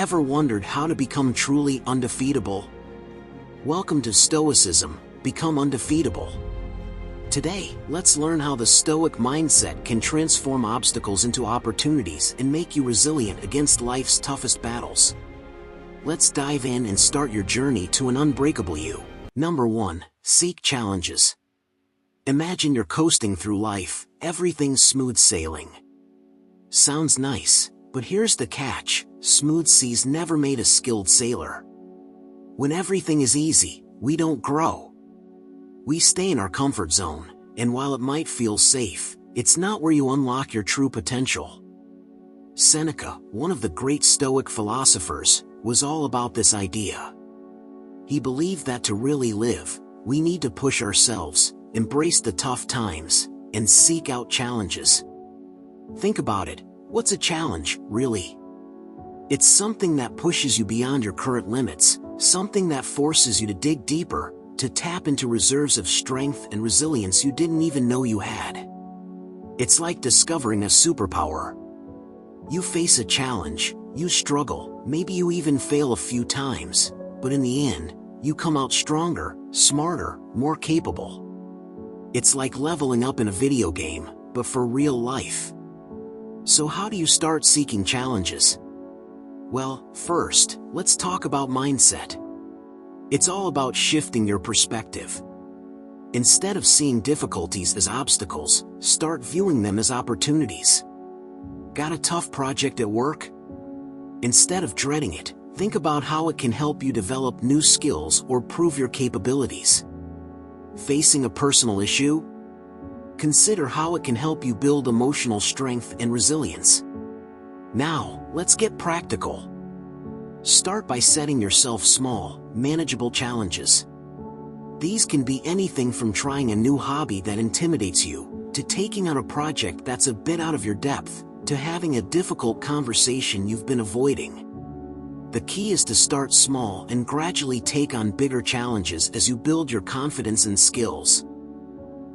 Ever wondered how to become truly undefeatable? Welcome to Stoicism, Become Undefeatable. Today, let's learn how the Stoic mindset can transform obstacles into opportunities and make you resilient against life's toughest battles. Let's dive in and start your journey to an unbreakable you. Number 1. Seek challenges. Imagine you're coasting through life, everything's smooth sailing. Sounds nice, but here's the catch: smooth seas never made a skilled sailor. When everything is easy, we don't grow. We stay in our comfort zone, and while it might feel safe, it's not where you unlock your true potential. Seneca, one of the great Stoic philosophers, was all about this idea. He believed that to really live, we need to push ourselves, embrace the tough times, and seek out challenges. Think about it. What's a challenge, really? It's something that pushes you beyond your current limits, something that forces you to dig deeper, to tap into reserves of strength and resilience you didn't even know you had. It's like discovering a superpower. You face a challenge, you struggle, maybe you even fail a few times, but in the end, you come out stronger, smarter, more capable. It's like leveling up in a video game, but for real life. So how do you start seeking challenges? Well, first, let's talk about mindset. It's all about shifting your perspective. Instead of seeing difficulties as obstacles, start viewing them as opportunities. Got a tough project at work? Instead of dreading it, think about how it can help you develop new skills or prove your capabilities. Facing a personal issue? Consider how it can help you build emotional strength and resilience. Now, let's get practical. Start by setting yourself small, manageable challenges. These can be anything from trying a new hobby that intimidates you, to taking on a project that's a bit out of your depth, to having a difficult conversation you've been avoiding. The key is to start small and gradually take on bigger challenges as you build your confidence and skills.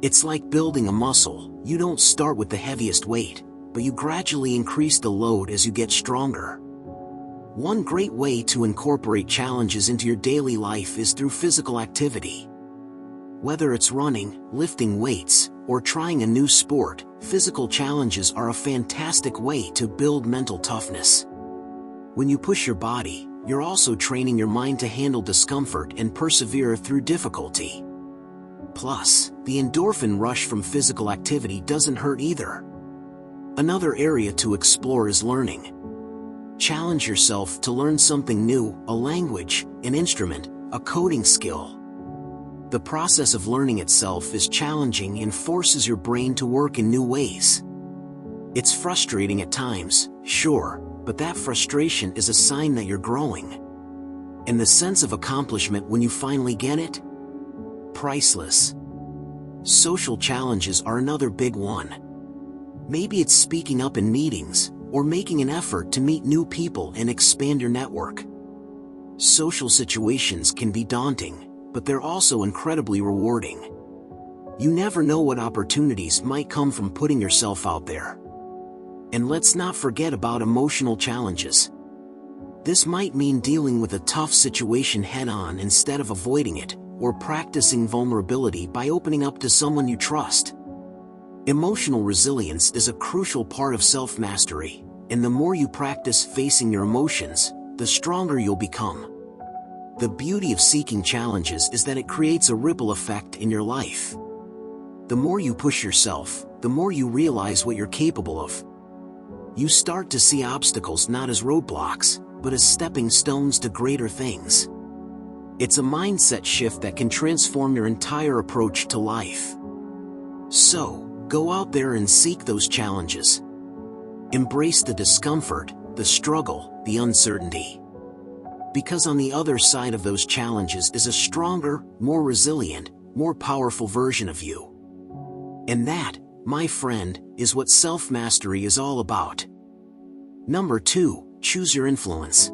It's like building a muscle. You don't start with the heaviest weight, but you gradually increase the load as you get stronger. One great way to incorporate challenges into your daily life is through physical activity. Whether it's running, lifting weights, or trying a new sport, physical challenges are a fantastic way to build mental toughness. When you push your body, you're also training your mind to handle discomfort and persevere through difficulty. Plus, the endorphin rush from physical activity doesn't hurt either. Another area to explore is learning. Challenge yourself to learn something new, a language, an instrument, a coding skill. The process of learning itself is challenging and forces your brain to work in new ways. It's frustrating at times, sure, but that frustration is a sign that you're growing. And the sense of accomplishment when you finally get it? Priceless. Social challenges are another big one. Maybe it's speaking up in meetings, or making an effort to meet new people and expand your network. Social situations can be daunting, but they're also incredibly rewarding. You never know what opportunities might come from putting yourself out there. And let's not forget about emotional challenges. This might mean dealing with a tough situation head-on instead of avoiding it, or practicing vulnerability by opening up to someone you trust. Emotional resilience is a crucial part of self-mastery, and the more you practice facing your emotions, the stronger you'll become. The beauty of seeking challenges is that it creates a ripple effect in your life. The more you push yourself, the more you realize what you're capable of. You start to see obstacles not as roadblocks, but as stepping stones to greater things. It's a mindset shift that can transform your entire approach to life. So, go out there and seek those challenges. Embrace the discomfort, the struggle, the uncertainty. Because on the other side of those challenges is a stronger, more resilient, more powerful version of you. And that, my friend, is what self-mastery is all about. Number 2, choose your influence.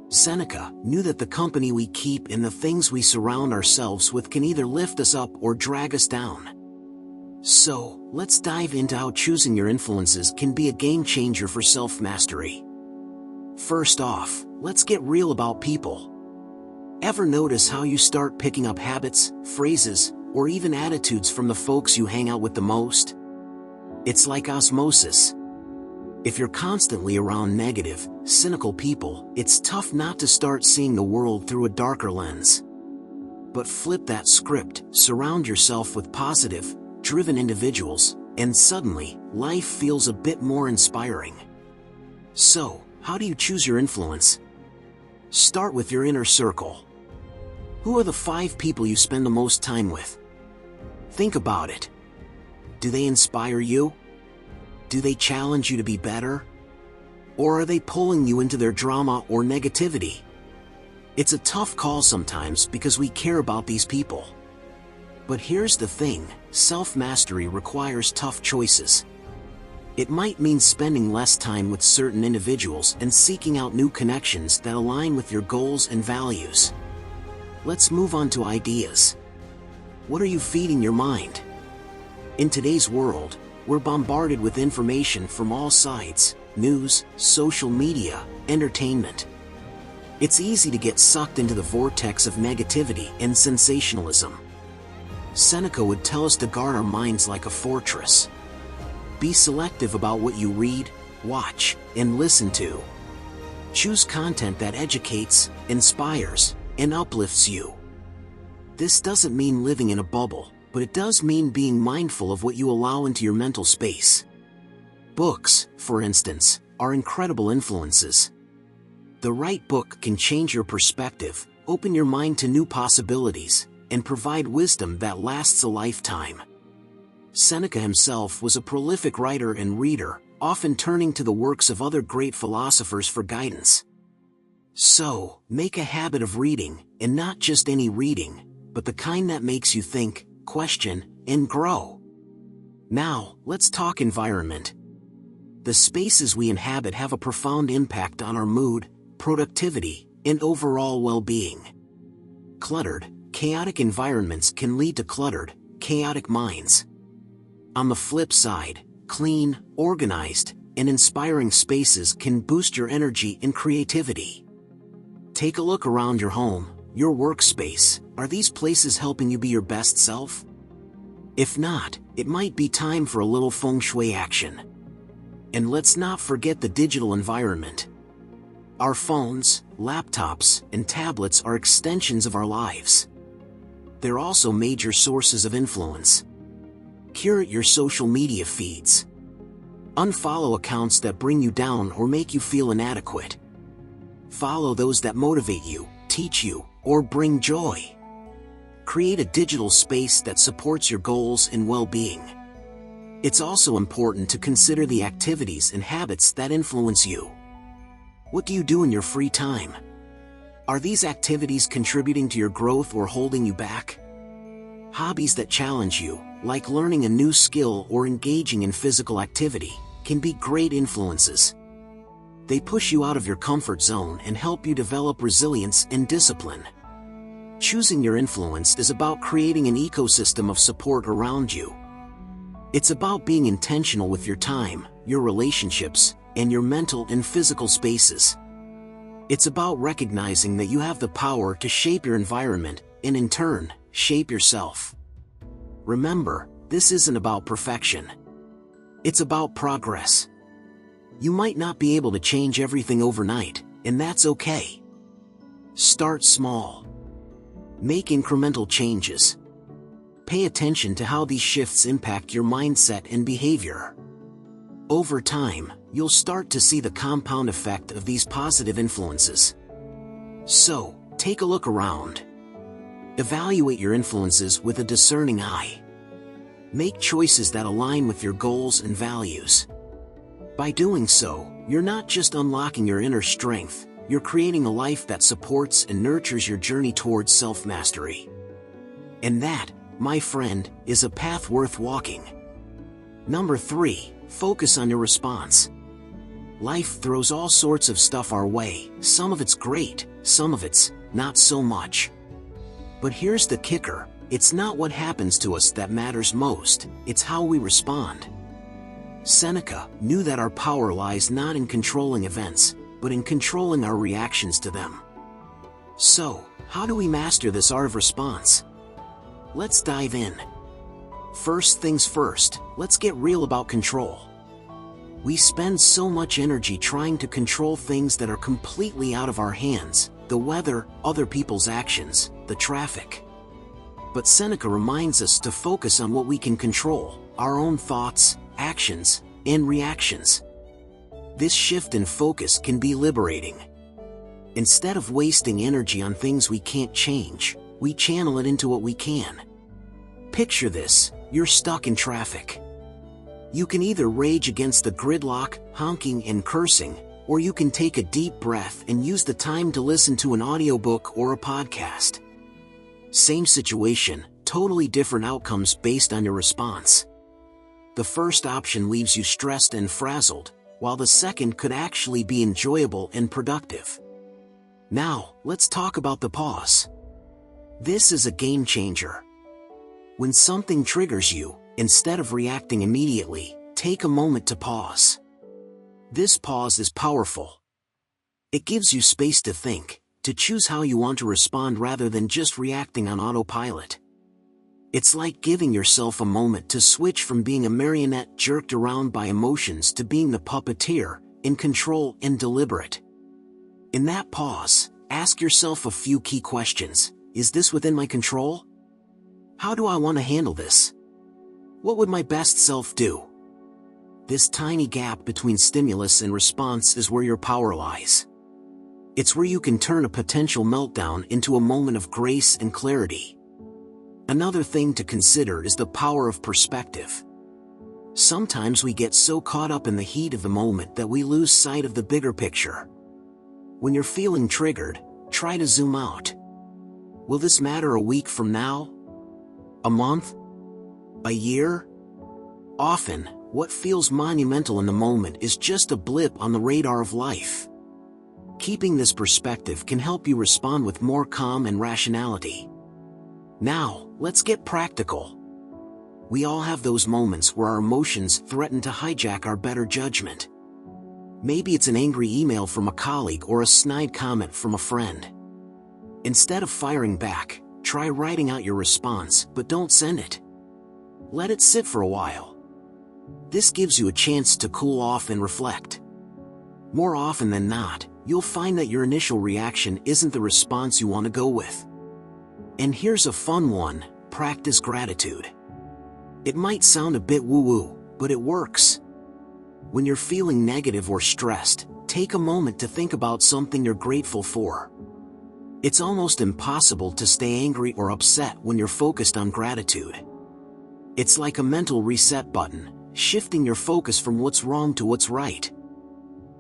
Seneca knew that the company we keep and the things we surround ourselves with can either lift us up or drag us down. So, let's dive into how choosing your influences can be a game changer for self-mastery. First off, let's get real about people. Ever notice how you start picking up habits, phrases, or even attitudes from the folks you hang out with the most? It's like osmosis. If you're constantly around negative, cynical people, it's tough not to start seeing the world through a darker lens. But flip that script, surround yourself with positive, driven individuals, and suddenly, life feels a bit more inspiring. So, how do you choose your influence? Start with your inner circle. Who are the 5 people you spend the most time with? Think about it. Do they inspire you? Do they challenge you to be better? Or are they pulling you into their drama or negativity? It's a tough call sometimes because we care about these people. But here's the thing, self-mastery requires tough choices. It might mean spending less time with certain individuals and seeking out new connections that align with your goals and values. Let's move on to ideas. What are you feeding your mind? In today's world, we're bombarded with information from all sides: news, social media, entertainment. It's easy to get sucked into the vortex of negativity and sensationalism. Seneca would tell us to guard our minds like a fortress. Be selective about what you read, watch, and listen to. Choose content that educates, inspires, and uplifts you. This doesn't mean living in a bubble, but it does mean being mindful of what you allow into your mental space. Books, for instance, are incredible influences. The right book can change your perspective, open your mind to new possibilities, and provide wisdom that lasts a lifetime. Seneca himself was a prolific writer and reader, often turning to the works of other great philosophers for guidance. So, make a habit of reading, and not just any reading, but the kind that makes you think, question, and grow. Now, let's talk environment. The spaces we inhabit have a profound impact on our mood, productivity, and overall well-being. Cluttered, chaotic environments can lead to cluttered, chaotic minds. On the flip side, clean, organized, and inspiring spaces can boost your energy and creativity. Take a look around your home, your workspace. Are these places helping you be your best self? If not, it might be time for a little feng shui action. And let's not forget the digital environment. Our phones, laptops, and tablets are extensions of our lives. They're also major sources of influence. Curate your social media feeds. Unfollow accounts that bring you down or make you feel inadequate. Follow those that motivate you, teach you, or bring joy. Create a digital space that supports your goals and well-being. It's also important to consider the activities and habits that influence you. What do you do in your free time? Are these activities contributing to your growth or holding you back? Hobbies that challenge you, like learning a new skill or engaging in physical activity, can be great influences. They push you out of your comfort zone and help you develop resilience and discipline. Choosing your influence is about creating an ecosystem of support around you. It's about being intentional with your time, your relationships, and your mental and physical spaces. It's about recognizing that you have the power to shape your environment and, in turn, shape yourself. Remember, this isn't about perfection. It's about progress. You might not be able to change everything overnight, and that's okay. Start small. Make incremental changes. Pay attention to how these shifts impact your mindset and behavior. Over time, you'll start to see the compound effect of these positive influences. So, take a look around. Evaluate your influences with a discerning eye. Make choices that align with your goals and values. By doing so, you're not just unlocking your inner strength, you're creating a life that supports and nurtures your journey towards self-mastery. And that, my friend, is a path worth walking. Number 3, focus on your response. Life throws all sorts of stuff our way, some of it's great, some of it's not so much. But here's the kicker, it's not what happens to us that matters most, it's how we respond. Seneca knew that our power lies not in controlling events, but but in controlling our reactions to them. So, how do we master this art of response? Let's dive in. First things first, let's get real about control. We spend so much energy trying to control things that are completely out of our hands: the weather, other people's actions, the traffic. But Seneca reminds us to focus on what we can control: our own thoughts, actions, and reactions. This shift in focus can be liberating. Instead of wasting energy on things we can't change, we channel it into what we can. Picture this: you're stuck in traffic. You can either rage against the gridlock, honking and cursing, or you can take a deep breath and use the time to listen to an audiobook or a podcast. Same situation, totally different outcomes based on your response. The first option leaves you stressed and frazzled, while the second could actually be enjoyable and productive. Now, let's talk about the pause. This is a game changer. When something triggers you, instead of reacting immediately, take a moment to pause. This pause is powerful. It gives you space to think, to choose how you want to respond rather than just reacting on autopilot. It's like giving yourself a moment to switch from being a marionette jerked around by emotions to being the puppeteer, in control and deliberate. In that pause, ask yourself a few key questions. Is this within my control? How do I want to handle this? What would my best self do? This tiny gap between stimulus and response is where your power lies. It's where you can turn a potential meltdown into a moment of grace and clarity. Another thing to consider is the power of perspective. Sometimes we get so caught up in the heat of the moment that we lose sight of the bigger picture. When you're feeling triggered, try to zoom out. Will this matter a week from now? A month? A year? Often, what feels monumental in the moment is just a blip on the radar of life. Keeping this perspective can help you respond with more calm and rationality. Now, let's get practical. We all have those moments where our emotions threaten to hijack our better judgment. Maybe it's an angry email from a colleague or a snide comment from a friend. Instead of firing back, try writing out your response, but don't send it. Let it sit for a while. This gives you a chance to cool off and reflect. More often than not, you'll find that your initial reaction isn't the response you want to go with. And here's a fun one: practice gratitude. It might sound a bit woo-woo, but it works. When you're feeling negative or stressed, take a moment to think about something you're grateful for. It's almost impossible to stay angry or upset when you're focused on gratitude. It's like a mental reset button, shifting your focus from what's wrong to what's right.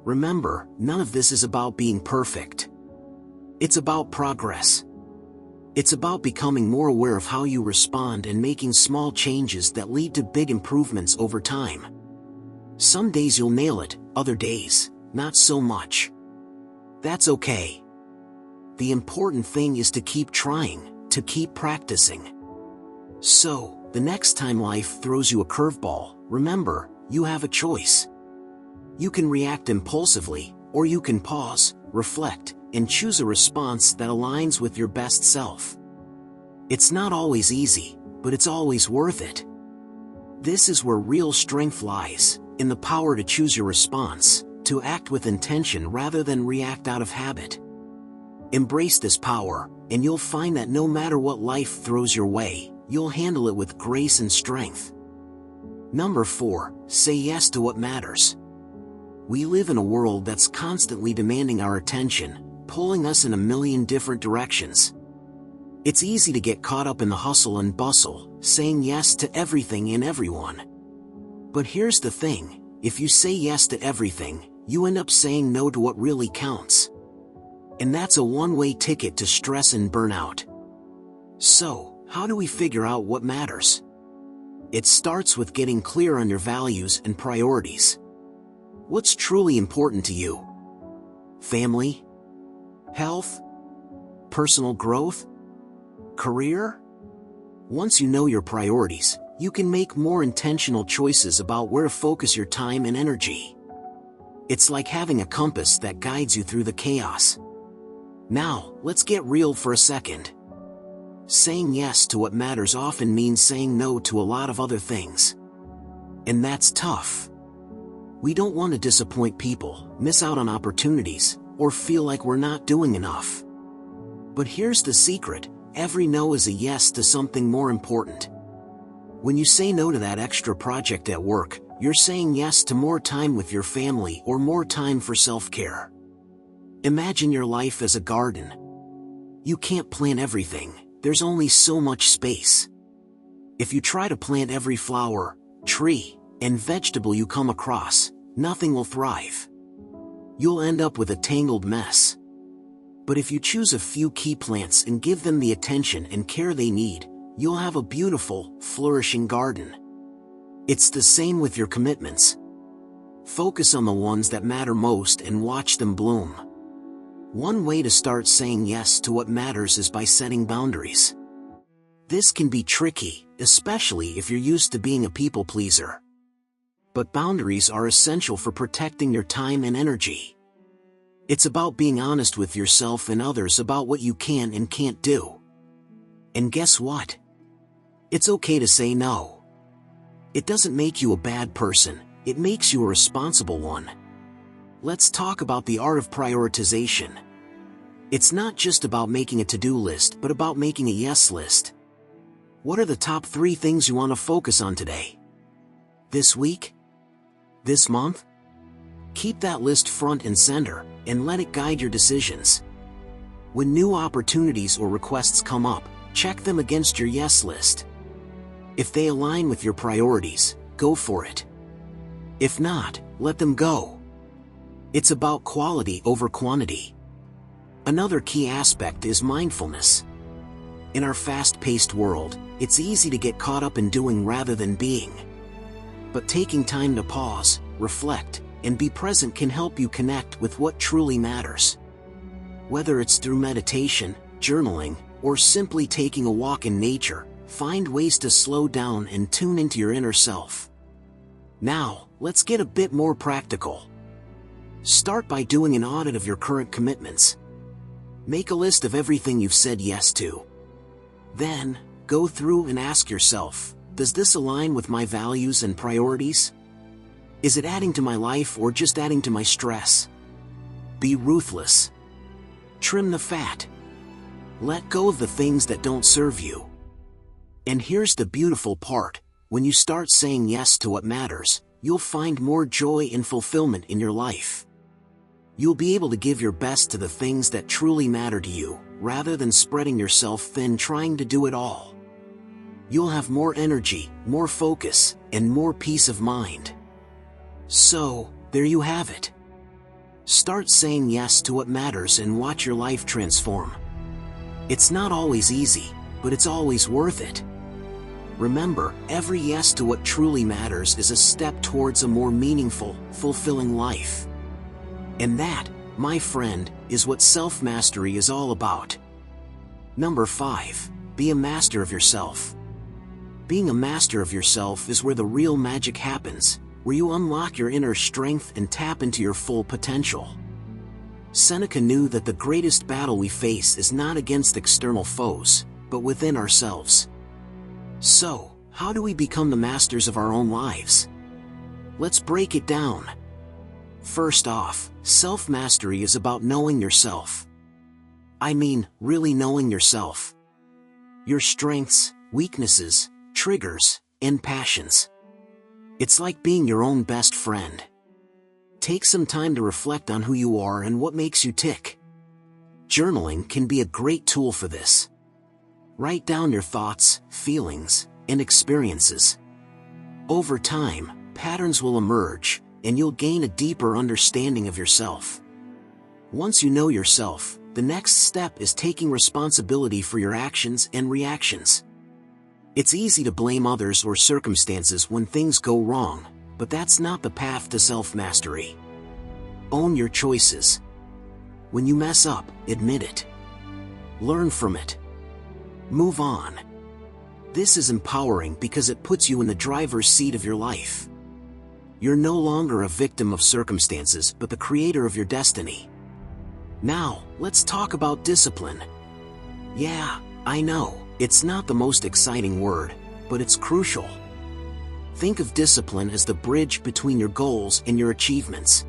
Remember, none of this is about being perfect. It's about progress. It's about becoming more aware of how you respond and making small changes that lead to big improvements over time. Some days you'll nail it, other days, not so much. That's okay. The important thing is to keep trying, to keep practicing. So, the next time life throws you a curveball, remember, you have a choice. You can react impulsively, or you can pause, reflect, and choose a response that aligns with your best self. It's not always easy, but it's always worth it. This is where real strength lies, in the power to choose your response, to act with intention rather than react out of habit. Embrace this power, and you'll find that no matter what life throws your way, you'll handle it with grace and strength. Number 4, say yes to what matters. We live in a world that's constantly demanding our attention, pulling us in a million different directions. It's easy to get caught up in the hustle and bustle, saying yes to everything and everyone. But here's the thing: if you say yes to everything, you end up saying no to what really counts. And that's a one-way ticket to stress and burnout. So, how do we figure out what matters? It starts with getting clear on your values and priorities. What's truly important to you? Family? Health? Personal growth? Career? Once you know your priorities, you can make more intentional choices about where to focus your time and energy. It's like having a compass that guides you through the chaos. Now, let's get real for a second. Saying yes to what matters often means saying no to a lot of other things. And that's tough. We don't want to disappoint people, miss out on opportunities, or feel like we're not doing enough. But here's the secret: every no is a yes to something more important. When you say no to that extra project at work, you're saying yes to more time with your family or more time for self-care. Imagine your life as a garden. You can't plant everything, there's only so much space. If you try to plant every flower, tree, and vegetable you come across, nothing will thrive. You'll end up with a tangled mess. But if you choose a few key plants and give them the attention and care they need, you'll have a beautiful, flourishing garden. It's the same with your commitments. Focus on the ones that matter most and watch them bloom. One way to start saying yes to what matters is by setting boundaries. This can be tricky, especially if you're used to being a people pleaser. But boundaries are essential for protecting your time and energy. It's about being honest with yourself and others about what you can and can't do. And guess what? It's okay to say no. It doesn't make you a bad person, it makes you a responsible one. Let's talk about the art of prioritization. It's not just about making a to-do list, but about making a yes list. What are the top 3 things you want to focus on today? This week? This month? Keep that list front and center, and let it guide your decisions. When new opportunities or requests come up, check them against your yes list. If they align with your priorities, go for it. If not, let them go. It's about quality over quantity. Another key aspect is mindfulness. In our fast-paced world, it's easy to get caught up in doing rather than being. But taking time to pause, reflect, and be present can help you connect with what truly matters. Whether it's through meditation, journaling, or simply taking a walk in nature, find ways to slow down and tune into your inner self. Now, let's get a bit more practical. Start by doing an audit of your current commitments. Make a list of everything you've said yes to. Then, go through and ask yourself, does this align with my values and priorities? Is it adding to my life or just adding to my stress? Be ruthless. Trim the fat. Let go of the things that don't serve you. And here's the beautiful part: when you start saying yes to what matters, you'll find more joy and fulfillment in your life. You'll be able to give your best to the things that truly matter to you, rather than spreading yourself thin trying to do it all. You'll have more energy, more focus, and more peace of mind. So, there you have it. Start saying yes to what matters and watch your life transform. It's not always easy, but it's always worth it. Remember, every yes to what truly matters is a step towards a more meaningful, fulfilling life. And that, my friend, is what self-mastery is all about. Number 5. Be a master of yourself. Being a master of yourself is where the real magic happens, where you unlock your inner strength and tap into your full potential. Seneca knew that the greatest battle we face is not against external foes, but within ourselves. So, how do we become the masters of our own lives? Let's break it down. First off, self-mastery is about knowing yourself. I mean, really knowing yourself. Your strengths, weaknesses, triggers, and passions. It's like being your own best friend. Take some time to reflect on who you are and what makes you tick. Journaling can be a great tool for this. Write down your thoughts, feelings, and experiences. Over time, patterns will emerge, and you'll gain a deeper understanding of yourself. Once you know yourself, the next step is taking responsibility for your actions and reactions. It's easy to blame others or circumstances when things go wrong, but that's not the path to self-mastery. Own your choices. When you mess up, admit it. Learn from it. Move on. This is empowering because it puts you in the driver's seat of your life. You're no longer a victim of circumstances but the creator of your destiny. Now, let's talk about discipline. Yeah, I know, it's not the most exciting word, but it's crucial. Think of discipline as the bridge between your goals and your achievements.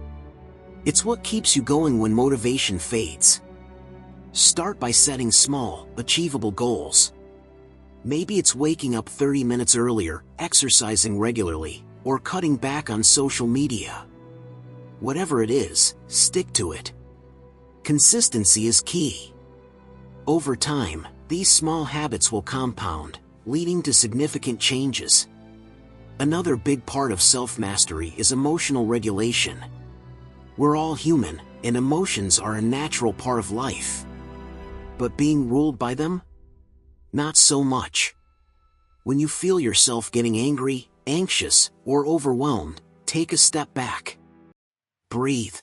It's what keeps you going when motivation fades. Start by setting small, achievable goals. Maybe it's waking up 30 minutes earlier, exercising regularly, or cutting back on social media. Whatever it is, stick to it. Consistency is key. Over time, these small habits will compound, leading to significant changes. Another big part of self-mastery is emotional regulation. We're all human, and emotions are a natural part of life. But being ruled by them? Not so much. When you feel yourself getting angry, anxious, or overwhelmed, take a step back. Breathe.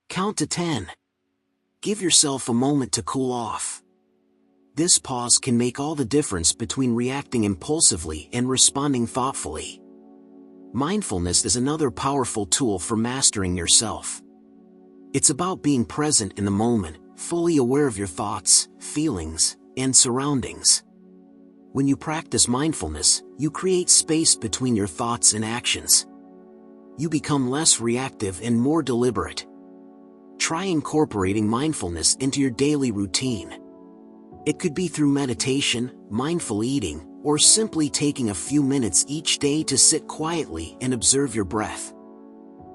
Count to 10. Give yourself a moment to cool off. This pause can make all the difference between reacting impulsively and responding thoughtfully. Mindfulness is another powerful tool for mastering yourself. It's about being present in the moment, fully aware of your thoughts, feelings, and surroundings. When you practice mindfulness, you create space between your thoughts and actions. You become less reactive and more deliberate. Try incorporating mindfulness into your daily routine. It could be through meditation, mindful eating, or simply taking a few minutes each day to sit quietly and observe your breath.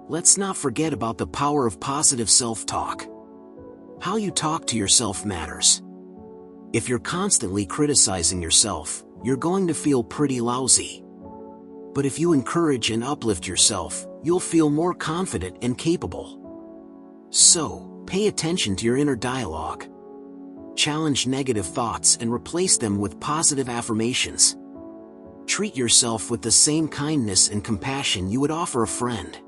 Let's not forget about the power of positive self-talk. How you talk to yourself matters. If you're constantly criticizing yourself, you're going to feel pretty lousy. But if you encourage and uplift yourself, you'll feel more confident and capable. So, pay attention to your inner dialogue. Challenge negative thoughts and replace them with positive affirmations. Treat yourself with the same kindness and compassion you would offer a friend.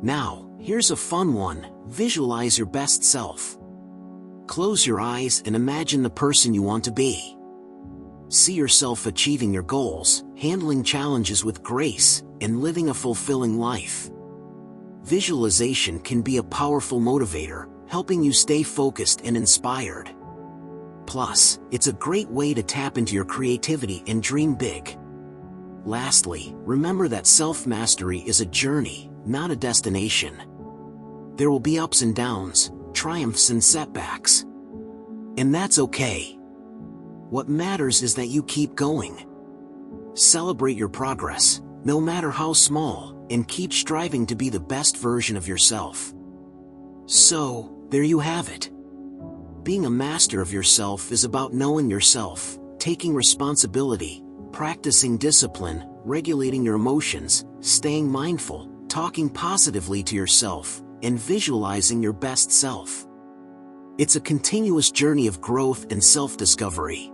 Now, here's a fun one: visualize your best self. Close your eyes and imagine the person you want to be. See yourself achieving your goals, handling challenges with grace, and living a fulfilling life. Visualization can be a powerful motivator, helping you stay focused and inspired. Plus, it's a great way to tap into your creativity and dream big. Lastly, remember that self-mastery is a journey, not a destination. There will be ups and downs, triumphs and setbacks. And that's okay. What matters is that you keep going. Celebrate your progress, no matter how small, and keep striving to be the best version of yourself. So, there you have it. Being a master of yourself is about knowing yourself, taking responsibility, practicing discipline, regulating your emotions, staying mindful, talking positively to yourself, and visualizing your best self. It's a continuous journey of growth and self-discovery.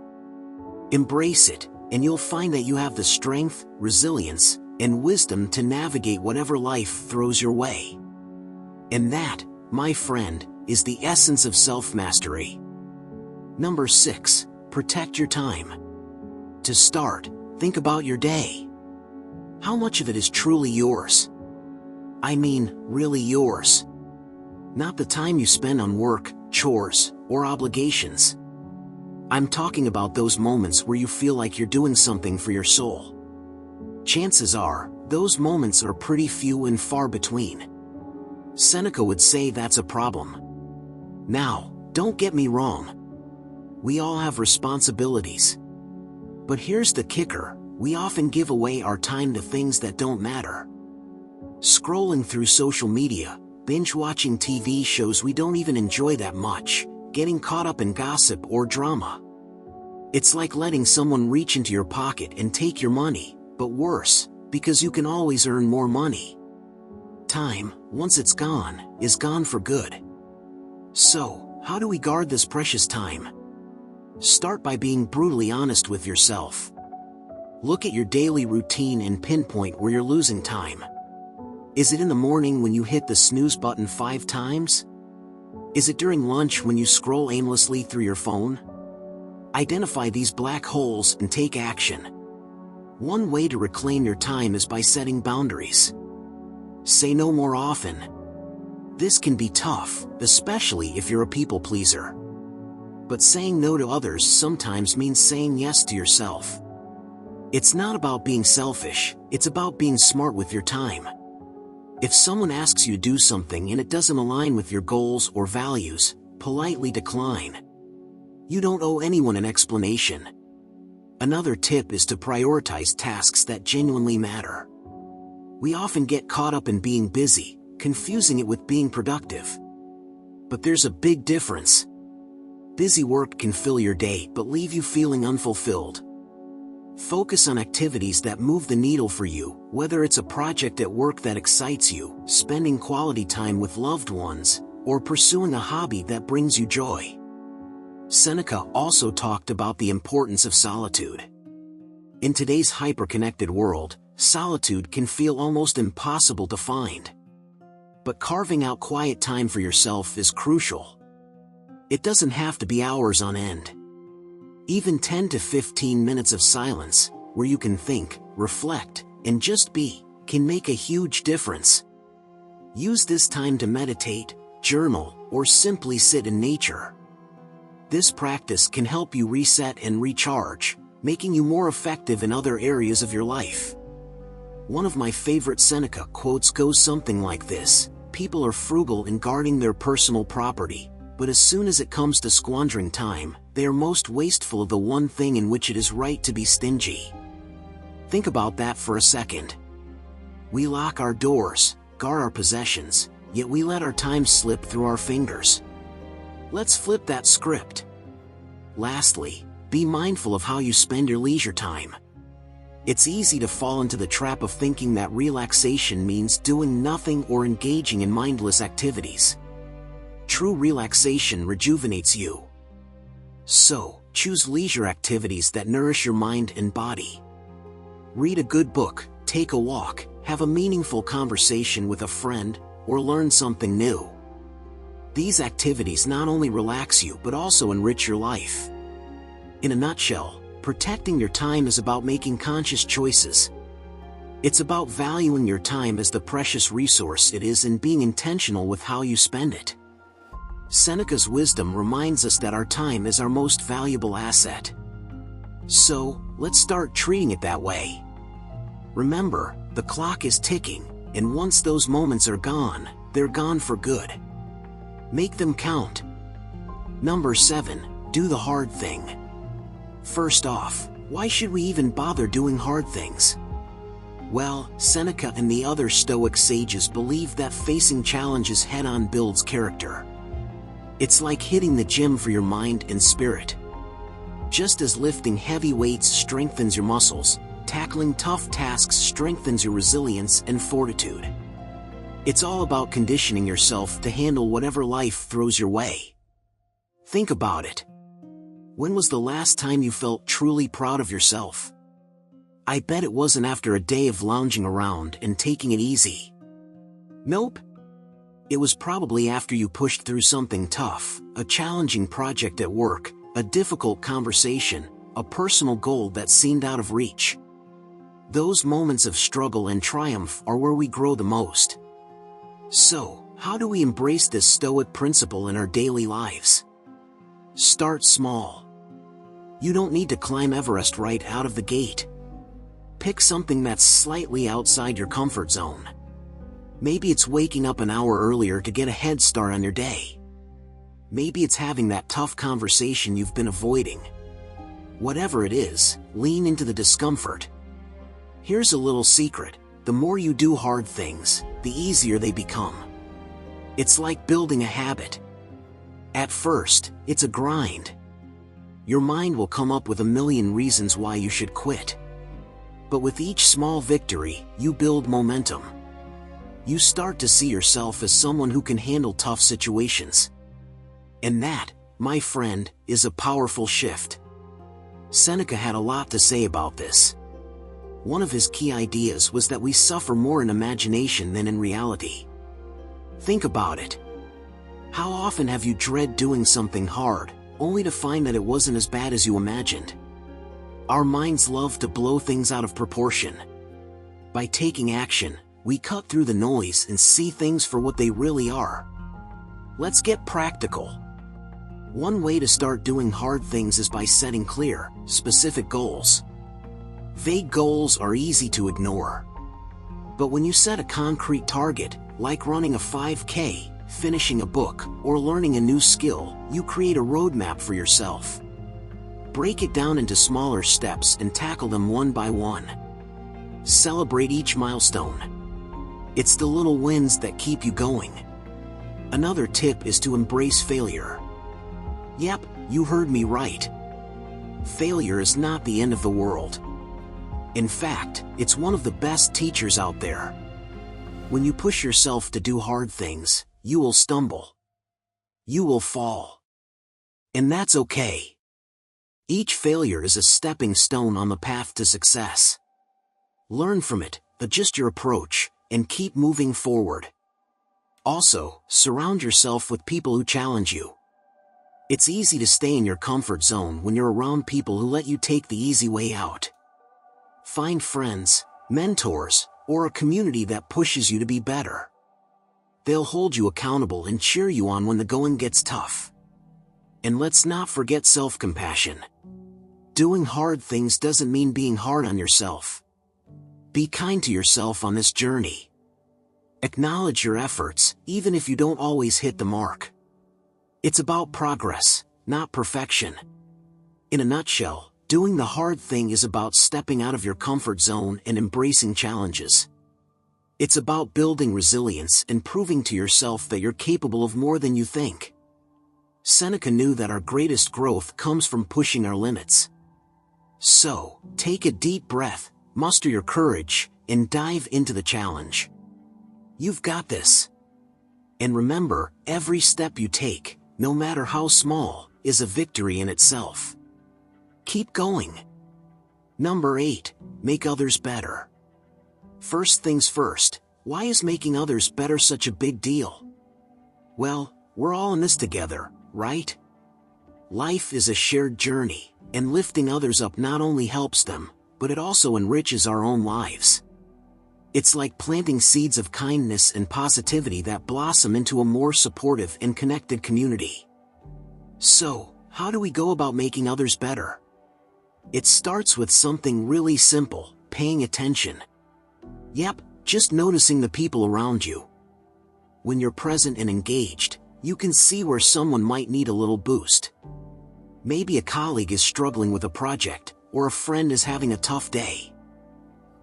Embrace it, and you'll find that you have the strength, resilience, and wisdom to navigate whatever life throws your way. And that, my friend, is the essence of self-mastery. Number 6, protect your time. To start, think about your day. How much of it is truly yours? I mean, really yours. Not the time you spend on work, chores, or obligations. I'm talking about those moments where you feel like you're doing something for your soul. Chances are, those moments are pretty few and far between. Seneca would say that's a problem. Now, don't get me wrong. We all have responsibilities. But here's the kicker: we often give away our time to things that don't matter. Scrolling through social media, binge-watching TV shows we don't even enjoy that much, getting caught up in gossip or drama. It's like letting someone reach into your pocket and take your money, but worse, because you can always earn more money. Time, once it's gone, is gone for good. So, how do we guard this precious time? Start by being brutally honest with yourself. Look at your daily routine and pinpoint where you're losing time. Is it in the morning when you hit the snooze button 5 times? Is it during lunch when you scroll aimlessly through your phone? Identify these black holes and take action. One way to reclaim your time is by setting boundaries. say no more often. This can be tough, especially if you're a people pleaser. But saying no to others sometimes means saying yes to yourself. It's not about being selfish, it's about being smart with your time. If someone asks you to do something and it doesn't align with your goals or values, politely decline. You don't owe anyone an explanation. Another tip is to prioritize tasks that genuinely matter. We often get caught up in being busy, confusing it with being productive. But there's a big difference. Busy work can fill your day but leave you feeling unfulfilled. Focus on activities that move the needle for you, whether it's a project at work that excites you, spending quality time with loved ones, or pursuing a hobby that brings you joy. Seneca also talked about the importance of solitude. In today's hyper-connected world, solitude can feel almost impossible to find. But carving out quiet time for yourself is crucial. It doesn't have to be hours on end. Even 10 to 15 minutes of silence, where you can think, reflect, and just be, can make a huge difference. Use this time to meditate, journal, or simply sit in nature. This practice can help you reset and recharge, making you more effective in other areas of your life. One of my favorite Seneca quotes goes something like this: "People are frugal in guarding their personal property, but as soon as it comes to squandering time, they are most wasteful of the one thing in which it is right to be stingy." Think about that for a second. We lock our doors, guard our possessions, yet we let our time slip through our fingers. Let's flip that script. Lastly, be mindful of how you spend your leisure time. It's easy to fall into the trap of thinking that relaxation means doing nothing or engaging in mindless activities. True relaxation rejuvenates you. So, choose leisure activities that nourish your mind and body. Read a good book, take a walk, have a meaningful conversation with a friend, or learn something new. These activities not only relax you but also enrich your life. In a nutshell, protecting your time is about making conscious choices. It's about valuing your time as the precious resource it is and being intentional with how you spend it. Seneca's wisdom reminds us that our time is our most valuable asset. So, let's start treating it that way. Remember, the clock is ticking, and once those moments are gone, they're gone for good. Make them count. Number 7, do the hard thing. First off, why should we even bother doing hard things? Well, Seneca and the other Stoic sages believed that facing challenges head-on builds character. It's like hitting the gym for your mind and spirit. Just as lifting heavy weights strengthens your muscles, tackling tough tasks strengthens your resilience and fortitude. It's all about conditioning yourself to handle whatever life throws your way. Think about it. When was the last time you felt truly proud of yourself? I bet it wasn't after a day of lounging around and taking it easy. Nope. It was probably after you pushed through something tough, a challenging project at work, a difficult conversation, a personal goal that seemed out of reach. Those moments of struggle and triumph are where we grow the most. So, how do we embrace this Stoic principle in our daily lives? Start small. You don't need to climb Everest right out of the gate. Pick something that's slightly outside your comfort zone. Maybe it's waking up an hour earlier to get a head start on your day. Maybe it's having that tough conversation you've been avoiding. Whatever it is, lean into the discomfort. Here's a little secret: the more you do hard things, the easier they become. It's like building a habit. At first, it's a grind. Your mind will come up with a million reasons why you should quit. But with each small victory, you build momentum. You start to see yourself as someone who can handle tough situations. And that, my friend, is a powerful shift. Seneca had a lot to say about this. One of his key ideas was that we suffer more in imagination than in reality. Think about it. How often have you dreaded doing something hard, only to find that it wasn't as bad as you imagined? Our minds love to blow things out of proportion. By taking action, We cut through the noise and see things for what they really are. Let's get practical. One way to start doing hard things is by setting clear, specific goals. Vague goals are easy to ignore. But when you set a concrete target, like running a 5K, finishing a book, or learning a new skill, you create a roadmap for yourself. Break it down into smaller steps and tackle them one by one. Celebrate each milestone. It's the little wins that keep you going. Another tip is to embrace failure. Yep, you heard me right. Failure is not the end of the world. In fact, it's one of the best teachers out there. When you push yourself to do hard things, you will stumble. You will fall. And that's okay. Each failure is a stepping stone on the path to success. Learn from it, adjust your approach, and keep moving forward. Also, surround yourself with people who challenge you. It's easy to stay in your comfort zone when you're around people who let you take the easy way out. Find friends, mentors, or a community that pushes you to be better. They'll hold you accountable and cheer you on when the going gets tough. And let's not forget self-compassion. Doing hard things doesn't mean being hard on yourself. Be kind to yourself on this journey. Acknowledge your efforts, even if you don't always hit the mark. It's about progress, not perfection. In a nutshell, doing the hard thing is about stepping out of your comfort zone and embracing challenges. It's about building resilience and proving to yourself that you're capable of more than you think. Seneca knew that our greatest growth comes from pushing our limits. So, take a deep breath, muster your courage, and dive into the challenge. You've got this. And remember, every step you take, no matter how small, is a victory in itself. Keep going. Number 8, make others better. First things first, why is making others better such a big deal? Well, we're all in this together, right? Life is a shared journey, and lifting others up not only helps them, but it also enriches our own lives. It's like planting seeds of kindness and positivity that blossom into a more supportive and connected community. So, how do we go about making others better? It starts with something really simple, paying attention. Yep, just noticing the people around you. When you're present and engaged, you can see where someone might need a little boost. Maybe a colleague is struggling with a project, or a friend is having a tough day.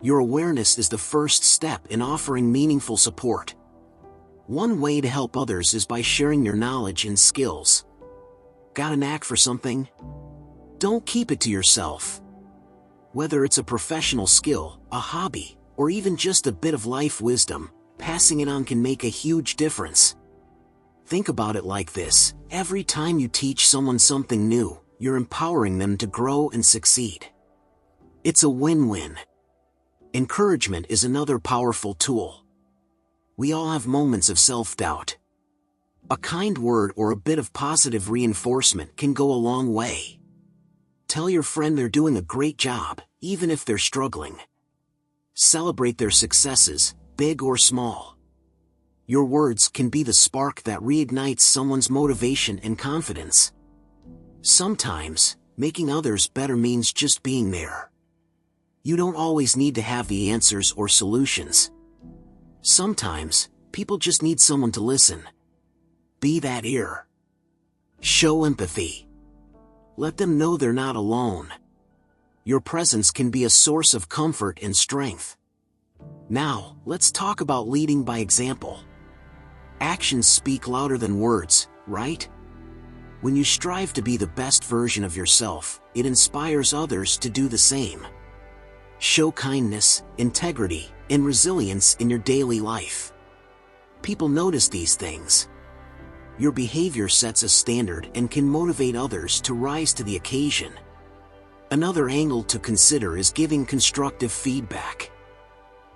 Your awareness is the first step in offering meaningful support. One way to help others is by sharing your knowledge and skills. Got a knack for something? Don't keep it to yourself. Whether it's a professional skill, a hobby, or even just a bit of life wisdom, passing it on can make a huge difference. Think about it like this: every time you teach someone something new, you're empowering them to grow and succeed. It's a win-win. Encouragement is another powerful tool. We all have moments of self-doubt. A kind word or a bit of positive reinforcement can go a long way. Tell your friend they're doing a great job, even if they're struggling. Celebrate their successes, big or small. Your words can be the spark that reignites someone's motivation and confidence. Sometimes, making others better means just being there. You don't always need to have the answers or solutions. Sometimes, people just need someone to listen. Be that ear. Show empathy. Let them know they're not alone. Your presence can be a source of comfort and strength. Now, let's talk about leading by example. Actions speak louder than words, right? When you strive to be the best version of yourself, it inspires others to do the same. Show kindness, integrity, and resilience in your daily life. People notice these things. Your behavior sets a standard and can motivate others to rise to the occasion. Another angle to consider is giving constructive feedback.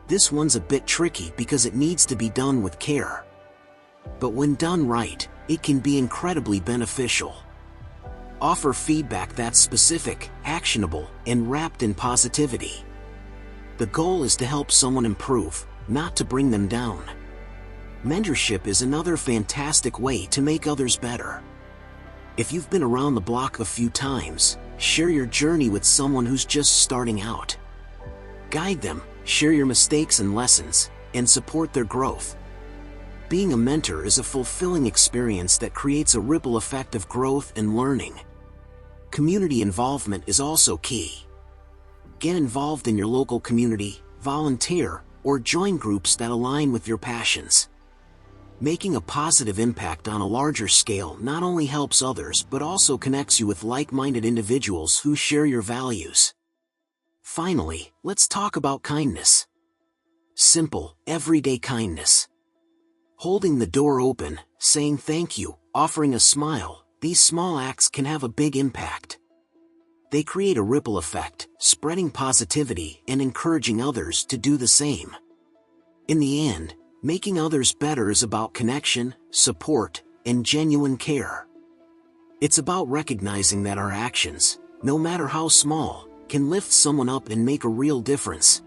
This one's a bit tricky because it needs to be done with care. But when done right, it can be incredibly beneficial. Offer feedback that's specific, actionable, and wrapped in positivity. The goal is to help someone improve, not to bring them down. Mentorship is another fantastic way to make others better. If you've been around the block a few times, share your journey with someone who's just starting out. Guide them, share your mistakes and lessons, and support their growth. Being a mentor is a fulfilling experience that creates a ripple effect of growth and learning. Community involvement is also key. Get involved in your local community, volunteer, or join groups that align with your passions. Making a positive impact on a larger scale not only helps others but also connects you with like-minded individuals who share your values. Finally, let's talk about kindness. Simple, everyday kindness. Holding the door open, saying thank you, offering a smile, these small acts can have a big impact. They create a ripple effect, spreading positivity and encouraging others to do the same. In the end, making others better is about connection, support, and genuine care. It's about recognizing that our actions, no matter how small, can lift someone up and make a real difference.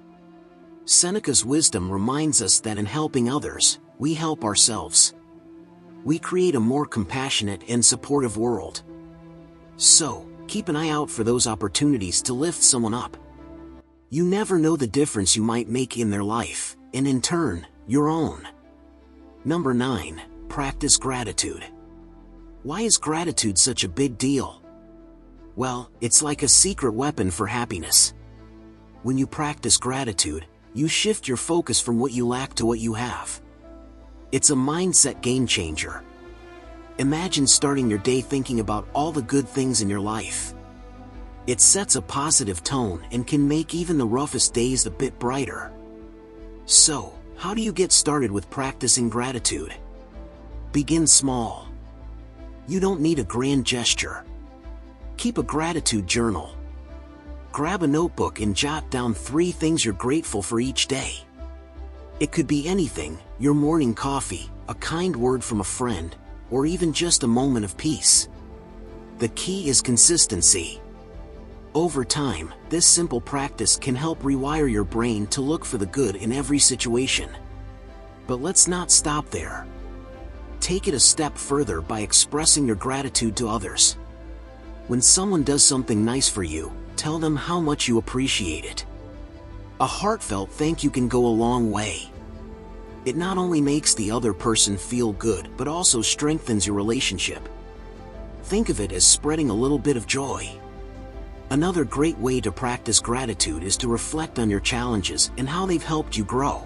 Seneca's wisdom reminds us that in helping others, we help ourselves. We create a more compassionate and supportive world. So, keep an eye out for those opportunities to lift someone up. You never know the difference you might make in their life, and in turn, your own. Number 9, practice gratitude. Why is gratitude such a big deal? Well, it's like a secret weapon for happiness. When you practice gratitude, you shift your focus from what you lack to what you have. It's a mindset game changer. Imagine starting your day thinking about all the good things in your life. It sets a positive tone and can make even the roughest days a bit brighter. So, how do you get started with practicing gratitude? Begin small. You don't need a grand gesture. Keep a gratitude journal. Grab a notebook and jot down 3 things you're grateful for each day. It could be anything: your morning coffee, a kind word from a friend, or even just a moment of peace. The key is consistency. Over time, this simple practice can help rewire your brain to look for the good in every situation. But let's not stop there. Take it a step further by expressing your gratitude to others. When someone does something nice for you, tell them how much you appreciate it. A heartfelt thank you can go a long way. It not only makes the other person feel good but also strengthens your relationship. Think of it as spreading a little bit of joy. Another great way to practice gratitude is to reflect on your challenges and how they've helped you grow.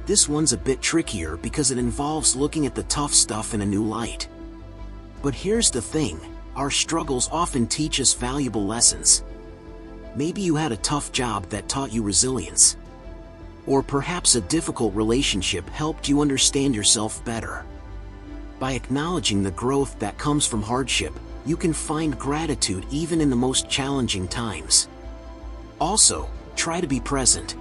This one's a bit trickier because it involves looking at the tough stuff in a new light. But here's the thing, our struggles often teach us valuable lessons. Maybe you had a tough job that taught you resilience. Or perhaps a difficult relationship helped you understand yourself better. By acknowledging the growth that comes from hardship, you can find gratitude even in the most challenging times. Also, try to be present.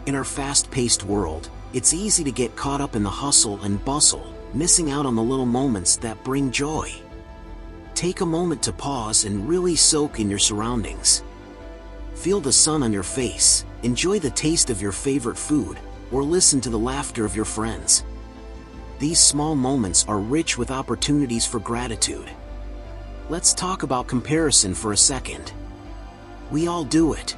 In our fast-paced world, it's easy to get caught up in the hustle and bustle, missing out on the little moments that bring joy. Take a moment to pause and really soak in your surroundings. Feel the sun on your face, enjoy the taste of your favorite food, or listen to the laughter of your friends. These small moments are rich with opportunities for gratitude. Let's talk about comparison for a second. We all do it.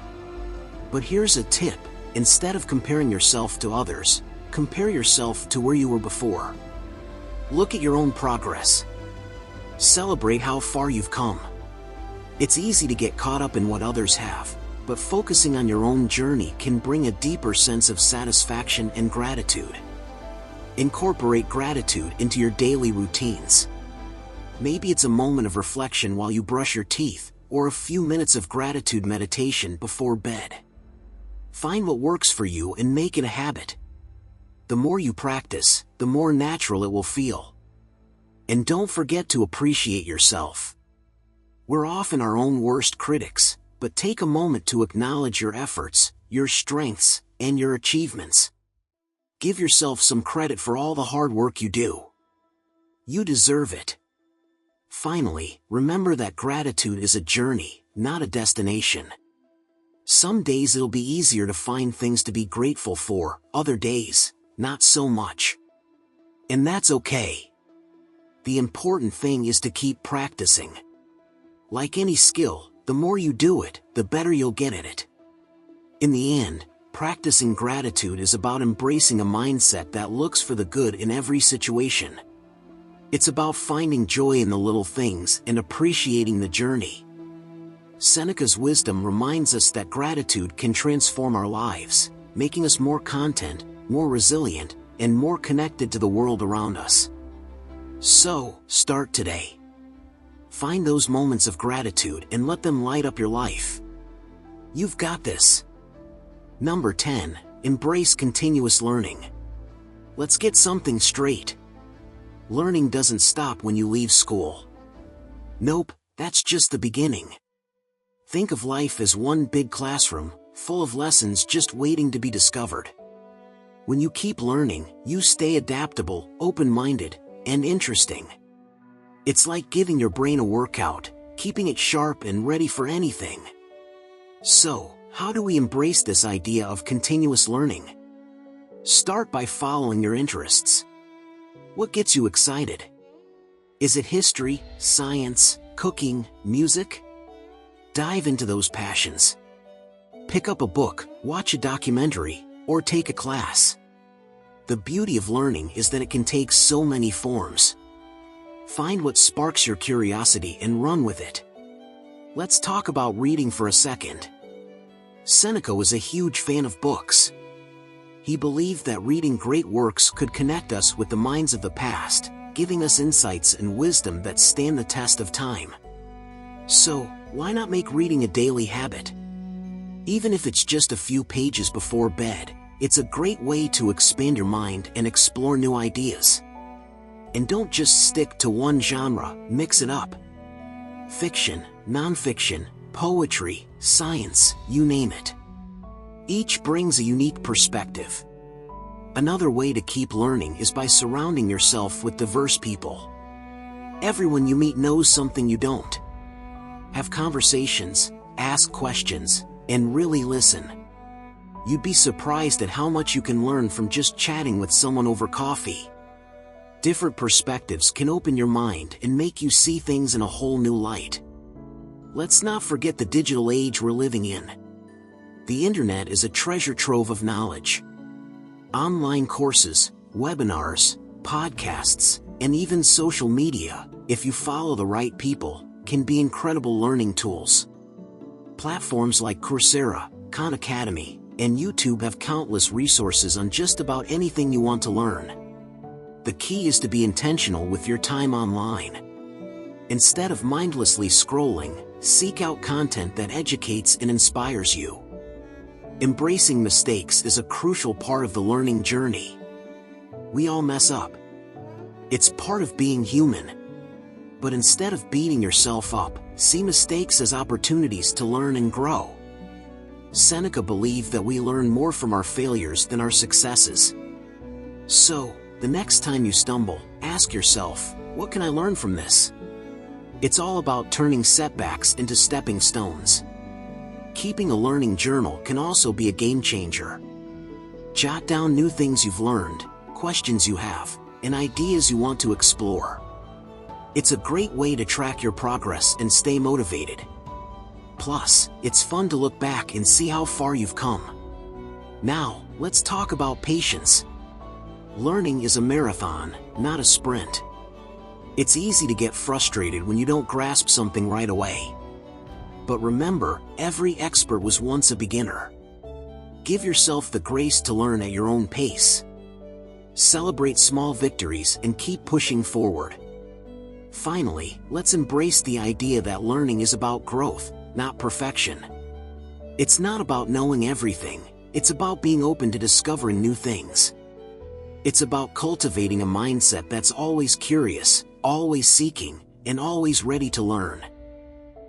But here's a tip: instead of comparing yourself to others, compare yourself to where you were before. Look at your own progress. Celebrate how far you've come. It's easy to get caught up in what others have, but focusing on your own journey can bring a deeper sense of satisfaction and gratitude. Incorporate gratitude into your daily routines. Maybe it's a moment of reflection while you brush your teeth, or a few minutes of gratitude meditation before bed. Find what works for you and make it a habit. The more you practice, the more natural it will feel. And don't forget to appreciate yourself. We're often our own worst critics, but take a moment to acknowledge your efforts, your strengths, and your achievements. Give yourself some credit for all the hard work you do. You deserve it. Finally, remember that gratitude is a journey, not a destination. Some days it'll be easier to find things to be grateful for, other days, not so much. And that's okay. The important thing is to keep practicing. Like any skill, the more you do it, the better you'll get at it. In the end, practicing gratitude is about embracing a mindset that looks for the good in every situation. It's about finding joy in the little things and appreciating the journey. Seneca's wisdom reminds us that gratitude can transform our lives, making us more content, more resilient, and more connected to the world around us. So, start today. Find those moments of gratitude and let them light up your life. You've got this. Number 10. Embrace continuous learning. Let's get something straight. Learning doesn't stop when you leave school. Nope, that's just the beginning. Think of life as one big classroom, full of lessons just waiting to be discovered. When you keep learning, you stay adaptable, open-minded, and interesting. It's like giving your brain a workout, keeping it sharp and ready for anything. So, how do we embrace this idea of continuous learning? Start by following your interests. What gets you excited? Is it history, science, cooking, music? Dive into those passions. Pick up a book, watch a documentary, or take a class. The beauty of learning is that it can take so many forms. Find what sparks your curiosity and run with it. Let's talk about reading for a second. Seneca was a huge fan of books. He believed that reading great works could connect us with the minds of the past, giving us insights and wisdom that stand the test of time. So, why not make reading a daily habit? Even if it's just a few pages before bed, it's a great way to expand your mind and explore new ideas. And don't just stick to one genre, mix it up. Fiction, nonfiction, poetry, science, you name it. Each brings a unique perspective. Another way to keep learning is by surrounding yourself with diverse people. Everyone you meet knows something you don't. Have conversations, ask questions, and really listen. You'd be surprised at how much you can learn from just chatting with someone over coffee. Different perspectives can open your mind and make you see things in a whole new light. Let's not forget the digital age we're living in. The internet is a treasure trove of knowledge. Online courses, webinars, podcasts, and even social media, if you follow the right people, can be incredible learning tools. Platforms like Coursera, Khan Academy, and YouTube have countless resources on just about anything you want to learn. The key is to be intentional with your time online. Instead of mindlessly scrolling, seek out content that educates and inspires you. Embracing mistakes is a crucial part of the learning journey. We all mess up. It's part of being human. But instead of beating yourself up, see mistakes as opportunities to learn and grow. Seneca believed that we learn more from our failures than our successes. So, the next time you stumble, ask yourself, what can I learn from this? It's all about turning setbacks into stepping stones. Keeping a learning journal can also be a game changer. Jot down new things you've learned, questions you have, and ideas you want to explore. It's a great way to track your progress and stay motivated. Plus, it's fun to look back and see how far you've come. Now, let's talk about patience. Learning is a marathon, not a sprint. It's easy to get frustrated when you don't grasp something right away. But remember, every expert was once a beginner. Give yourself the grace to learn at your own pace. Celebrate small victories and keep pushing forward. Finally, let's embrace the idea that learning is about growth, not perfection. It's not about knowing everything, it's about being open to discovering new things. It's about cultivating a mindset that's always curious, always seeking, and always ready to learn.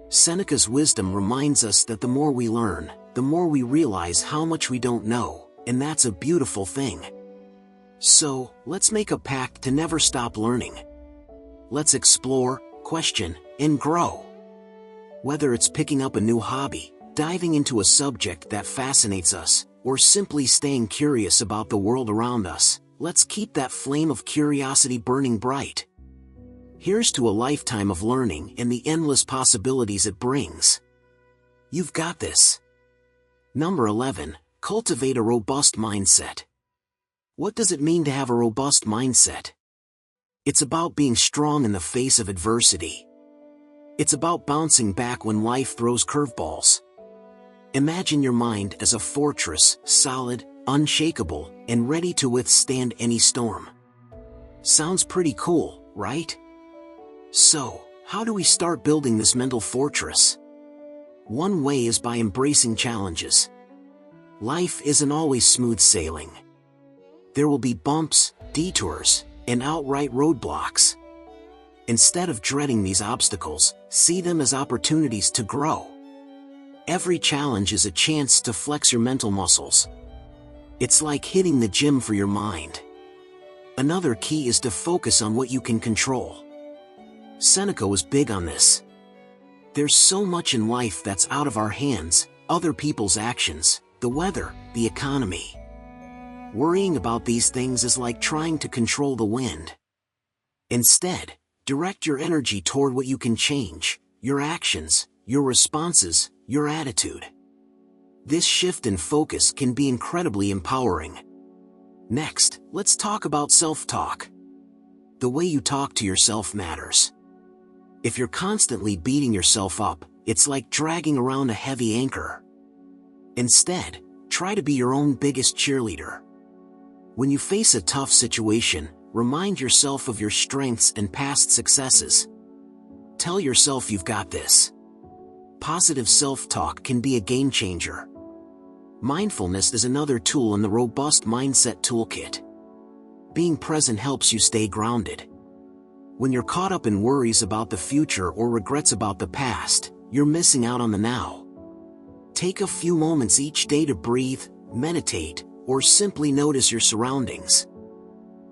Seneca's wisdom reminds us that the more we learn, the more we realize how much we don't know, and that's a beautiful thing. So, let's make a pact to never stop learning. Let's explore, question, and grow. Whether it's picking up a new hobby, diving into a subject that fascinates us, or simply staying curious about the world around us, let's keep that flame of curiosity burning bright. Here's to a lifetime of learning and the endless possibilities it brings. You've got this. Number 11. Cultivate a robust mindset. What does it mean to have a robust mindset? It's about being strong in the face of adversity. It's about bouncing back when life throws curveballs. Imagine your mind as a fortress, solid, unshakable, and ready to withstand any storm. Sounds pretty cool, right? So, how do we start building this mental fortress? One way is by embracing challenges. Life isn't always smooth sailing. There will be bumps, detours, and outright roadblocks. Instead of dreading these obstacles, see them as opportunities to grow. Every challenge is a chance to flex your mental muscles. It's like hitting the gym for your mind. Another key is to focus on what you can control. Seneca was big on this. There's so much in life that's out of our hands, other people's actions, the weather, the economy. Worrying about these things is like trying to control the wind. Instead, direct your energy toward what you can change, your actions, your responses, your attitude. This shift in focus can be incredibly empowering. Next, let's talk about self-talk. The way you talk to yourself matters. If you're constantly beating yourself up, it's like dragging around a heavy anchor. Instead, try to be your own biggest cheerleader. When you face a tough situation, remind yourself of your strengths and past successes. Tell yourself you've got this. Positive self-talk can be a game changer. Mindfulness is another tool in the robust mindset toolkit. Being present helps you stay grounded. When you're caught up in worries about the future or regrets about the past, you're missing out on the now. Take a few moments each day to breathe, meditate, or simply notice your surroundings.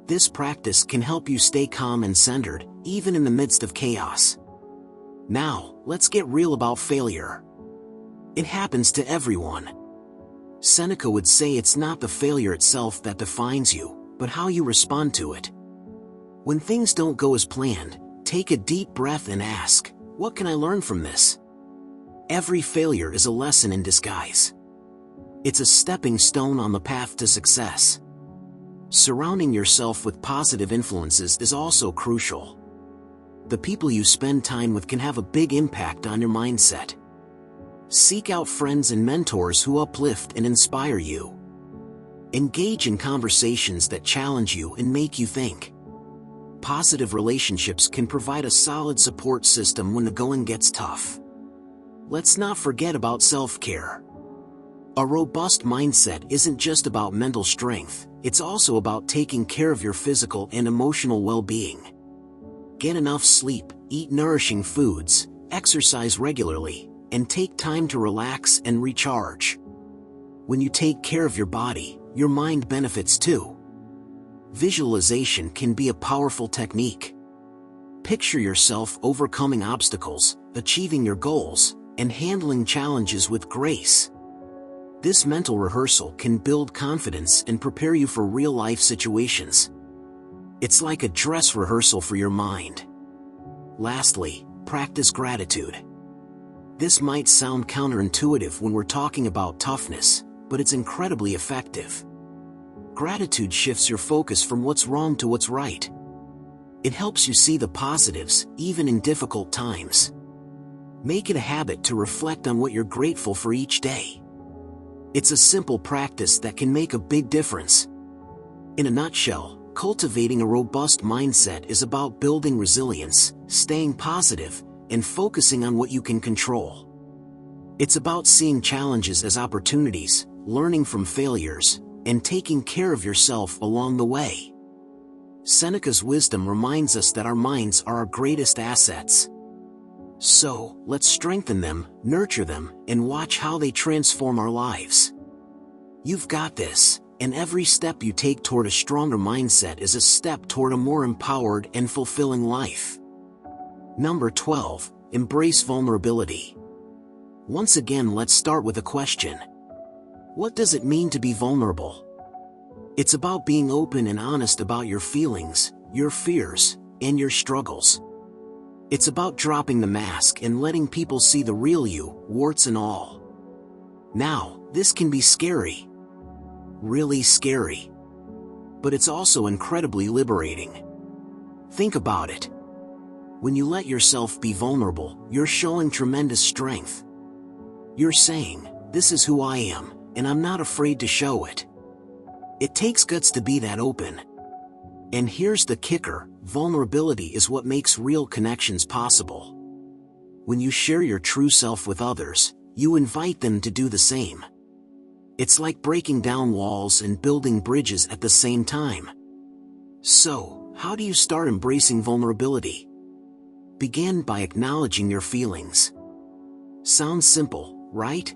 This practice can help you stay calm and centered, even in the midst of chaos. Now, let's get real about failure. It happens to everyone. Seneca would say it's not the failure itself that defines you, but how you respond to it. When things don't go as planned, take a deep breath and ask, what can I learn from this? Every failure is a lesson in disguise. It's a stepping stone on the path to success. Surrounding yourself with positive influences is also crucial. The people you spend time with can have a big impact on your mindset. Seek out friends and mentors who uplift and inspire you. Engage in conversations that challenge you and make you think. Positive relationships can provide a solid support system when the going gets tough. Let's not forget about self-care. A robust mindset isn't just about mental strength, it's also about taking care of your physical and emotional well-being. Get enough sleep, eat nourishing foods, exercise regularly, and take time to relax and recharge. When you take care of your body, your mind benefits too. Visualization can be a powerful technique. Picture yourself overcoming obstacles, achieving your goals, and handling challenges with grace. This mental rehearsal can build confidence and prepare you for real-life situations. It's like a dress rehearsal for your mind. Lastly, practice gratitude. This might sound counterintuitive when we're talking about toughness, but it's incredibly effective. Gratitude shifts your focus from what's wrong to what's right. It helps you see the positives, even in difficult times. Make it a habit to reflect on what you're grateful for each day. It's a simple practice that can make a big difference. In a nutshell, cultivating a robust mindset is about building resilience, staying positive, and focusing on what you can control. It's about seeing challenges as opportunities, learning from failures, and taking care of yourself along the way. Seneca's wisdom reminds us that our minds are our greatest assets. So, let's strengthen them, nurture them, and watch how they transform our lives. You've got this, and every step you take toward a stronger mindset is a step toward a more empowered and fulfilling life. Number 12, embrace vulnerability. Once again, let's start with a question. What does it mean to be vulnerable? It's about being open and honest about your feelings, your fears, and your struggles. It's about dropping the mask and letting people see the real you, warts and all. Now, this can be scary. Really scary. But it's also incredibly liberating. Think about it. When you let yourself be vulnerable, you're showing tremendous strength. You're saying, "This is who I am, and I'm not afraid to show it." It takes guts to be that open. And here's the kicker, vulnerability is what makes real connections possible. When you share your true self with others, you invite them to do the same. It's like breaking down walls and building bridges at the same time. So, how do you start embracing vulnerability? Begin by acknowledging your feelings. Sounds simple, right?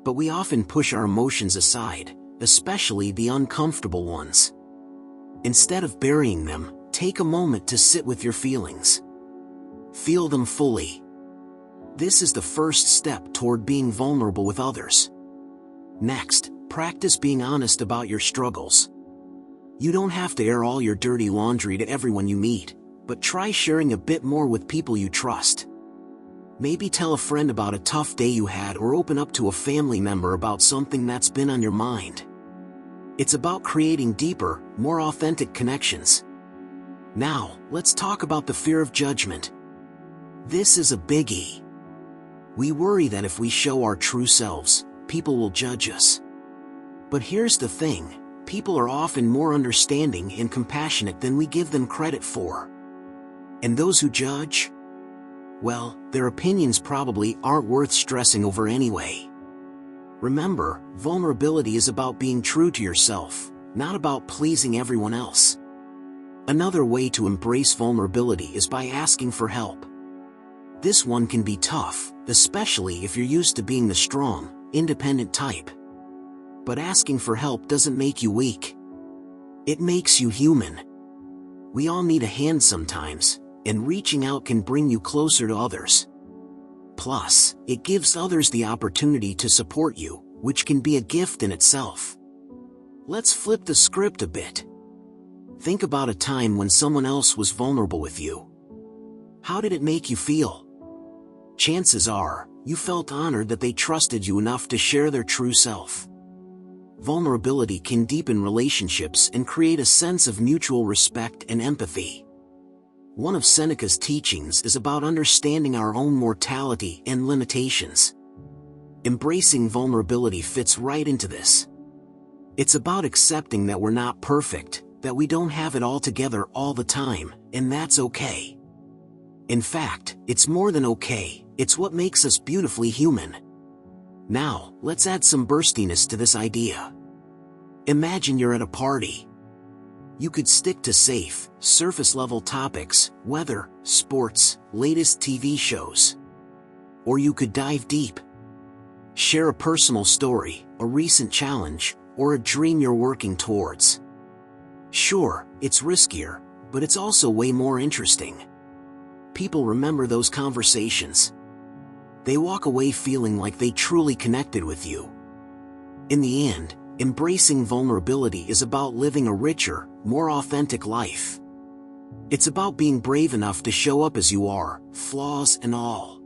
But we often push our emotions aside, especially the uncomfortable ones. Instead of burying them, take a moment to sit with your feelings. Feel them fully. This is the first step toward being vulnerable with others. Next, practice being honest about your struggles. You don't have to air all your dirty laundry to everyone you meet, but try sharing a bit more with people you trust. Maybe tell a friend about a tough day you had, or open up to a family member about something that's been on your mind. It's about creating deeper, more authentic connections. Now, let's talk about the fear of judgment. This is a biggie. We worry that if we show our true selves, people will judge us. But here's the thing, people are often more understanding and compassionate than we give them credit for. And those who judge? Well, their opinions probably aren't worth stressing over anyway. Remember, vulnerability is about being true to yourself, not about pleasing everyone else. Another way to embrace vulnerability is by asking for help. This one can be tough, especially if you're used to being the strong, independent type. But asking for help doesn't make you weak. It makes you human. We all need a hand sometimes, and reaching out can bring you closer to others. Plus, it gives others the opportunity to support you, which can be a gift in itself. Let's flip the script a bit. Think about a time when someone else was vulnerable with you. How did it make you feel? Chances are, you felt honored that they trusted you enough to share their true self. Vulnerability can deepen relationships and create a sense of mutual respect and empathy. One of Seneca's teachings is about understanding our own mortality and limitations. Embracing vulnerability fits right into this. It's about accepting that we're not perfect, that we don't have it all together all the time, and that's okay. In fact, it's more than okay, it's what makes us beautifully human. Now, let's add some burstiness to this idea. Imagine you're at a party. You could stick to safe, surface-level topics, weather, sports, latest TV shows. Or you could dive deep. Share a personal story, a recent challenge, or a dream you're working towards. Sure, it's riskier, but it's also way more interesting. People remember those conversations. They walk away feeling like they truly connected with you. In the end, embracing vulnerability is about living a richer, more authentic life. It's about being brave enough to show up as you are, flaws and all.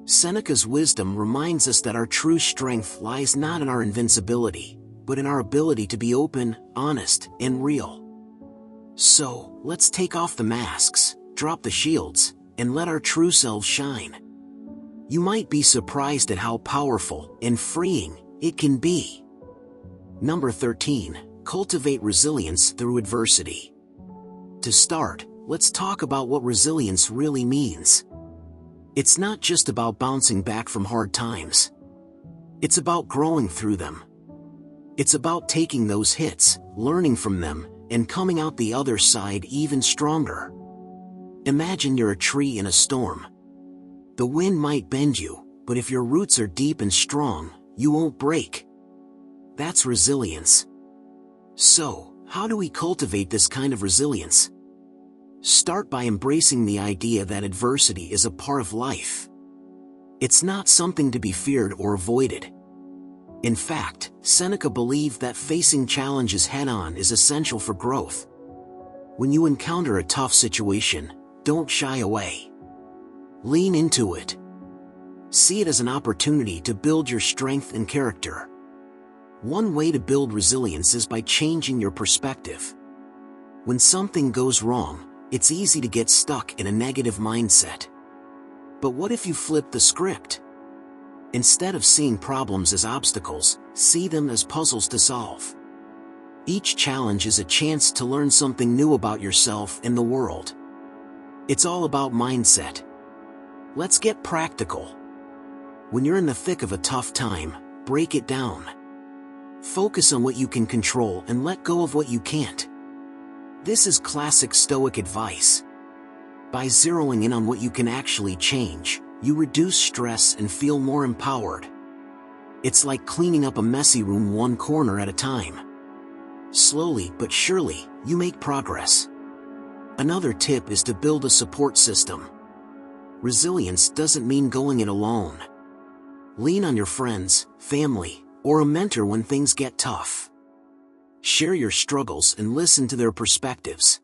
Seneca's wisdom reminds us that our true strength lies not in our invincibility, but in our ability to be open, honest, and real. So, let's take off the masks, drop the shields, and let our true selves shine. You might be surprised at how powerful and freeing it can be. Number 13, cultivate resilience through adversity. To start, let's talk about what resilience really means. It's not just about bouncing back from hard times. It's about growing through them. It's about taking those hits, learning from them, and coming out the other side even stronger. Imagine you're a tree in a storm. The wind might bend you, but if your roots are deep and strong, you won't break. That's resilience. So, how do we cultivate this kind of resilience? Start by embracing the idea that adversity is a part of life. It's not something to be feared or avoided. In fact, Seneca believed that facing challenges head-on is essential for growth. When you encounter a tough situation, don't shy away. Lean into it. See it as an opportunity to build your strength and character. One way to build resilience is by changing your perspective. When something goes wrong, it's easy to get stuck in a negative mindset. But what if you flip the script? Instead of seeing problems as obstacles, see them as puzzles to solve. Each challenge is a chance to learn something new about yourself and the world. It's all about mindset. Let's get practical. When you're in the thick of a tough time, break it down. Focus on what you can control and let go of what you can't. This is classic Stoic advice. By zeroing in on what you can actually change, you reduce stress and feel more empowered. It's like cleaning up a messy room one corner at a time. Slowly but surely, you make progress. Another tip is to build a support system. Resilience doesn't mean going it alone. Lean on your friends, family, or a mentor when things get tough. Share your struggles and listen to their perspectives.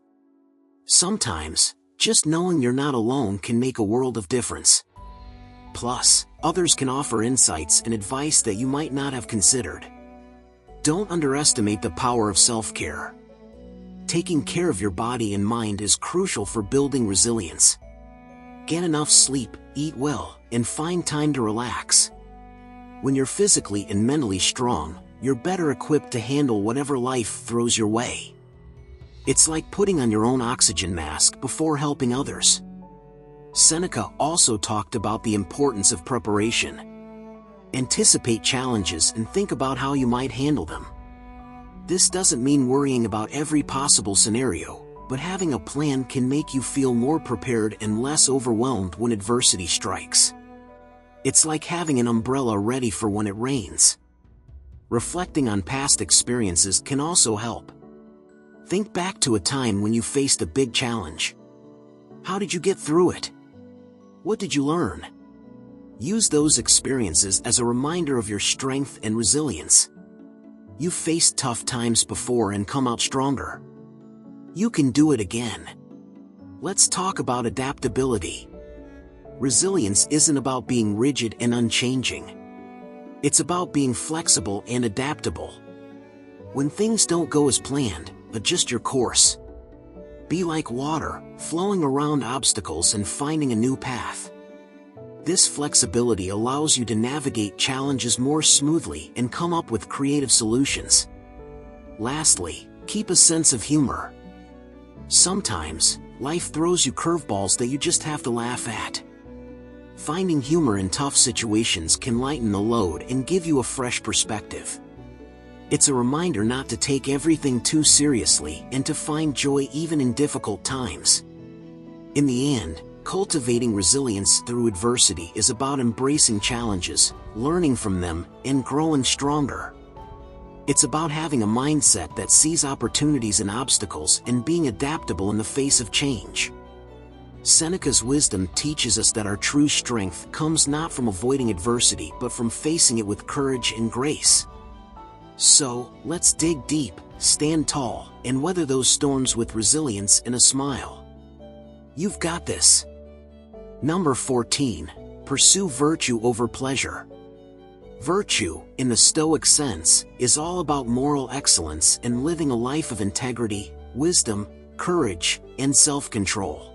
Sometimes, just knowing you're not alone can make a world of difference. Plus, others can offer insights and advice that you might not have considered. Don't underestimate the power of self-care. Taking care of your body and mind is crucial for building resilience. Get enough sleep, eat well, and find time to relax. When you're physically and mentally strong, you're better equipped to handle whatever life throws your way. It's like putting on your own oxygen mask before helping others. Seneca also talked about the importance of preparation. Anticipate challenges and think about how you might handle them. This doesn't mean worrying about every possible scenario, but having a plan can make you feel more prepared and less overwhelmed when adversity strikes. It's like having an umbrella ready for when it rains. Reflecting on past experiences can also help. Think back to a time when you faced a big challenge. How did you get through it? What did you learn? Use those experiences as a reminder of your strength and resilience. You've faced tough times before and come out stronger. You can do it again. Let's talk about adaptability. Resilience isn't about being rigid and unchanging. It's about being flexible and adaptable. When things don't go as planned, adjust your course. Be like water, flowing around obstacles and finding a new path. This flexibility allows you to navigate challenges more smoothly and come up with creative solutions. Lastly, keep a sense of humor. Sometimes, life throws you curveballs that you just have to laugh at. Finding humor in tough situations can lighten the load and give you a fresh perspective. It's a reminder not to take everything too seriously and to find joy even in difficult times. In the end, cultivating resilience through adversity is about embracing challenges, learning from them, and growing stronger. It's about having a mindset that sees opportunities in obstacles and being adaptable in the face of change. Seneca's wisdom teaches us that our true strength comes not from avoiding adversity but from facing it with courage and grace. So, let's dig deep, stand tall, and weather those storms with resilience and a smile. You've got this. Number 14. Pursue virtue over pleasure. Virtue, in the Stoic sense, is all about moral excellence and living a life of integrity, wisdom, courage, and self-control.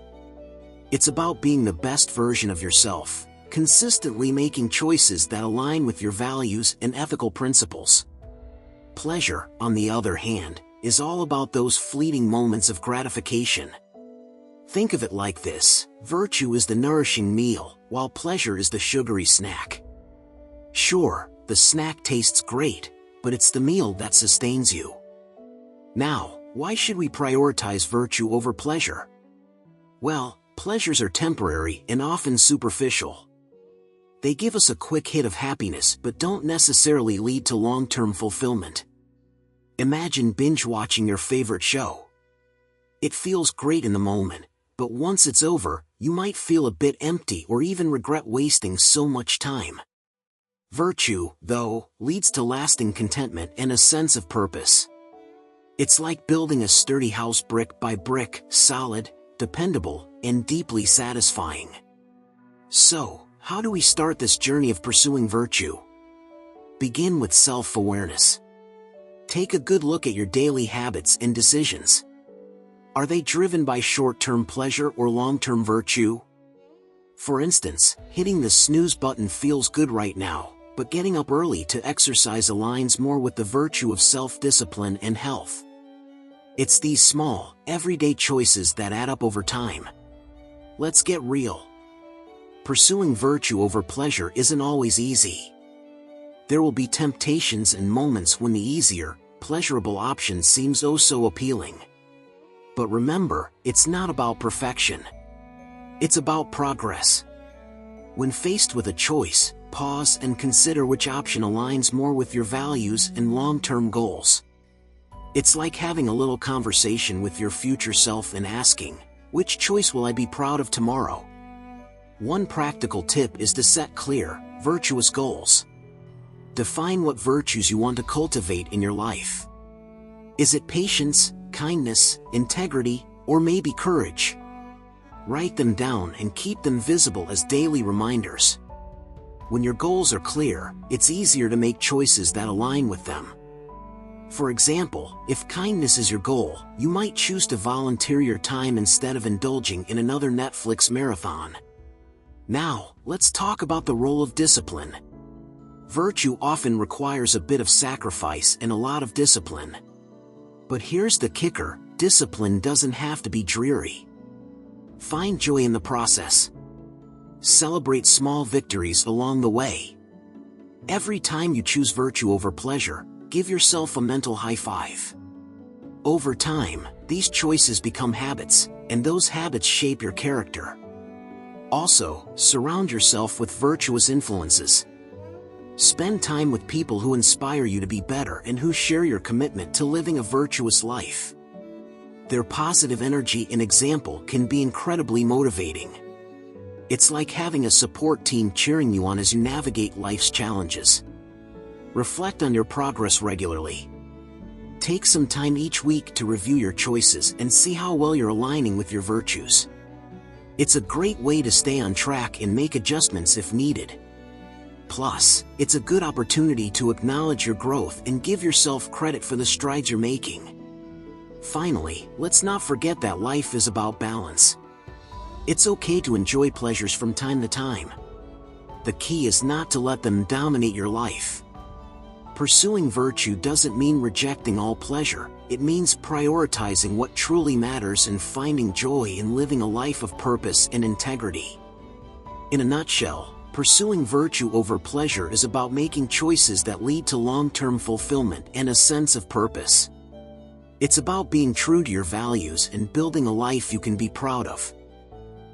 It's about being the best version of yourself, consistently making choices that align with your values and ethical principles. Pleasure, on the other hand, is all about those fleeting moments of gratification. Think of it like this: virtue is the nourishing meal, while pleasure is the sugary snack. Sure, the snack tastes great, but it's the meal that sustains you. Now, why should we prioritize virtue over pleasure? Well, pleasures are temporary and often superficial. They give us a quick hit of happiness but don't necessarily lead to long-term fulfillment. Imagine binge-watching your favorite show. It feels great in the moment, But once it's over, you might feel a bit empty or even regret wasting so much time. Virtue, though, leads to lasting contentment and a sense of purpose. It's like building a sturdy house brick by brick, solid, dependable, and deeply satisfying. So, how do we start this journey of pursuing virtue? Begin with self-awareness. Take a good look at your daily habits and decisions. Are they driven by short-term pleasure or long-term virtue? For instance, hitting the snooze button feels good right now, but getting up early to exercise aligns more with the virtue of self-discipline and health. It's these small, everyday choices that add up over time. Let's get real. Pursuing virtue over pleasure isn't always easy. There will be temptations and moments when the easier, pleasurable option seems oh so appealing. But remember, it's not about perfection. It's about progress. When faced with a choice, pause and consider which option aligns more with your values and long-term goals. It's like having a little conversation with your future self and asking, which choice will I be proud of tomorrow? One practical tip is to set clear, virtuous goals. Define what virtues you want to cultivate in your life. Is it patience, kindness, integrity, or maybe courage? Write them down and keep them visible as daily reminders. When your goals are clear, it's easier to make choices that align with them. For example, if kindness is your goal, you might choose to volunteer your time instead of indulging in another Netflix marathon. Now, let's talk about the role of discipline. Virtue often requires a bit of sacrifice and a lot of discipline. But here's the kicker, discipline doesn't have to be dreary. Find joy in the process. Celebrate small victories along the way. Every time you choose virtue over pleasure, give yourself a mental high five. Over time, these choices become habits, and those habits shape your character. Also, surround yourself with virtuous influences. Spend time with people who inspire you to be better and who share your commitment to living a virtuous life. Their positive energy and example can be incredibly motivating. It's like having a support team cheering you on as you navigate life's challenges. Reflect on your progress regularly. Take some time each week to review your choices and see how well you're aligning with your virtues. It's a great way to stay on track and make adjustments if needed. Plus, it's a good opportunity to acknowledge your growth and give yourself credit for the strides you're making. Finally, let's not forget that life is about balance. It's okay to enjoy pleasures from time to time. The key is not to let them dominate your life. Pursuing virtue doesn't mean rejecting all pleasure, it means prioritizing what truly matters and finding joy in living a life of purpose and integrity. In a nutshell, pursuing virtue over pleasure is about making choices that lead to long-term fulfillment and a sense of purpose. It's about being true to your values and building a life you can be proud of.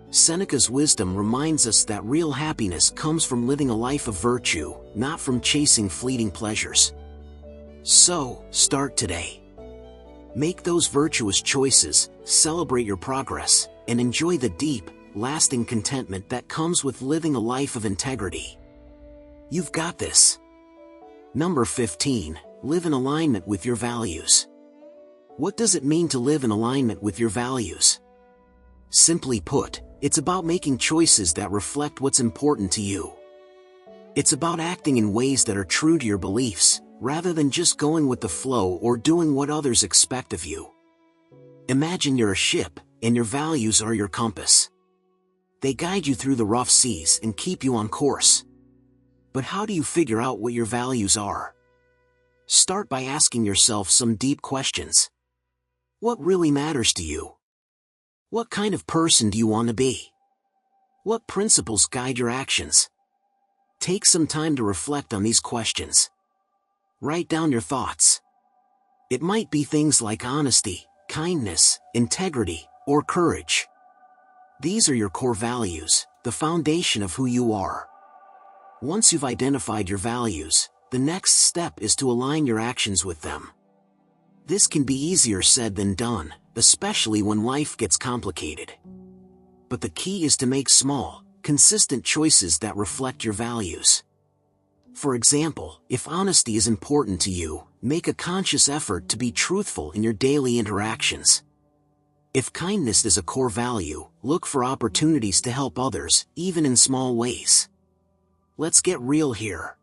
Seneca's wisdom reminds us that real happiness comes from living a life of virtue, not from chasing fleeting pleasures. So, start today. Make those virtuous choices, celebrate your progress, and enjoy the deep, lasting contentment that comes with living a life of integrity. You've got this. Number 15, live in alignment with your values. What does it mean to live in alignment with your values? Simply put, it's about making choices that reflect what's important to you. It's about acting in ways that are true to your beliefs, rather than just going with the flow or doing what others expect of you. Imagine you're a ship, and your values are your compass. They guide you through the rough seas and keep you on course. But how do you figure out what your values are? Start by asking yourself some deep questions. What really matters to you? What kind of person do you want to be? What principles guide your actions? Take some time to reflect on these questions. Write down your thoughts. It might be things like honesty, kindness, integrity, or courage. These are your core values, the foundation of who you are. Once you've identified your values, the next step is to align your actions with them. This can be easier said than done, especially when life gets complicated. But the key is to make small, consistent choices that reflect your values. For example, if honesty is important to you, make a conscious effort to be truthful in your daily interactions. If kindness is a core value, look for opportunities to help others, even in small ways. Let's get real here.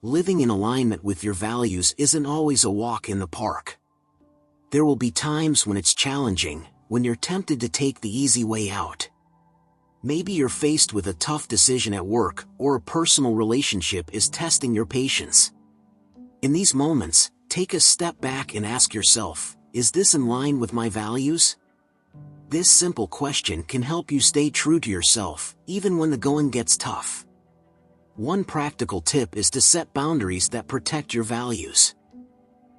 Living in alignment with your values isn't always a walk in the park. There will be times when it's challenging, when you're tempted to take the easy way out. Maybe you're faced with a tough decision at work, or a personal relationship is testing your patience. In these moments, take a step back and ask yourself, is this in line with my values? This simple question can help you stay true to yourself, even when the going gets tough. One practical tip is to set boundaries that protect your values.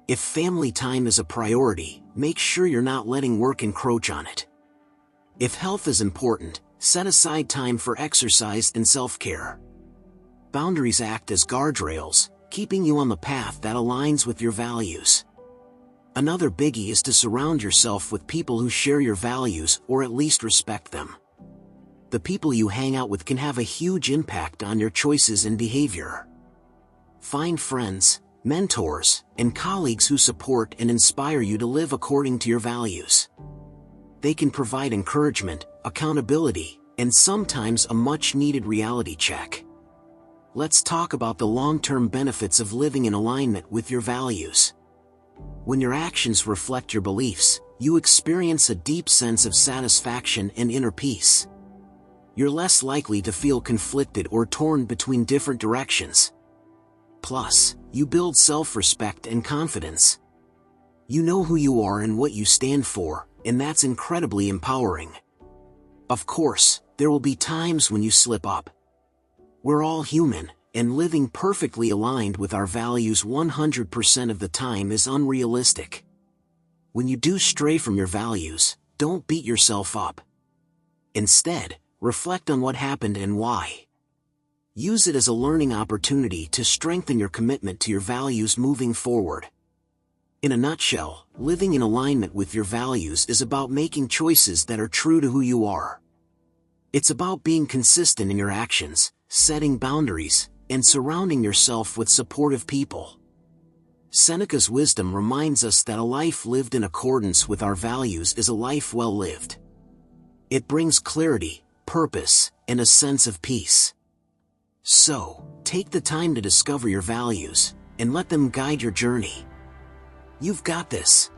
If family time is a priority, make sure you're not letting work encroach on it. If health is important, set aside time for exercise and self-care. Boundaries act as guardrails, keeping you on the path that aligns with your values. Another biggie is to surround yourself with people who share your values or at least respect them. The people you hang out with can have a huge impact on your choices and behavior. Find friends, mentors, and colleagues who support and inspire you to live according to your values. They can provide encouragement, accountability, and sometimes a much-needed reality check. Let's talk about the long-term benefits of living in alignment with your values. When your actions reflect your beliefs, you experience a deep sense of satisfaction and inner peace. You're less likely to feel conflicted or torn between different directions. Plus, you build self-respect and confidence. You know who you are and what you stand for, and that's incredibly empowering. Of course, there will be times when you slip up. We're all human, and living perfectly aligned with our values 100% of the time is unrealistic. When you do stray from your values, don't beat yourself up. Instead, reflect on what happened and why. Use it as a learning opportunity to strengthen your commitment to your values moving forward. In a nutshell, living in alignment with your values is about making choices that are true to who you are. It's about being consistent in your actions, setting boundaries, and surrounding yourself with supportive people. Seneca's wisdom reminds us that a life lived in accordance with our values is a life well lived. It brings clarity, purpose, and a sense of peace. So, take the time to discover your values, and let them guide your journey. You've got this.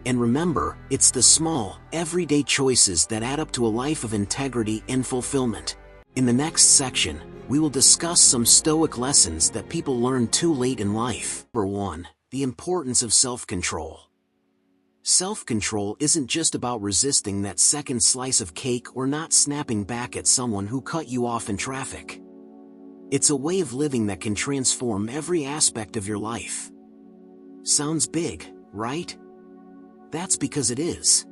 And remember, it's the small, everyday choices that add up to a life of integrity and fulfillment. In the next section, we will discuss some Stoic lessons that people learn too late in life. Number 1, the importance of self-control. Self-control isn't just about resisting that second slice of cake or not snapping back at someone who cut you off in traffic. It's a way of living that can transform every aspect of your life. Sounds big, right? That's because it is.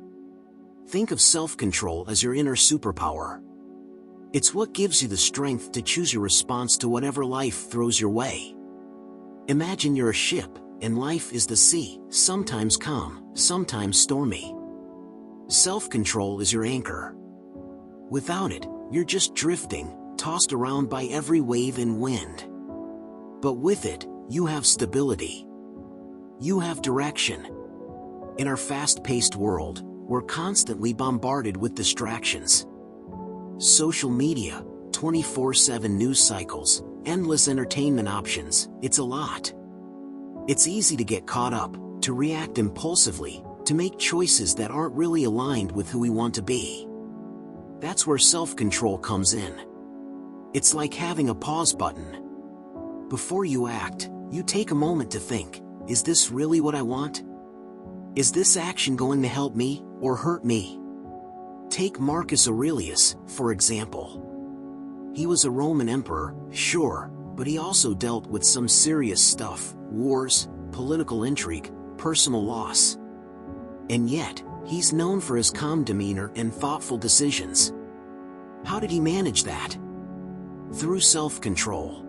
Think of self-control as your inner superpower. It's what gives you the strength to choose your response to whatever life throws your way. Imagine you're a ship, and life is the sea, sometimes calm, sometimes stormy. Self-control is your anchor. Without it, you're just drifting, tossed around by every wave and wind. But with it, you have stability. You have direction. In our fast-paced world, we're constantly bombarded with distractions. Social media, 24/7 news cycles, endless entertainment options, it's a lot. It's easy to get caught up, to react impulsively, to make choices that aren't really aligned with who we want to be. That's where self-control comes in. It's like having a pause button. Before you act, you take a moment to think, is this really what I want? Is this action going to help me, or hurt me? Take Marcus Aurelius, for example. He was a Roman emperor, sure, but he also dealt with some serious stuff: wars, political intrigue, personal loss. And yet, he's known for his calm demeanor and thoughtful decisions. How did he manage that? Through self-control.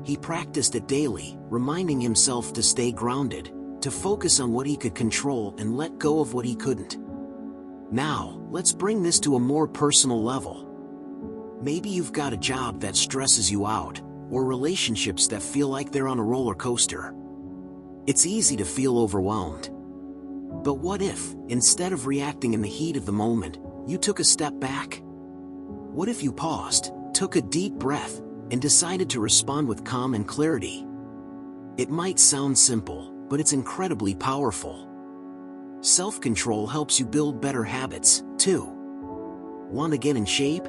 He practiced it daily, reminding himself to stay grounded, to focus on what he could control and let go of what he couldn't. Now, let's bring this to a more personal level. Maybe you've got a job that stresses you out, or relationships that feel like they're on a roller coaster. It's easy to feel overwhelmed. But what if, instead of reacting in the heat of the moment, you took a step back? What if you paused, took a deep breath, and decided to respond with calm and clarity? It might sound simple, but it's incredibly powerful. Self-control helps you build better habits, too. Want to get in shape?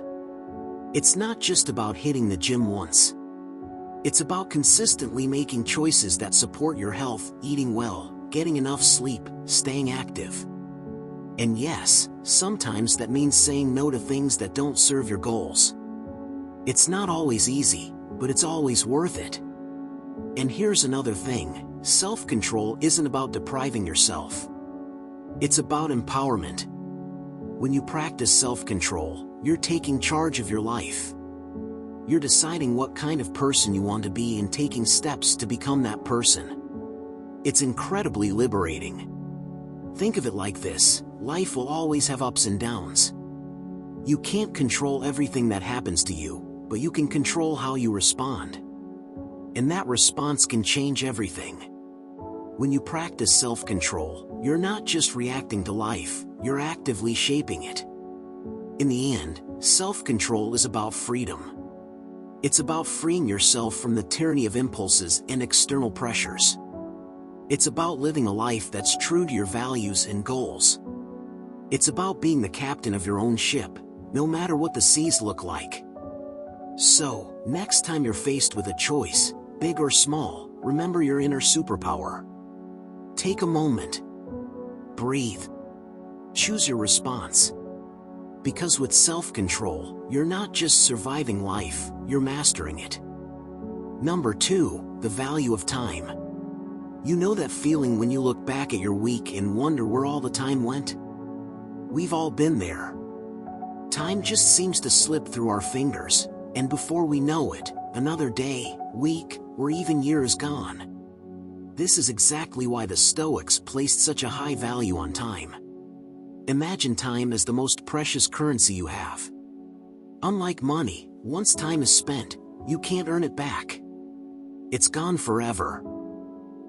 It's not just about hitting the gym once. It's about consistently making choices that support your health, eating well, getting enough sleep, staying active. And yes, sometimes that means saying no to things that don't serve your goals. It's not always easy, but it's always worth it. And here's another thing, self-control isn't about depriving yourself. It's about empowerment. When you practice self-control, you're taking charge of your life. You're deciding what kind of person you want to be and taking steps to become that person. It's incredibly liberating. Think of it like this, life will always have ups and downs. You can't control everything that happens to you, but you can control how you respond. And that response can change everything. When you practice self-control, you're not just reacting to life, you're actively shaping it. In the end, self-control is about freedom. It's about freeing yourself from the tyranny of impulses and external pressures. It's about living a life that's true to your values and goals. It's about being the captain of your own ship, no matter what the seas look like. So, next time you're faced with a choice, big or small, remember your inner superpower. Take a moment. Breathe. Choose your response. Because with self-control, you're not just surviving life, you're mastering it. Number 2, the value of time. You know that feeling when you look back at your week and wonder where all the time went? We've all been there. Time just seems to slip through our fingers, and before we know it, another day, week, or even year is gone. This is exactly why the Stoics placed such a high value on time. Imagine time as the most precious currency you have. Unlike money, once time is spent, you can't earn it back. It's gone forever.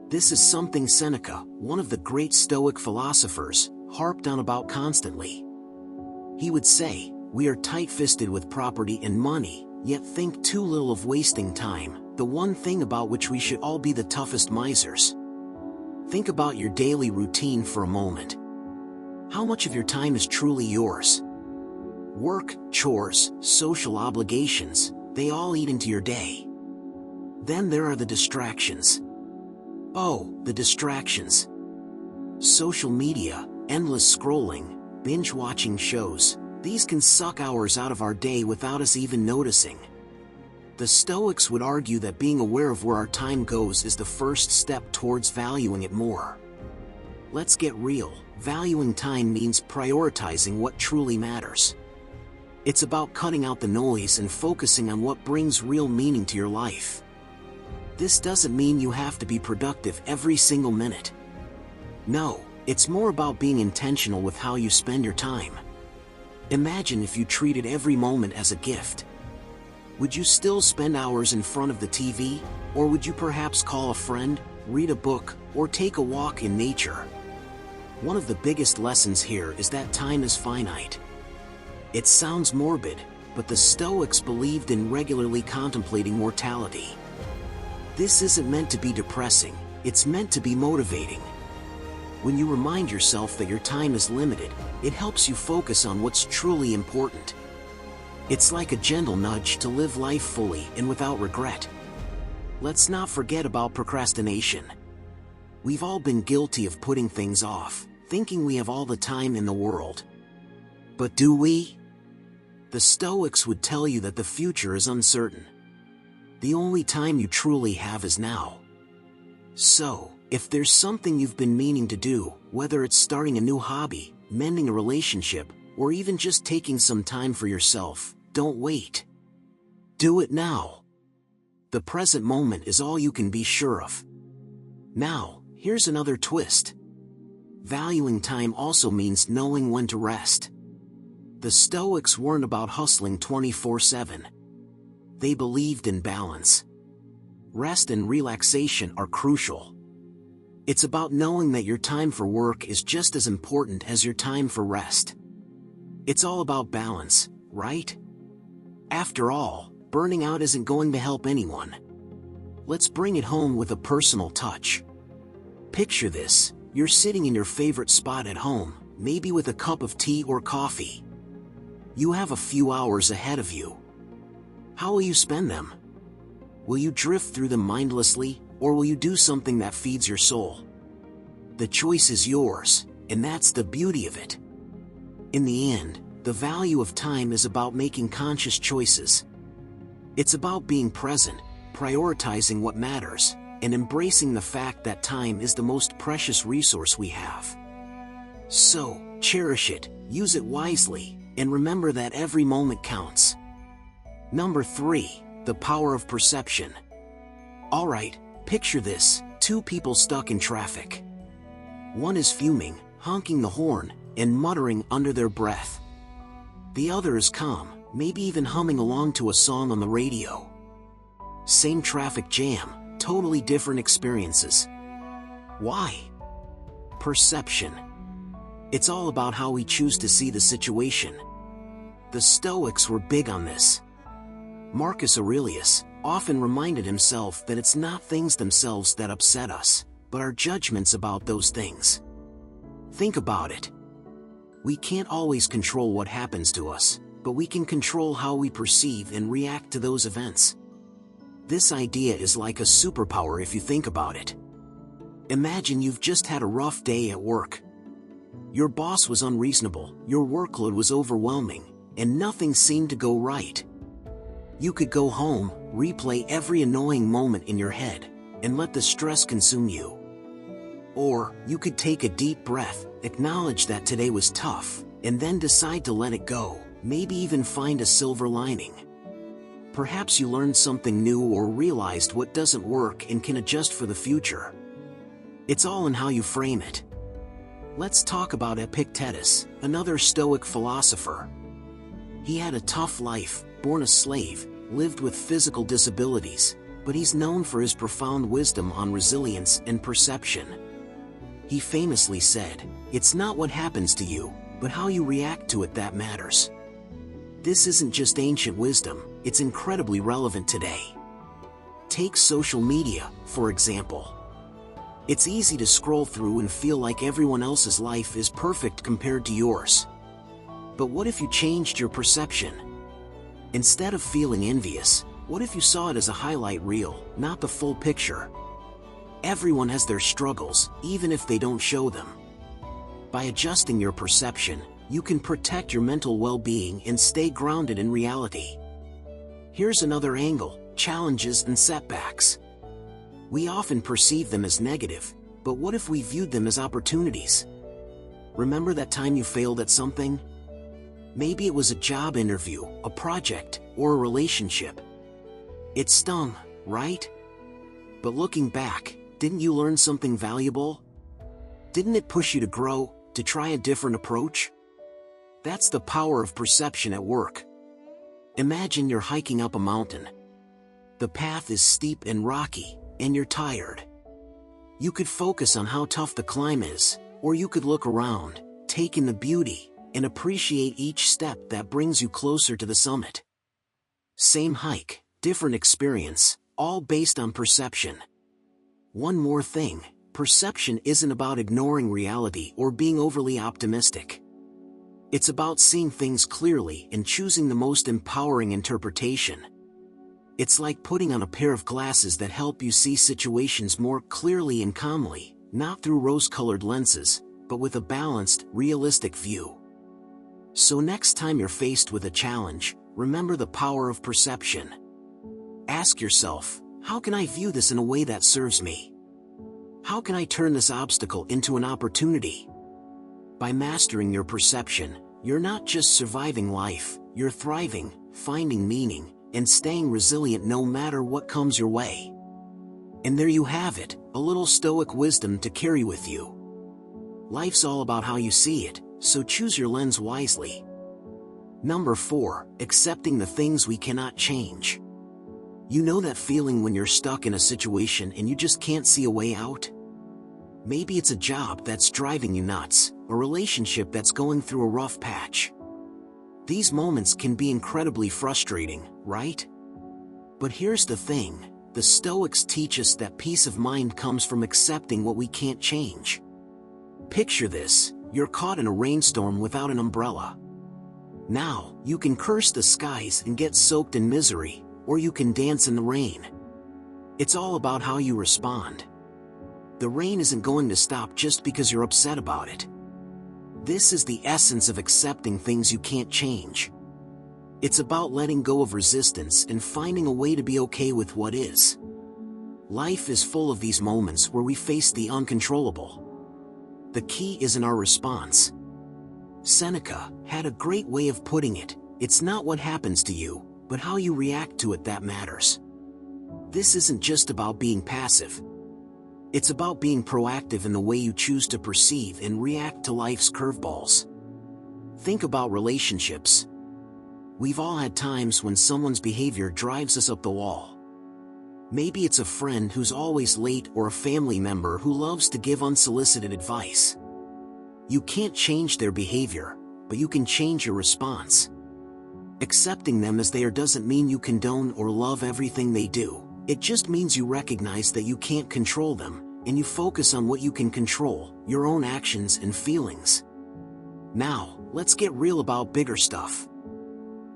This is something Seneca, one of the great Stoic philosophers, harped on about constantly. He would say, "We are tight-fisted with property and money, yet think too little of wasting time, the one thing about which we should all be the toughest misers." Think about your daily routine for a moment. How much of your time is truly yours? Work, chores, social obligations, they all eat into your day. Then there are the distractions. Oh, the distractions. Social media, endless scrolling, binge-watching shows, these can suck hours out of our day without us even noticing. The Stoics would argue that being aware of where our time goes is the first step towards valuing it more. Let's get real, valuing time means prioritizing what truly matters. It's about cutting out the noise and focusing on what brings real meaning to your life. This doesn't mean you have to be productive every single minute. No, it's more about being intentional with how you spend your time. Imagine if you treated every moment as a gift. Would you still spend hours in front of the TV, or would you perhaps call a friend, read a book, or take a walk in nature? One of the biggest lessons here is that time is finite. It sounds morbid, but the Stoics believed in regularly contemplating mortality. This isn't meant to be depressing, it's meant to be motivating. When you remind yourself that your time is limited, it helps you focus on what's truly important. It's like a gentle nudge to live life fully and without regret. Let's not forget about procrastination. We've all been guilty of putting things off, thinking we have all the time in the world. But do we? The Stoics would tell you that the future is uncertain. The only time you truly have is now. So, if there's something you've been meaning to do, whether it's starting a new hobby, mending a relationship, or even just taking some time for yourself, don't wait. Do it now. The present moment is all you can be sure of. Now, here's another twist. Valuing time also means knowing when to rest. The Stoics weren't about hustling 24/7. They believed in balance. Rest and relaxation are crucial. It's about knowing that your time for work is just as important as your time for rest. It's all about balance, right? After all, burning out isn't going to help anyone. Let's bring it home with a personal touch. Picture this: you're sitting in your favorite spot at home, maybe with a cup of tea or coffee. You have a few hours ahead of you. How will you spend them? Will you drift through them mindlessly, or will you do something that feeds your soul? The choice is yours, and that's the beauty of it. In the end, the value of time is about making conscious choices. It's about being present, prioritizing what matters, and embracing the fact that time is the most precious resource we have. So, cherish it, use it wisely, and remember that every moment counts. Number 3, the power of perception. Alright, picture this: two people stuck in traffic. One is fuming, honking the horn, and muttering under their breath. The other is calm, maybe even humming along to a song on the radio. Same traffic jam, totally different experiences. Why? Perception. It's all about how we choose to see the situation. The Stoics were big on this. Marcus Aurelius often reminded himself that it's not things themselves that upset us, but our judgments about those things. Think about it. We can't always control what happens to us, but we can control how we perceive and react to those events. This idea is like a superpower if you think about it. Imagine you've just had a rough day at work. Your boss was unreasonable, your workload was overwhelming, and nothing seemed to go right. You could go home, replay every annoying moment in your head, and let the stress consume you. Or, you could take a deep breath, acknowledge that today was tough, and then decide to let it go, maybe even find a silver lining. Perhaps you learned something new or realized what doesn't work and can adjust for the future. It's all in how you frame it. Let's talk about Epictetus, another Stoic philosopher. He had a tough life, born a slave, lived with physical disabilities, but he's known for his profound wisdom on resilience and perception. He famously said, "It's not what happens to you, but how you react to it that matters." This isn't just ancient wisdom, it's incredibly relevant today. Take social media, for example. It's easy to scroll through and feel like everyone else's life is perfect compared to yours. But what if you changed your perception? Instead of feeling envious, what if you saw it as a highlight reel, not the full picture? Everyone has their struggles, even if they don't show them. By adjusting your perception, you can protect your mental well-being and stay grounded in reality. Here's another angle: challenges and setbacks. We often perceive them as negative, but what if we viewed them as opportunities? Remember that time you failed at something? Maybe it was a job interview, a project, or a relationship. It stung, right? But looking back, didn't you learn something valuable? Didn't it push you to grow, to try a different approach? That's the power of perception at work. Imagine you're hiking up a mountain. The path is steep and rocky, and you're tired. You could focus on how tough the climb is, or you could look around, take in the beauty, and appreciate each step that brings you closer to the summit. Same hike, different experience, all based on perception. One more thing: perception isn't about ignoring reality or being overly optimistic. It's about seeing things clearly and choosing the most empowering interpretation. It's like putting on a pair of glasses that help you see situations more clearly and calmly, not through rose-colored lenses, but with a balanced, realistic view. So next time you're faced with a challenge, remember the power of perception. Ask yourself, how can I view this in a way that serves me? How can I turn this obstacle into an opportunity? By mastering your perception, you're not just surviving life, you're thriving, finding meaning, and staying resilient no matter what comes your way. And there you have it, a little Stoic wisdom to carry with you. Life's all about how you see it, so choose your lens wisely. Number 4, accepting the things we cannot change. You know that feeling when you're stuck in a situation and you just can't see a way out? Maybe it's a job that's driving you nuts, a relationship that's going through a rough patch. These moments can be incredibly frustrating, right? But here's the thing, the Stoics teach us that peace of mind comes from accepting what we can't change. Picture this, you're caught in a rainstorm without an umbrella. Now, you can curse the skies and get soaked in misery, or you can dance in the rain. It's all about how you respond. The rain isn't going to stop just because you're upset about it. This is the essence of accepting things you can't change. It's about letting go of resistance and finding a way to be okay with what is. Life is full of these moments where we face the uncontrollable. The key isn't our response. Seneca had a great way of putting it, it's not what happens to you, but how you react to it that matters. This isn't just about being passive. It's about being proactive in the way you choose to perceive and react to life's curveballs. Think about relationships. We've all had times when someone's behavior drives us up the wall. Maybe it's a friend who's always late or a family member who loves to give unsolicited advice. You can't change their behavior, but you can change your response. Accepting them as they are doesn't mean you condone or love everything they do. It just means you recognize that you can't control them, and you focus on what you can control, your own actions and feelings. Now, let's get real about bigger stuff.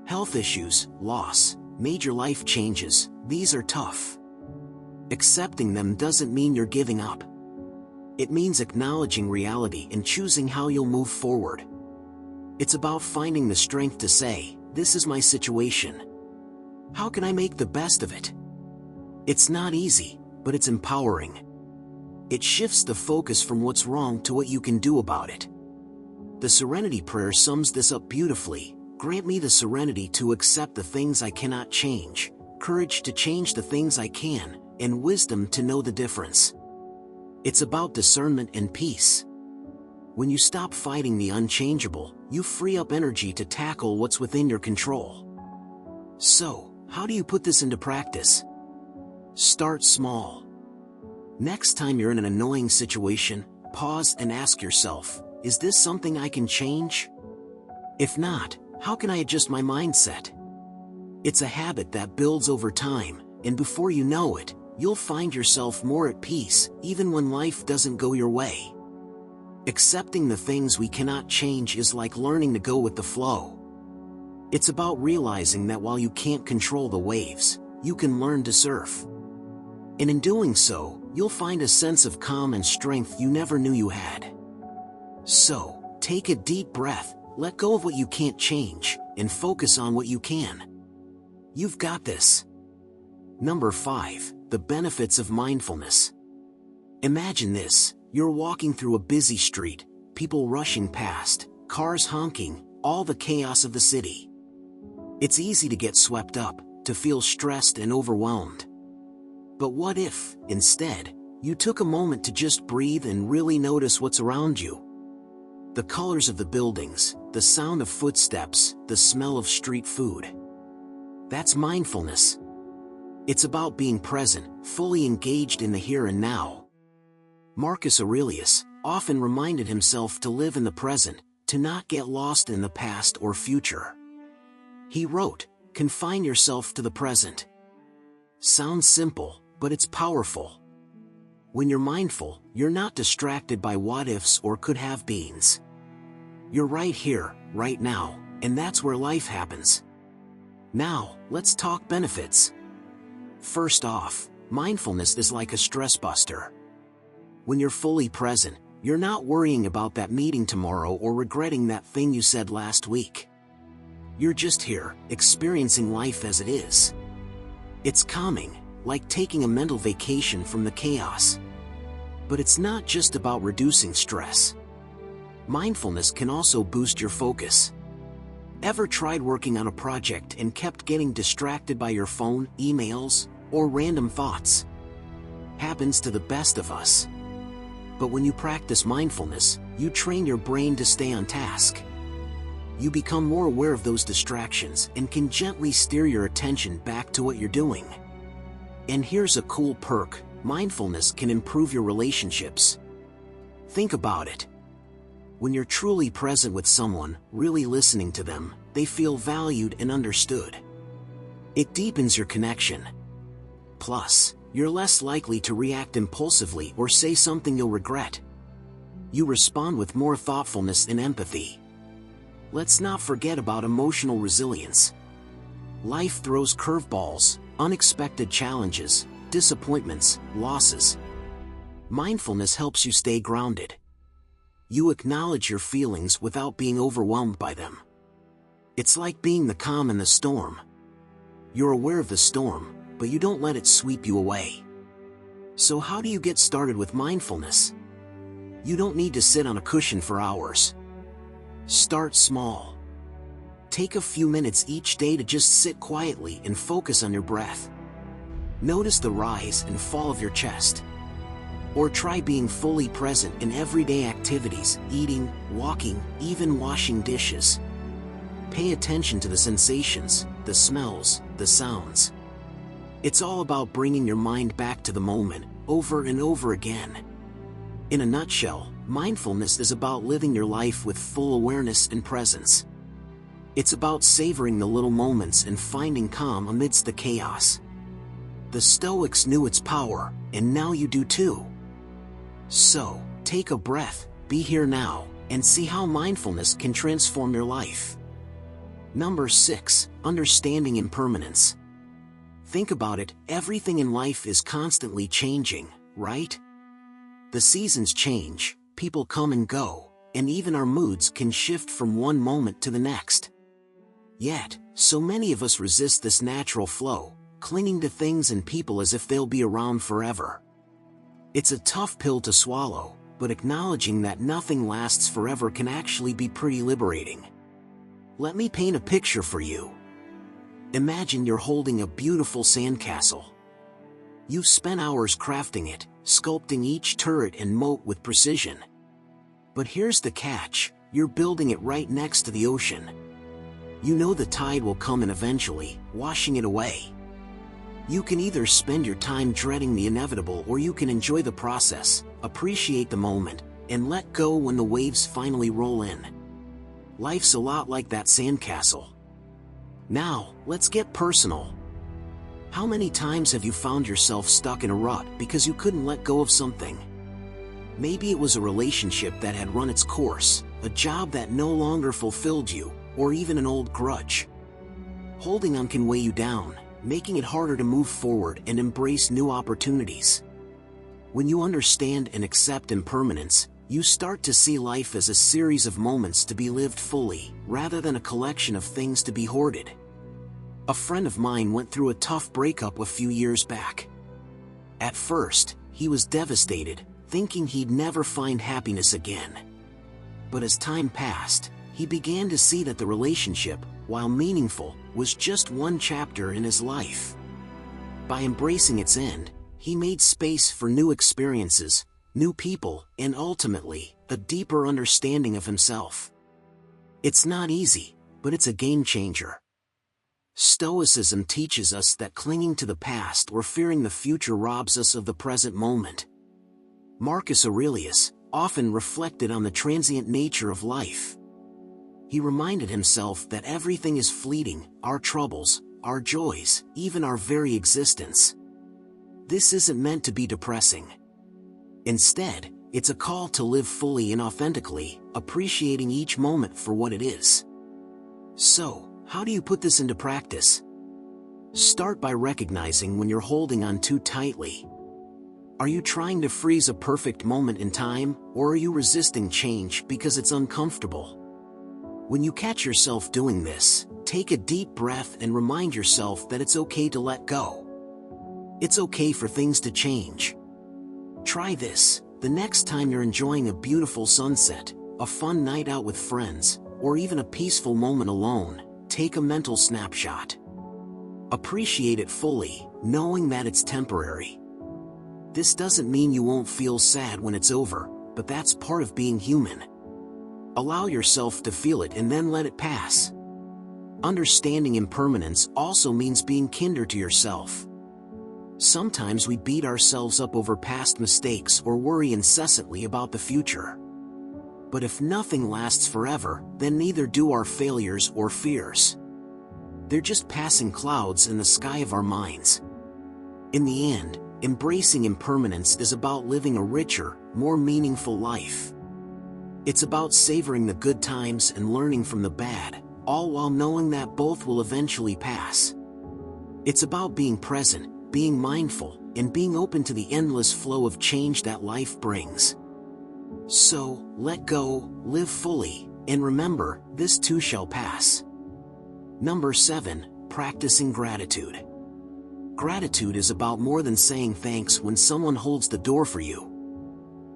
Health issues, loss, major life changes, these are tough. Accepting them doesn't mean you're giving up. It means acknowledging reality and choosing how you'll move forward. It's about finding the strength to say, this is my situation. How can I make the best of it? It's not easy, but it's empowering. It shifts the focus from what's wrong to what you can do about it. The Serenity Prayer sums this up beautifully. Grant me the serenity to accept the things I cannot change, courage to change the things I can, and wisdom to know the difference. It's about discernment and peace. When you stop fighting the unchangeable, you free up energy to tackle what's within your control. So, how do you put this into practice? Start small. Next time you're in an annoying situation, pause and ask yourself, is this something I can change? If not, how can I adjust my mindset? It's a habit that builds over time, and before you know it, you'll find yourself more at peace, even when life doesn't go your way. Accepting the things we cannot change is like learning to go with the flow. It's about realizing that while you can't control the waves, you can learn to surf. And in doing so, you'll find a sense of calm and strength you never knew you had. So, take a deep breath, let go of what you can't change, and focus on what you can. You've got this. Number 5, the benefits of mindfulness. Imagine this, you're walking through a busy street, people rushing past, cars honking, all the chaos of the city. It's easy to get swept up, to feel stressed and overwhelmed. But what if, instead, you took a moment to just breathe and really notice what's around you? The colors of the buildings, the sound of footsteps, the smell of street food. That's mindfulness. It's about being present, fully engaged in the here and now. Marcus Aurelius often reminded himself to live in the present, to not get lost in the past or future. He wrote, "Confine yourself to the present." Sounds simple, but it's powerful. When you're mindful, you're not distracted by what-ifs or could-have-beens. You're right here, right now, and that's where life happens. Now, let's talk benefits. First off, mindfulness is like a stress buster. When you're fully present, you're not worrying about that meeting tomorrow or regretting that thing you said last week. You're just here, experiencing life as it is. It's calming, like taking a mental vacation from the chaos. But it's not just about reducing stress. Mindfulness can also boost your focus. Ever tried working on a project and kept getting distracted by your phone, emails, or random thoughts? Happens to the best of us. But when you practice mindfulness, you train your brain to stay on task. You become more aware of those distractions and can gently steer your attention back to what you're doing. And here's a cool perk: mindfulness can improve your relationships. Think about it. When you're truly present with someone, really listening to them, they feel valued and understood. It deepens your connection. Plus, you're less likely to react impulsively or say something you'll regret. You respond with more thoughtfulness and empathy. Let's not forget about emotional resilience. Life throws curveballs, unexpected challenges, disappointments, losses. Mindfulness helps you stay grounded. You acknowledge your feelings without being overwhelmed by them. It's like being the calm in the storm. You're aware of the storm, but you don't let it sweep you away. So how do you get started with mindfulness? You don't need to sit on a cushion for hours. Start small. Take a few minutes each day to just sit quietly and focus on your breath. Notice the rise and fall of your chest. Or try being fully present in everyday activities: eating, walking, even washing dishes. Pay attention to the sensations, the smells, the sounds. It's all about bringing your mind back to the moment, over and over again. In a nutshell, mindfulness is about living your life with full awareness and presence. It's about savoring the little moments and finding calm amidst the chaos. The Stoics knew its power, and now you do too. So, take a breath, be here now, and see how mindfulness can transform your life. Number 6. Understanding impermanence. Think about it, everything in life is constantly changing, right? The seasons change, people come and go, and even our moods can shift from one moment to the next. Yet, so many of us resist this natural flow, clinging to things and people as if they'll be around forever. It's a tough pill to swallow, but acknowledging that nothing lasts forever can actually be pretty liberating. Let me paint a picture for you. Imagine you're holding a beautiful sandcastle. You've spent hours crafting it, sculpting each turret and moat with precision. But here's the catch: you're building it right next to the ocean. You know the tide will come in eventually, washing it away. You can either spend your time dreading the inevitable, or you can enjoy the process, appreciate the moment, and let go when the waves finally roll in. Life's a lot like that sandcastle. Now, let's get personal. How many times have you found yourself stuck in a rut because you couldn't let go of something? Maybe it was a relationship that had run its course, a job that no longer fulfilled you, or even an old grudge. Holding on can weigh you down, making it harder to move forward and embrace new opportunities. When you understand and accept impermanence, you start to see life as a series of moments to be lived fully, rather than a collection of things to be hoarded. A friend of mine went through a tough breakup a few years back. At first, he was devastated, thinking he'd never find happiness again. But as time passed, he began to see that the relationship, while meaningful, was just one chapter in his life. By embracing its end, he made space for new experiences, new people, and ultimately, a deeper understanding of himself. It's not easy, but it's a game changer. Stoicism teaches us that clinging to the past or fearing the future robs us of the present moment. Marcus Aurelius often reflected on the transient nature of life. He reminded himself that everything is fleeting: our troubles, our joys, even our very existence. This isn't meant to be depressing. Instead, it's a call to live fully and authentically, appreciating each moment for what it is. So, how do you put this into practice? Start by recognizing when you're holding on too tightly. Are you trying to freeze a perfect moment in time, or are you resisting change because it's uncomfortable? When you catch yourself doing this, take a deep breath and remind yourself that it's okay to let go. It's okay for things to change. Try this: the next time you're enjoying a beautiful sunset, a fun night out with friends, or even a peaceful moment alone, take a mental snapshot. Appreciate it fully, knowing that it's temporary. This doesn't mean you won't feel sad when it's over, but that's part of being human. Allow yourself to feel it and then let it pass. Understanding impermanence also means being kinder to yourself. Sometimes we beat ourselves up over past mistakes or worry incessantly about the future. But if nothing lasts forever, then neither do our failures or fears. They're just passing clouds in the sky of our minds. In the end, embracing impermanence is about living a richer, more meaningful life. It's about savoring the good times and learning from the bad, all while knowing that both will eventually pass. It's about being present, being mindful, and being open to the endless flow of change that life brings. So, let go, live fully, and remember, this too shall pass. Number 7, practicing gratitude. Gratitude is about more than saying thanks when someone holds the door for you.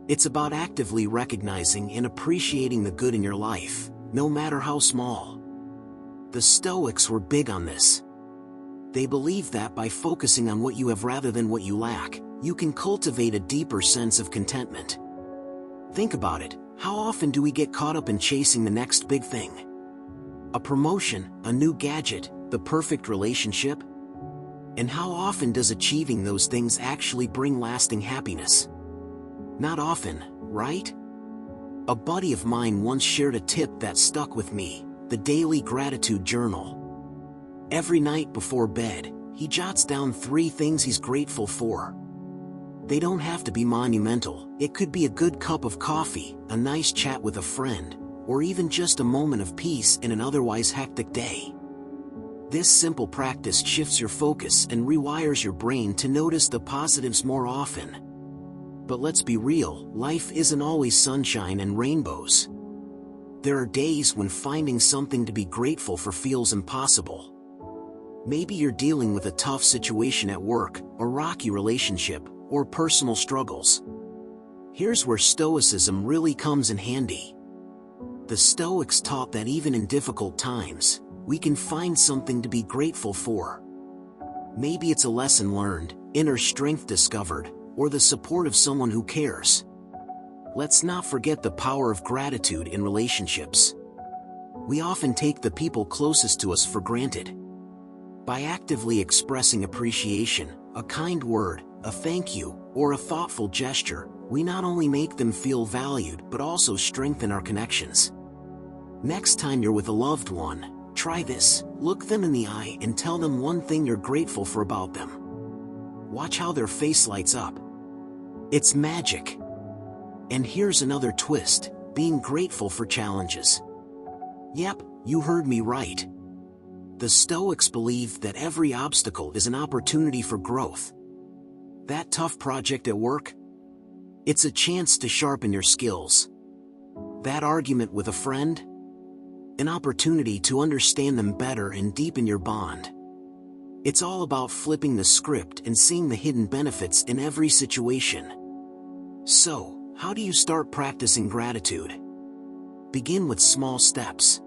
It's about actively recognizing and appreciating the good in your life, no matter how small. The Stoics were big on this. They believed that by focusing on what you have rather than what you lack, you can cultivate a deeper sense of contentment. Think about it, how often do we get caught up in chasing the next big thing? A promotion, a new gadget, the perfect relationship? And how often does achieving those things actually bring lasting happiness? Not often, right? A buddy of mine once shared a tip that stuck with me: the daily gratitude journal. Every night before bed, he jots down 3 things he's grateful for. They don't have to be monumental. It could be a good cup of coffee, a nice chat with a friend, or even just a moment of peace in an otherwise hectic day. This simple practice shifts your focus and rewires your brain to notice the positives more often. But let's be real, life isn't always sunshine and rainbows. There are days when finding something to be grateful for feels impossible. Maybe you're dealing with a tough situation at work, a rocky relationship, or personal struggles. Here's where Stoicism really comes in handy. The Stoics taught that even in difficult times, we can find something to be grateful for. Maybe it's a lesson learned, inner strength discovered, or the support of someone who cares. Let's not forget the power of gratitude in relationships. We often take the people closest to us for granted. By actively expressing appreciation, a kind word, a thank you, or a thoughtful gesture, we not only make them feel valued but also strengthen our connections. Next time you're with a loved one, try this: look them in the eye and tell them one thing you're grateful for about them. Watch how their face lights up. It's magic. And here's another twist: being grateful for challenges. Yep, you heard me right. The Stoics believed that every obstacle is an opportunity for growth. That tough project at work? It's a chance to sharpen your skills. That argument with a friend? An opportunity to understand them better and deepen your bond. It's all about flipping the script and seeing the hidden benefits in every situation. So, how do you start practicing gratitude? Begin with small steps.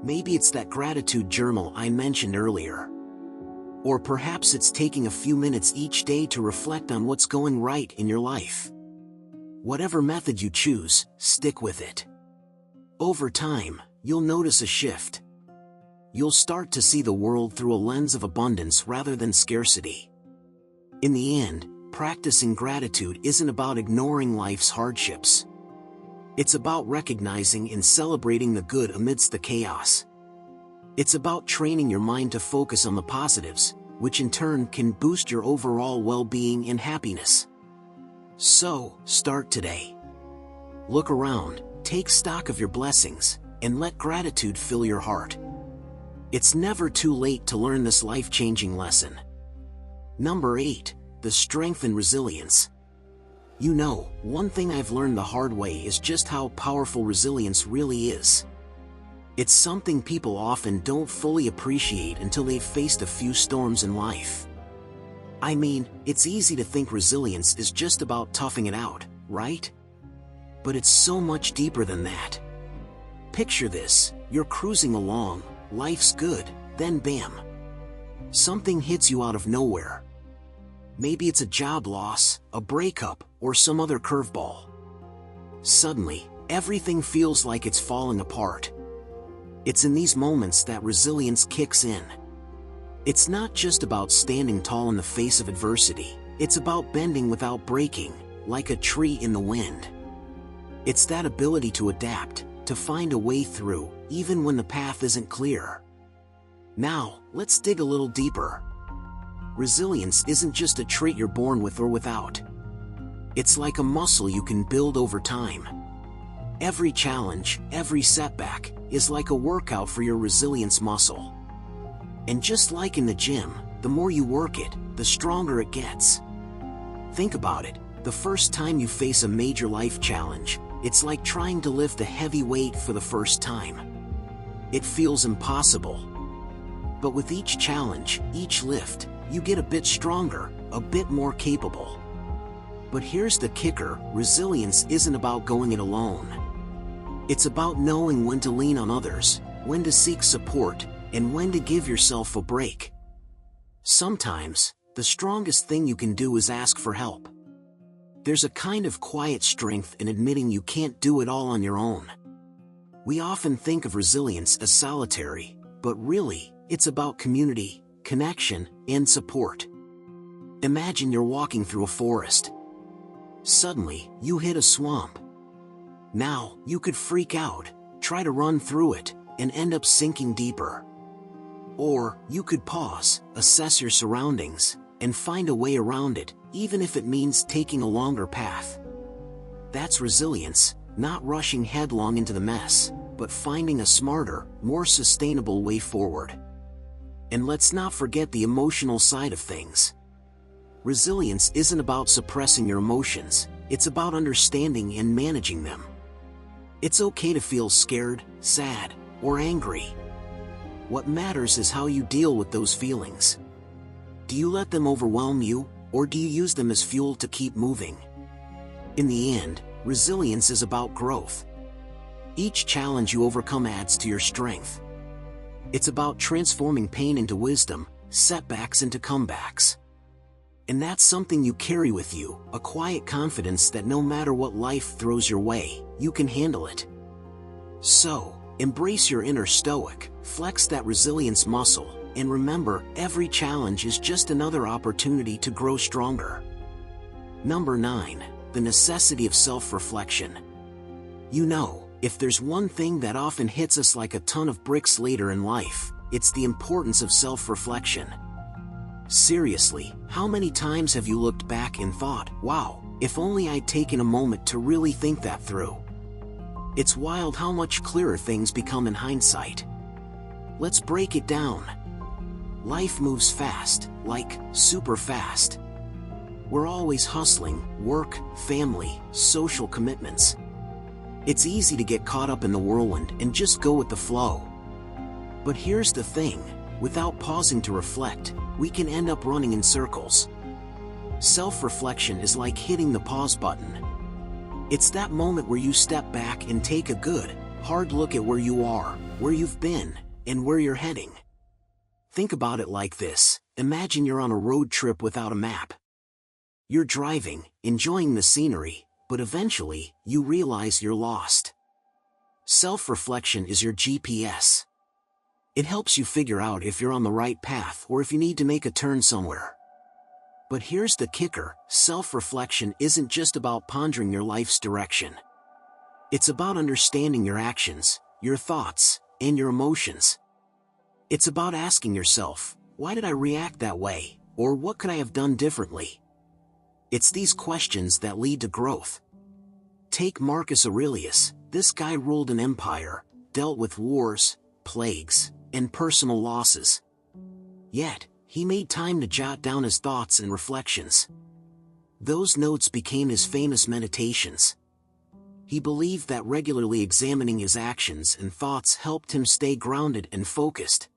Maybe it's that gratitude journal I mentioned earlier. Or perhaps it's taking a few minutes each day to reflect on what's going right in your life. Whatever method you choose, stick with it. Over time, you'll notice a shift. You'll start to see the world through a lens of abundance rather than scarcity. In the end, practicing gratitude isn't about ignoring life's hardships. It's about recognizing and celebrating the good amidst the chaos. It's about training your mind to focus on the positives, which in turn can boost your overall well-being and happiness. So, start today. Look around, take stock of your blessings, and let gratitude fill your heart. It's never too late to learn this life-changing lesson. Number 8, the strength and resilience. You know, one thing I've learned the hard way is just how powerful resilience really is. It's something people often don't fully appreciate until they've faced a few storms in life. I mean, it's easy to think resilience is just about toughing it out, right? But it's so much deeper than that. Picture this: you're cruising along, life's good, then bam! Something hits you out of nowhere. Maybe it's a job loss, a breakup, or some other curveball. Suddenly, everything feels like it's falling apart. It's in these moments that resilience kicks in. It's not just about standing tall in the face of adversity, it's about bending without breaking, like a tree in the wind. It's that ability to adapt, to find a way through, even when the path isn't clear. Now, let's dig a little deeper. Resilience isn't just a trait you're born with or without. It's like a muscle you can build over time. Every challenge, every setback, is like a workout for your resilience muscle. And just like in the gym, the more you work it, the stronger it gets. Think about it, the first time you face a major life challenge, it's like trying to lift a heavy weight for the first time. It feels impossible. But with each challenge, each lift, you get a bit stronger, a bit more capable. But here's the kicker, resilience isn't about going it alone. It's about knowing when to lean on others, when to seek support, and when to give yourself a break. Sometimes, the strongest thing you can do is ask for help. There's a kind of quiet strength in admitting you can't do it all on your own. We often think of resilience as solitary, but really, it's about community, connection, and support. Imagine you're walking through a forest. Suddenly, you hit a swamp. Now, you could freak out, try to run through it, and end up sinking deeper. Or, you could pause, assess your surroundings, and find a way around it, even if it means taking a longer path. That's resilience, not rushing headlong into the mess, but finding a smarter, more sustainable way forward. And let's not forget the emotional side of things. Resilience isn't about suppressing your emotions, it's about understanding and managing them. It's okay to feel scared, sad, or angry. What matters is how you deal with those feelings. Do you let them overwhelm you, or do you use them as fuel to keep moving? In the end, resilience is about growth. Each challenge you overcome adds to your strength. It's about transforming pain into wisdom, setbacks into comebacks. And that's something you carry with you, a quiet confidence that no matter what life throws your way, you can handle it. So, embrace your inner Stoic, flex that resilience muscle, and remember, every challenge is just another opportunity to grow stronger. Number 9. The necessity of self-reflection. You know, if there's one thing that often hits us like a ton of bricks later in life, it's the importance of self-reflection. Seriously, how many times have you looked back and thought, wow, if only I'd taken a moment to really think that through? It's wild how much clearer things become in hindsight. Let's break it down. Life moves fast, like, super fast. We're always hustling, work, family, social commitments. It's easy to get caught up in the whirlwind and just go with the flow. But here's the thing, without pausing to reflect, we can end up running in circles. Self-reflection is like hitting the pause button. It's that moment where you step back and take a good, hard look at where you are, where you've been, and where you're heading. Think about it like this. Imagine you're on a road trip without a map. You're driving, enjoying the scenery, but eventually, you realize you're lost. Self-reflection is your GPS. It helps you figure out if you're on the right path or if you need to make a turn somewhere. But here's the kicker, self-reflection isn't just about pondering your life's direction. It's about understanding your actions, your thoughts, and your emotions. It's about asking yourself, why did I react that way, or what could I have done differently? It's these questions that lead to growth. Take Marcus Aurelius. This guy ruled an empire, dealt with wars, plagues, and personal losses. Yet, he made time to jot down his thoughts and reflections. Those notes became his famous meditations. He believed that regularly examining his actions and thoughts helped him stay grounded and focused.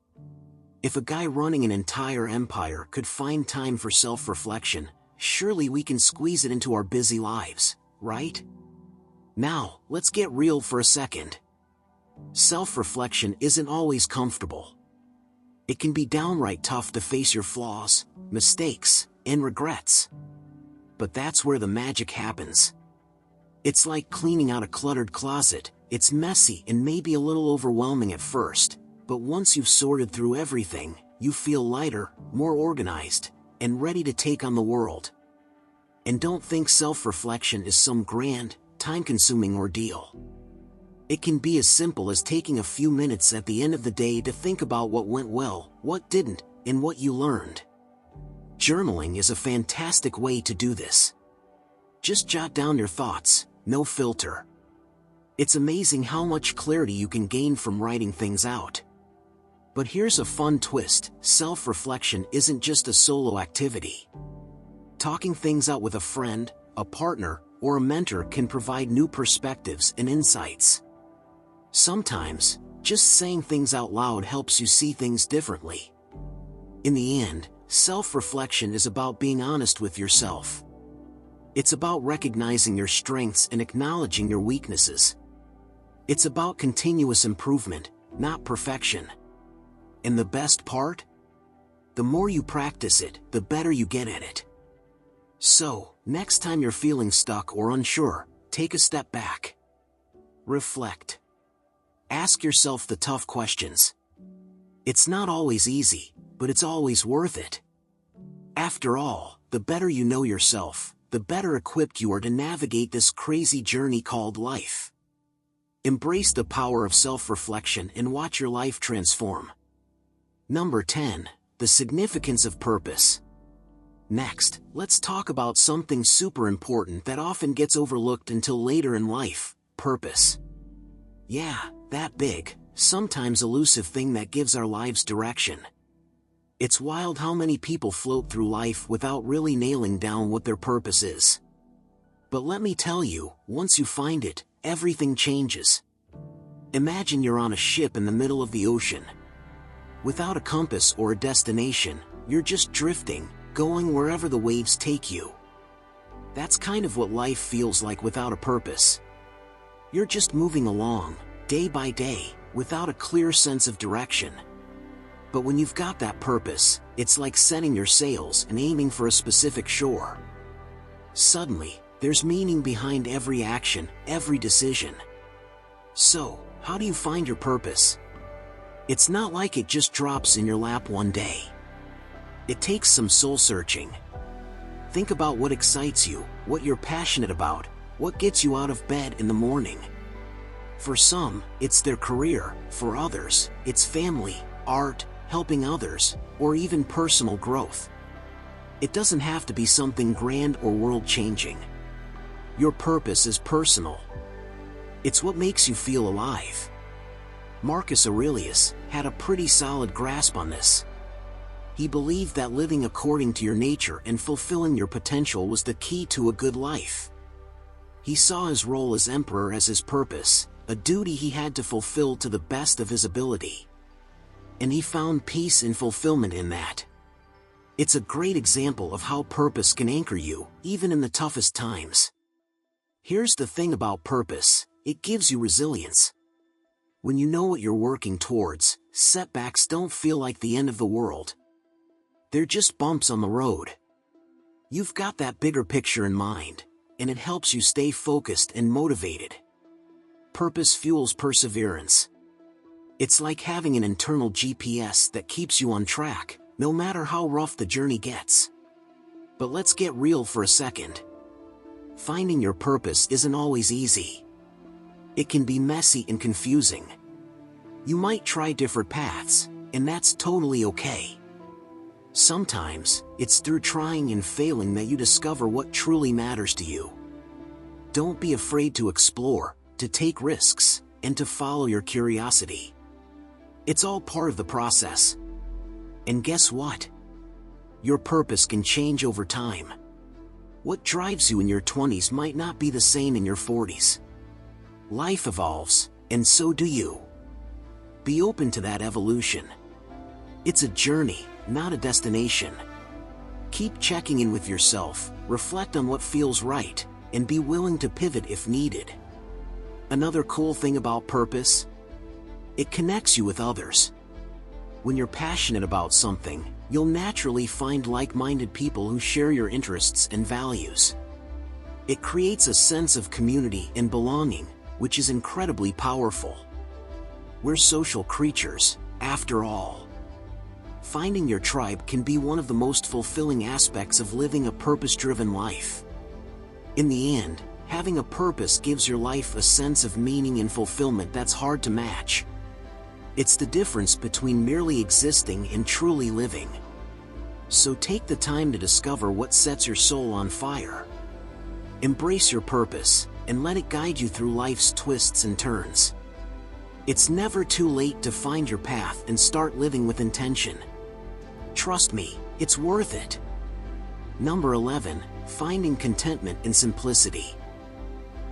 If a guy running an entire empire could find time for self-reflection, surely we can squeeze it into our busy lives, right? Now, let's get real for a second. Self-reflection isn't always comfortable. It can be downright tough to face your flaws, mistakes, and regrets. But that's where the magic happens. It's like cleaning out a cluttered closet. It's messy and maybe a little overwhelming at first, but once you've sorted through everything, you feel lighter, more organized, and ready to take on the world. And don't think self-reflection is some grand, time-consuming ordeal. It can be as simple as taking a few minutes at the end of the day to think about what went well, what didn't, and what you learned. Journaling is a fantastic way to do this. Just jot down your thoughts, no filter. It's amazing how much clarity you can gain from writing things out. But here's a fun twist: self-reflection isn't just a solo activity. Talking things out with a friend, a partner, or a mentor can provide new perspectives and insights. Sometimes, just saying things out loud helps you see things differently. In the end, self-reflection is about being honest with yourself. It's about recognizing your strengths and acknowledging your weaknesses. It's about continuous improvement, not perfection. And the best part? The more you practice it, the better you get at it. So, next time you're feeling stuck or unsure, take a step back. Reflect. Ask yourself the tough questions. It's not always easy, but it's always worth it. After all, the better you know yourself, the better equipped you are to navigate this crazy journey called life. Embrace the power of self-reflection and watch your life transform. Number 10. The significance of purpose. Next, let's talk about something super important that often gets overlooked until later in life: purpose. Yeah, that big, sometimes elusive thing that gives our lives direction. It's wild how many people float through life without really nailing down what their purpose is. But let me tell you, once you find it, everything changes. Imagine you're on a ship in the middle of the ocean. Without a compass or a destination, you're just drifting, going wherever the waves take you. That's kind of what life feels like without a purpose. You're just moving along, day by day, without a clear sense of direction. But when you've got that purpose, it's like setting your sails and aiming for a specific shore. Suddenly, there's meaning behind every action, every decision. So, how do you find your purpose? It's not like it just drops in your lap one day. It takes some soul searching. Think about what excites you, what you're passionate about, what gets you out of bed in the morning. For some, it's their career; for others, it's family, art, helping others, or even personal growth. It doesn't have to be something grand or world-changing. Your purpose is personal. It's what makes you feel alive. Marcus Aurelius had a pretty solid grasp on this. He believed that living according to your nature and fulfilling your potential was the key to a good life. He saw his role as emperor as his purpose, a duty he had to fulfill to the best of his ability. And he found peace and fulfillment in that. It's a great example of how purpose can anchor you, even in the toughest times. Here's the thing about purpose: it gives you resilience. When you know what you're working towards, setbacks don't feel like the end of the world. They're just bumps on the road. You've got that bigger picture in mind, and it helps you stay focused and motivated. Purpose fuels perseverance. It's like having an internal GPS that keeps you on track, no matter how rough the journey gets. But let's get real for a second. Finding your purpose isn't always easy. It can be messy and confusing. You might try different paths, and that's totally okay. Sometimes, it's through trying and failing that you discover what truly matters to you. Don't be afraid to explore, to take risks, and to follow your curiosity. It's all part of the process. And guess what? Your purpose can change over time. What drives you in your 20s might not be the same in your 40s. Life evolves, and so do you. Be open to that evolution. It's a journey, not a destination. Keep checking in with yourself, reflect on what feels right, and be willing to pivot if needed. Another cool thing about purpose? It connects you with others. When you're passionate about something, You'll naturally find like-minded people who share your interests and values. It creates a sense of community and belonging, which is incredibly powerful. We're social creatures, after all. Finding your tribe can be one of the most fulfilling aspects of living a purpose-driven life. In the end, having a purpose gives your life a sense of meaning and fulfillment that's hard to match. It's the difference between merely existing and truly living. So take the time to discover what sets your soul on fire. Embrace your purpose, and let it guide you through life's twists and turns. It's never too late to find your path and start living with intention. Trust me, it's worth it. Number 11, finding contentment in simplicity.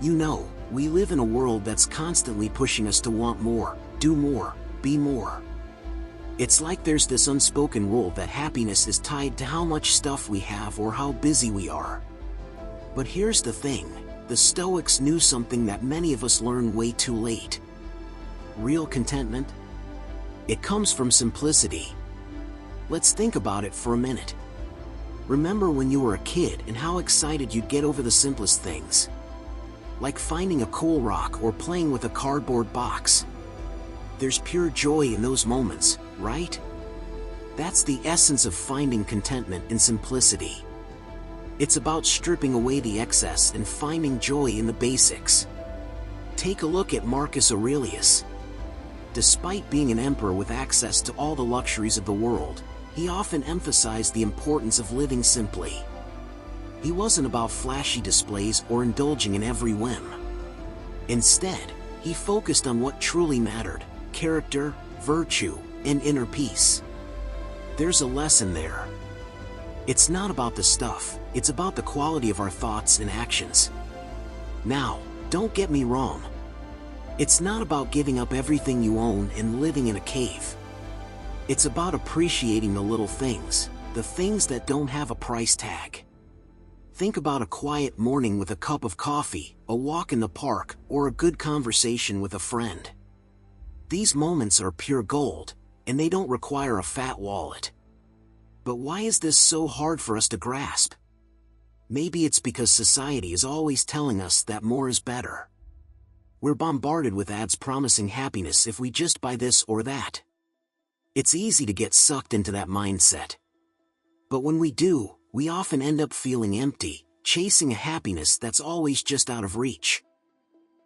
You know, we live in a world that's constantly pushing us to want more, do more, be more. It's like there's this unspoken rule that happiness is tied to how much stuff we have or how busy we are. But here's the thing, the Stoics knew something that many of us learn way too late. Real contentment? It comes from simplicity. Let's think about it for a minute. Remember when you were a kid and how excited you'd get over the simplest things? Like finding a cool rock or playing with a cardboard box. There's pure joy in those moments, right? That's the essence of finding contentment in simplicity. It's about stripping away the excess and finding joy in the basics. Take a look at Marcus Aurelius. Despite being an emperor with access to all the luxuries of the world, he often emphasized the importance of living simply. He wasn't about flashy displays or indulging in every whim. Instead, he focused on what truly mattered: character, virtue, and inner peace. There's a lesson there. It's not about the stuff, it's about the quality of our thoughts and actions. Now, don't get me wrong. It's not about giving up everything you own and living in a cave. It's about appreciating the little things, the things that don't have a price tag. Think about a quiet morning with a cup of coffee, a walk in the park, or a good conversation with a friend. These moments are pure gold, and they don't require a fat wallet. But why is this so hard for us to grasp? Maybe it's because society is always telling us that more is better. We're bombarded with ads promising happiness if we just buy this or that. It's easy to get sucked into that mindset. But when we do, we often end up feeling empty, chasing a happiness that's always just out of reach.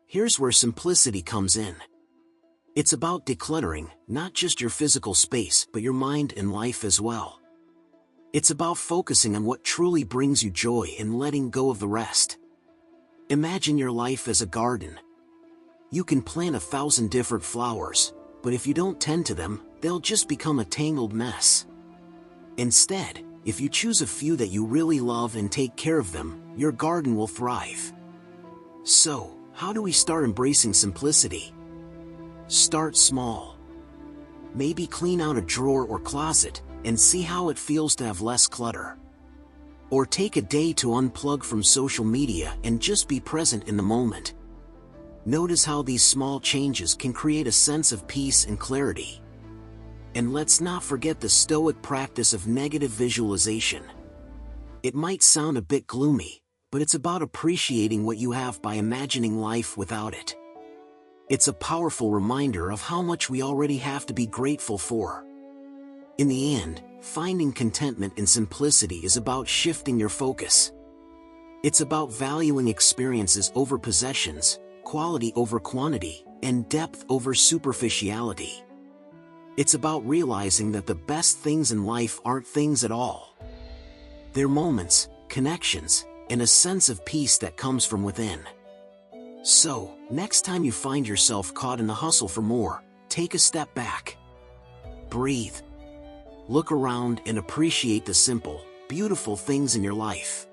Here's where simplicity comes in. It's about decluttering, not just your physical space, but your mind and life as well. It's about focusing on what truly brings you joy and letting go of the rest. Imagine your life as a garden. You can plant 1,000 different flowers, but if you don't tend to them, they'll just become a tangled mess. Instead, if you choose a few that you really love and take care of them, your garden will thrive. So, how do we start embracing simplicity? Start small. Maybe clean out a drawer or closet, and see how it feels to have less clutter. Or take a day to unplug from social media and just be present in the moment. Notice how these small changes can create a sense of peace and clarity. And let's not forget the Stoic practice of negative visualization. It might sound a bit gloomy, but it's about appreciating what you have by imagining life without it. It's a powerful reminder of how much we already have to be grateful for. In the end, finding contentment in simplicity is about shifting your focus. It's about valuing experiences over possessions, quality over quantity, and depth over superficiality. It's about realizing that the best things in life aren't things at all. They're moments, connections, and a sense of peace that comes from within. So, next time you find yourself caught in the hustle for more, take a step back. Breathe. Look around and appreciate the simple, beautiful things in your life.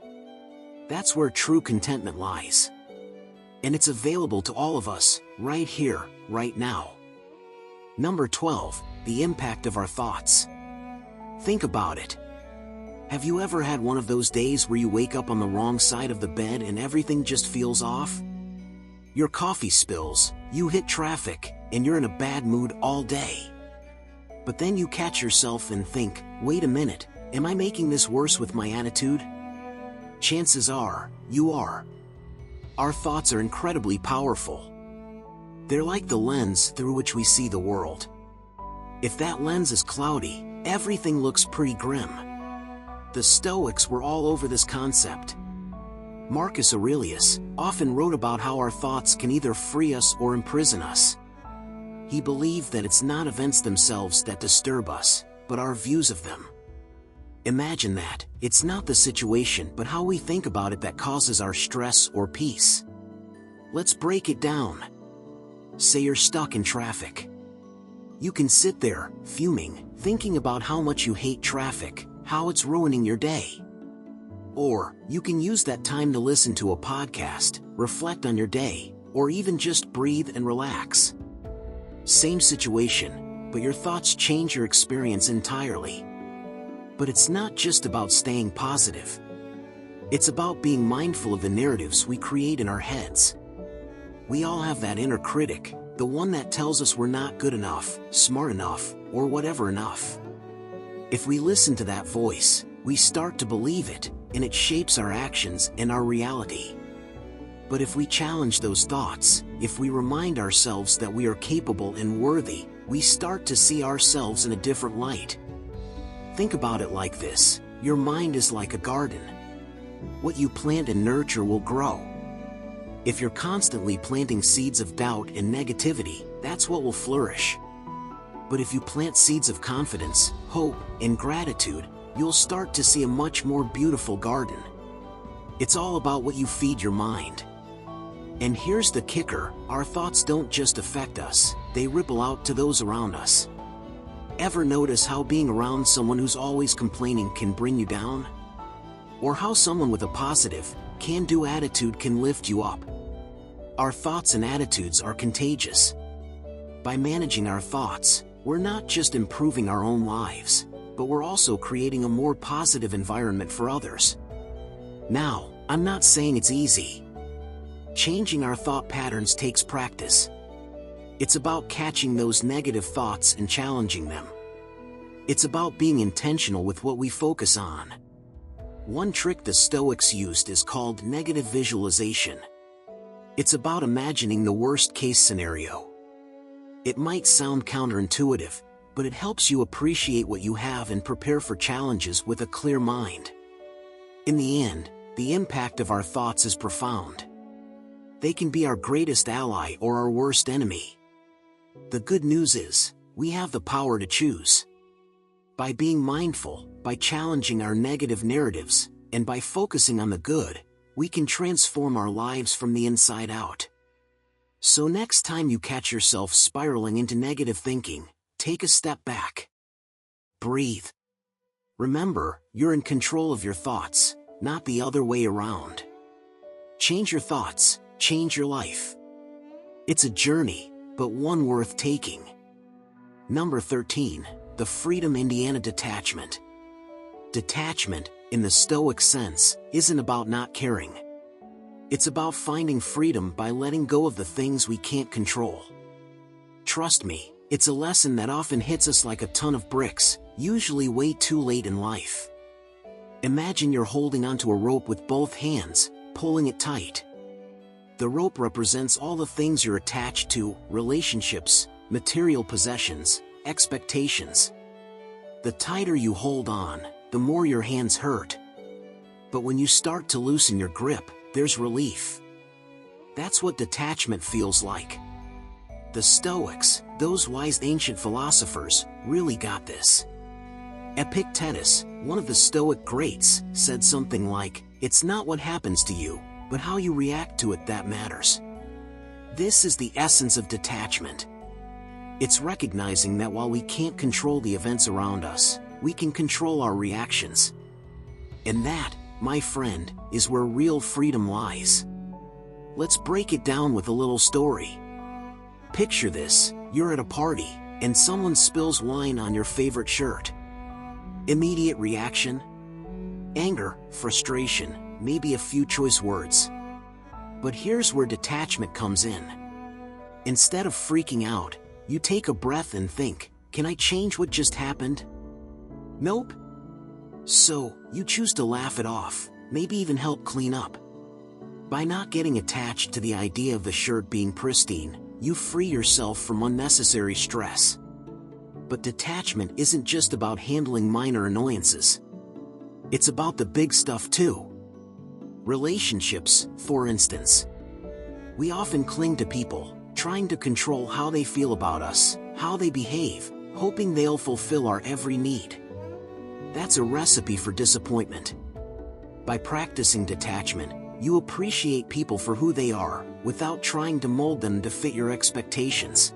That's where true contentment lies. And it's available to all of us, right here, right now. Number 12, the impact of our thoughts. Think about it. Have you ever had one of those days where you wake up on the wrong side of the bed and everything just feels off? Your coffee spills, you hit traffic, and you're in a bad mood all day. But then you catch yourself and think, wait a minute, am I making this worse with my attitude? Chances are, you are. Our thoughts are incredibly powerful. They're like the lens through which we see the world. If that lens is cloudy, everything looks pretty grim. The Stoics were all over this concept. Marcus Aurelius often wrote about how our thoughts can either free us or imprison us. He believed that it's not events themselves that disturb us, but our views of them. Imagine that, it's not the situation but how we think about it that causes our stress or peace. Let's break it down. Say you're stuck in traffic. You can sit there, fuming, thinking about how much you hate traffic, how it's ruining your day. Or, you can use that time to listen to a podcast, reflect on your day, or even just breathe and relax. Same situation, but your thoughts change your experience entirely. But it's not just about staying positive. It's about being mindful of the narratives we create in our heads. We all have that inner critic, the one that tells us we're not good enough, smart enough, or whatever enough. If we listen to that voice, we start to believe it, and it shapes our actions and our reality. But if we challenge those thoughts, if we remind ourselves that we are capable and worthy, we start to see ourselves in a different light. Think about it like this: your mind is like a garden. What you plant and nurture will grow. If you're constantly planting seeds of doubt and negativity, that's what will flourish. But if you plant seeds of confidence, hope, and gratitude, you'll start to see a much more beautiful garden. It's all about what you feed your mind. And here's the kicker: our thoughts don't just affect us, they ripple out to those around us. Ever notice how being around someone who's always complaining can bring you down? Or how someone with a positive, can-do attitude can lift you up? Our thoughts and attitudes are contagious. By managing our thoughts, we're not just improving our own lives, but we're also creating a more positive environment for others. Now, I'm not saying it's easy. Changing our thought patterns takes practice. It's about catching those negative thoughts and challenging them. It's about being intentional with what we focus on. One trick the Stoics used is called negative visualization. It's about imagining the worst-case scenario. It might sound counterintuitive, but it helps you appreciate what you have and prepare for challenges with a clear mind. In the end, the impact of our thoughts is profound. They can be our greatest ally or our worst enemy. The good news is, we have the power to choose. By being mindful, by challenging our negative narratives, and by focusing on the good, we can transform our lives from the inside out. So next time you catch yourself spiraling into negative thinking, take a step back. Breathe. Remember, you're in control of your thoughts, not the other way around. Change your thoughts, change your life. It's a journey, but one worth taking. Number 13, the Freedom Indiana Detachment. Detachment, in the Stoic sense, isn't about not caring. It's about finding freedom by letting go of the things we can't control. Trust me, it's a lesson that often hits us like a ton of bricks, usually way too late in life. Imagine you're holding onto a rope with both hands, pulling it tight. The rope represents all the things you're attached to: relationships, material possessions, expectations. The tighter you hold on, the more your hands hurt. But when you start to loosen your grip, there's relief. That's what detachment feels like. The Stoics, those wise ancient philosophers, really got this. Epictetus, one of the Stoic greats, said something like, "It's not what happens to you, but how you react to it that matters." This is the essence of detachment. It's recognizing that while we can't control the events around us, we can control our reactions. And that, my friend, is where real freedom lies. Let's break it down with a little story. Picture this: you're at a party, and someone spills wine on your favorite shirt. Immediate reaction? Anger, frustration, maybe a few choice words. But here's where detachment comes in. Instead of freaking out, you take a breath and think, Can I change what just happened? Nope. So, you choose to laugh it off, maybe even help clean up. By not getting attached to the idea of the shirt being pristine, you free yourself from unnecessary stress. But detachment isn't just about handling minor annoyances. It's about the big stuff too. Relationships, for instance. We often cling to people, trying to control how they feel about us, how they behave, hoping they'll fulfill our every need. That's a recipe for disappointment. By practicing detachment, you appreciate people for who they are, without trying to mold them to fit your expectations.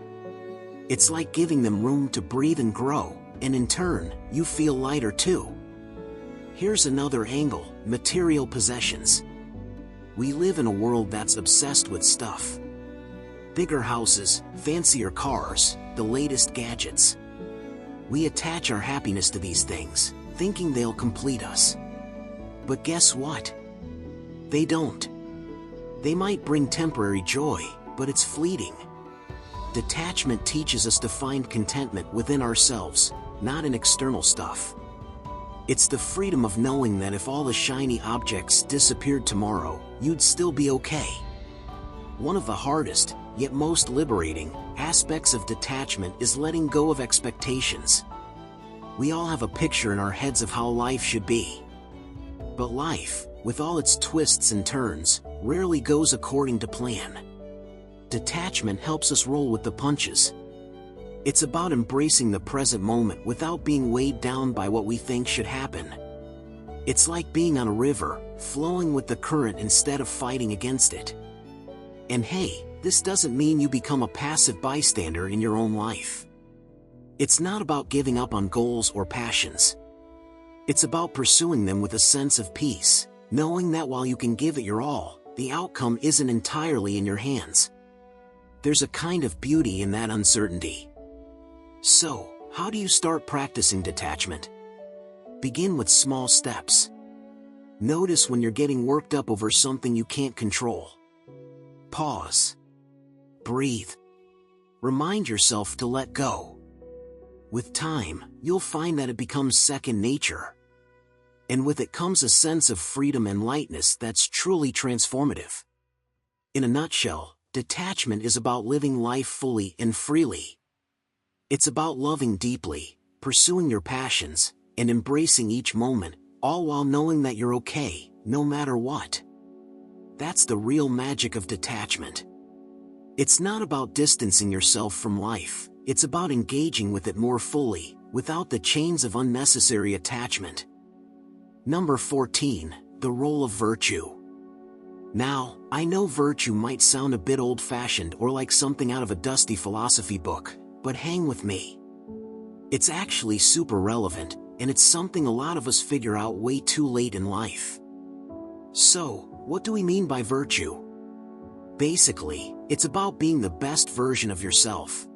It's like giving them room to breathe and grow, and in turn, you feel lighter too. Here's another angle: material possessions. We live in a world that's obsessed with stuff. Bigger houses, fancier cars, the latest gadgets. We attach our happiness to these things, thinking they'll complete us. But guess what? They don't. They might bring temporary joy, but it's fleeting. Detachment teaches us to find contentment within ourselves, not in external stuff. It's the freedom of knowing that if all the shiny objects disappeared tomorrow, you'd still be okay. One of the hardest, yet most liberating, aspects of detachment is letting go of expectations. We all have a picture in our heads of how life should be. But life, with all its twists and turns, rarely goes according to plan. Detachment helps us roll with the punches. It's about embracing the present moment without being weighed down by what we think should happen. It's like being on a river, flowing with the current instead of fighting against it. And hey, this doesn't mean you become a passive bystander in your own life. It's not about giving up on goals or passions. It's about pursuing them with a sense of peace, knowing that while you can give it your all, the outcome isn't entirely in your hands. There's a kind of beauty in that uncertainty. So, how do you start practicing detachment? Begin with small steps. Notice when you're getting worked up over something you can't control. Pause. Breathe. Remind yourself to let go. With time, you'll find that it becomes second nature. And with it comes a sense of freedom and lightness that's truly transformative. In a nutshell, detachment is about living life fully and freely. It's about loving deeply, pursuing your passions, and embracing each moment, all while knowing that you're okay, no matter what. That's the real magic of detachment. It's not about distancing yourself from life, it's about engaging with it more fully, without the chains of unnecessary attachment. Number 14, the role of virtue. Now, I know virtue might sound a bit old-fashioned or like something out of a dusty philosophy book, but hang with me. It's actually super relevant, and it's something a lot of us figure out way too late in life. So, what do we mean by virtue? Basically, it's about being the best version of yourself.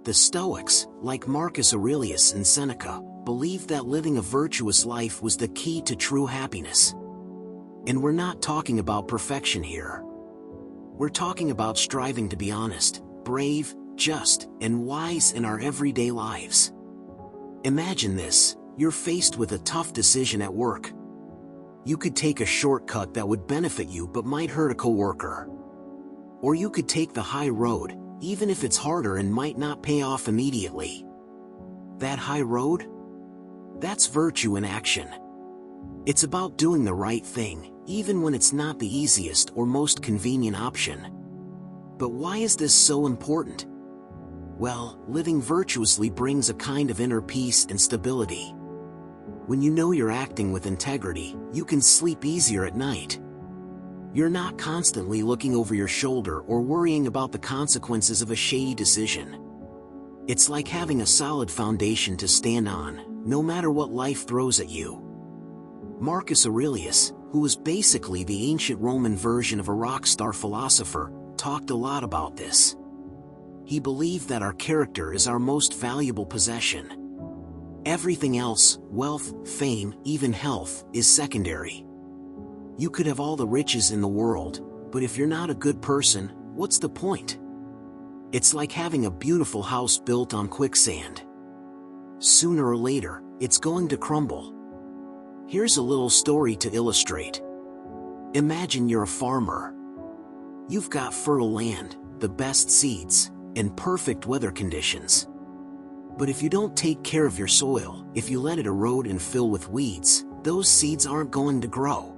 The Stoics, like Marcus Aurelius and Seneca, believed that living a virtuous life was the key to true happiness. And we're not talking about perfection here. We're talking about striving to be honest, brave, just, and wise in our everyday lives. Imagine this: you're faced with a tough decision at work. You could take a shortcut that would benefit you but might hurt a coworker. Or you could take the high road, even if it's harder and might not pay off immediately. That high road? That's virtue in action. It's about doing the right thing, even when it's not the easiest or most convenient option. But why is this so important? Well, living virtuously brings a kind of inner peace and stability. When you know you're acting with integrity, you can sleep easier at night. You're not constantly looking over your shoulder or worrying about the consequences of a shady decision. It's like having a solid foundation to stand on, no matter what life throws at you. Marcus Aurelius, who was basically the ancient Roman version of a rock star philosopher, talked a lot about this. He believed that our character is our most valuable possession. Everything else, wealth, fame, even health, is secondary. You could have all the riches in the world, but if you're not a good person, what's the point? It's like having a beautiful house built on quicksand. Sooner or later, it's going to crumble. Here's a little story to illustrate. Imagine you're a farmer. You've got fertile land, the best seeds, and perfect weather conditions. But if you don't take care of your soil, if you let it erode and fill with weeds, those seeds aren't going to grow.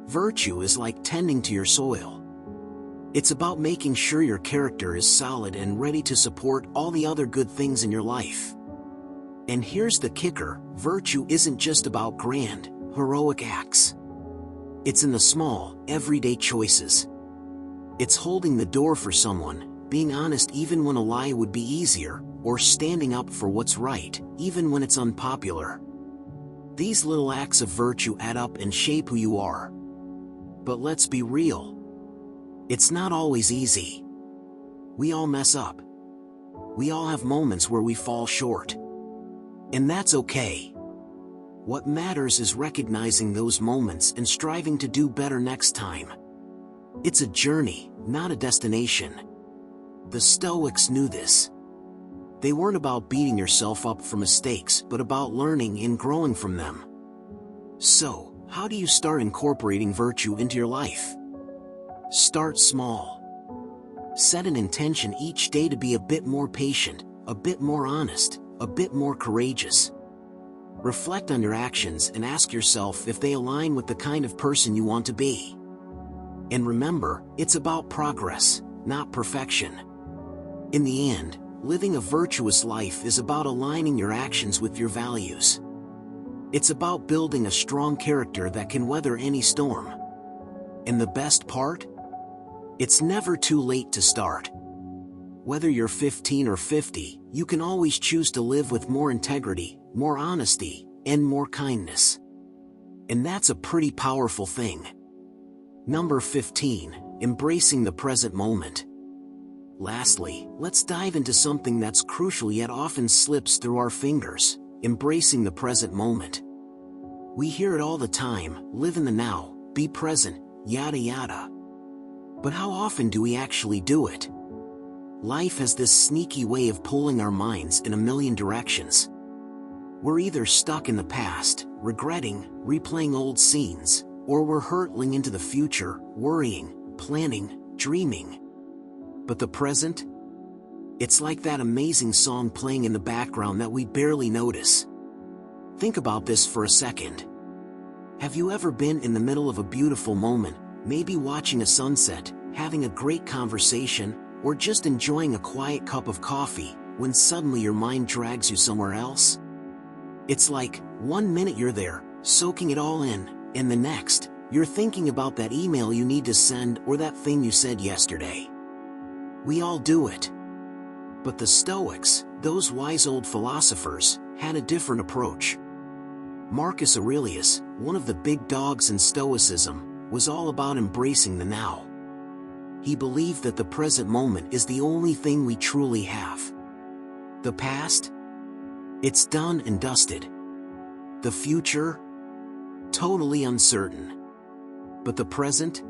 Virtue is like tending to your soil. It's about making sure your character is solid and ready to support all the other good things in your life. And here's the kicker: virtue isn't just about grand, heroic acts. It's in the small, everyday choices. It's holding the door for someone, being honest even when a lie would be easier, or standing up for what's right, even when it's unpopular. These little acts of virtue add up and shape who you are. But let's be real. It's not always easy. We all mess up. We all have moments where we fall short. And that's okay. What matters is recognizing those moments and striving to do better next time. It's a journey, not a destination. The Stoics knew this. They weren't about beating yourself up for mistakes, but about learning and growing from them. So, how do you start incorporating virtue into your life? Start small. Set an intention each day to be a bit more patient, a bit more honest, a bit more courageous. Reflect on your actions and ask yourself if they align with the kind of person you want to be. And remember, it's about progress, not perfection. In the end, living a virtuous life is about aligning your actions with your values. It's about building a strong character that can weather any storm. And the best part? It's never too late to start. Whether you're 15 or 50, you can always choose to live with more integrity, more honesty, and more kindness. And that's a pretty powerful thing. Number 15, embracing the present moment. Lastly, let's dive into something that's crucial yet often slips through our fingers: embracing the present moment. We hear it all the time: live in the now, be present, yada yada. But how often do we actually do it? Life has this sneaky way of pulling our minds in a million directions. We're either stuck in the past, regretting, replaying old scenes, or we're hurtling into the future, worrying, planning, dreaming. But the present? It's like that amazing song playing in the background that we barely notice. Think about this for a second. Have you ever been in the middle of a beautiful moment, maybe watching a sunset, having a great conversation, or just enjoying a quiet cup of coffee, when suddenly your mind drags you somewhere else? It's like, one minute you're there, soaking it all in, and the next, you're thinking about that email you need to send or that thing you said yesterday. We all do it. But the Stoics, those wise old philosophers, had a different approach. Marcus Aurelius, one of the big dogs in Stoicism, was all about embracing the now. He believed that the present moment is the only thing we truly have. The past? It's done and dusted. The future? Totally uncertain. But the present?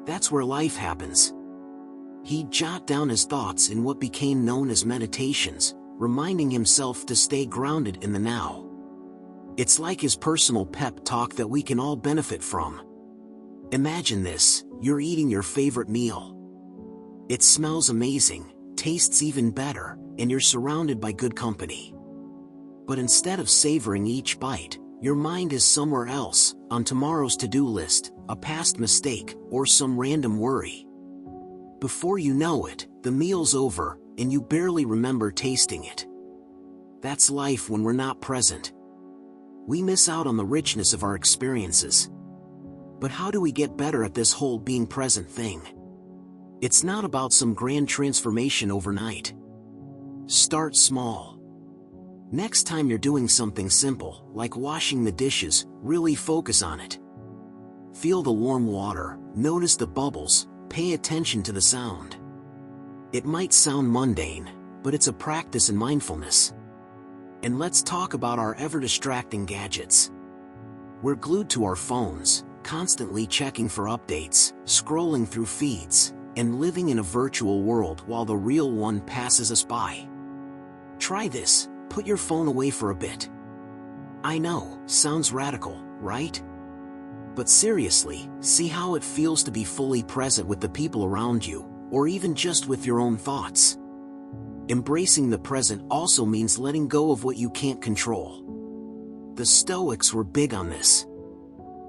That's where life happens. He'd jot down his thoughts in what became known as meditations, reminding himself to stay grounded in the now. It's like his personal pep talk that we can all benefit from. Imagine this: you're eating your favorite meal. It smells amazing, tastes even better, and you're surrounded by good company. But instead of savoring each bite, your mind is somewhere else, on tomorrow's to-do list, a past mistake, or some random worry. Before you know it, the meal's over, and you barely remember tasting it. That's life when we're not present. We miss out on the richness of our experiences. But how do we get better at this whole being present thing? It's not about some grand transformation overnight. Start small. Next time you're doing something simple, like washing the dishes, really focus on it. Feel the warm water, notice the bubbles, pay attention to the sound. It might sound mundane, but it's a practice in mindfulness. And let's talk about our ever-distracting gadgets. We're glued to our phones, constantly checking for updates, scrolling through feeds, and living in a virtual world while the real one passes us by. Try this: put your phone away for a bit. I know, sounds radical, right? But seriously, see how it feels to be fully present with the people around you, or even just with your own thoughts. Embracing the present also means letting go of what you can't control. The Stoics were big on this.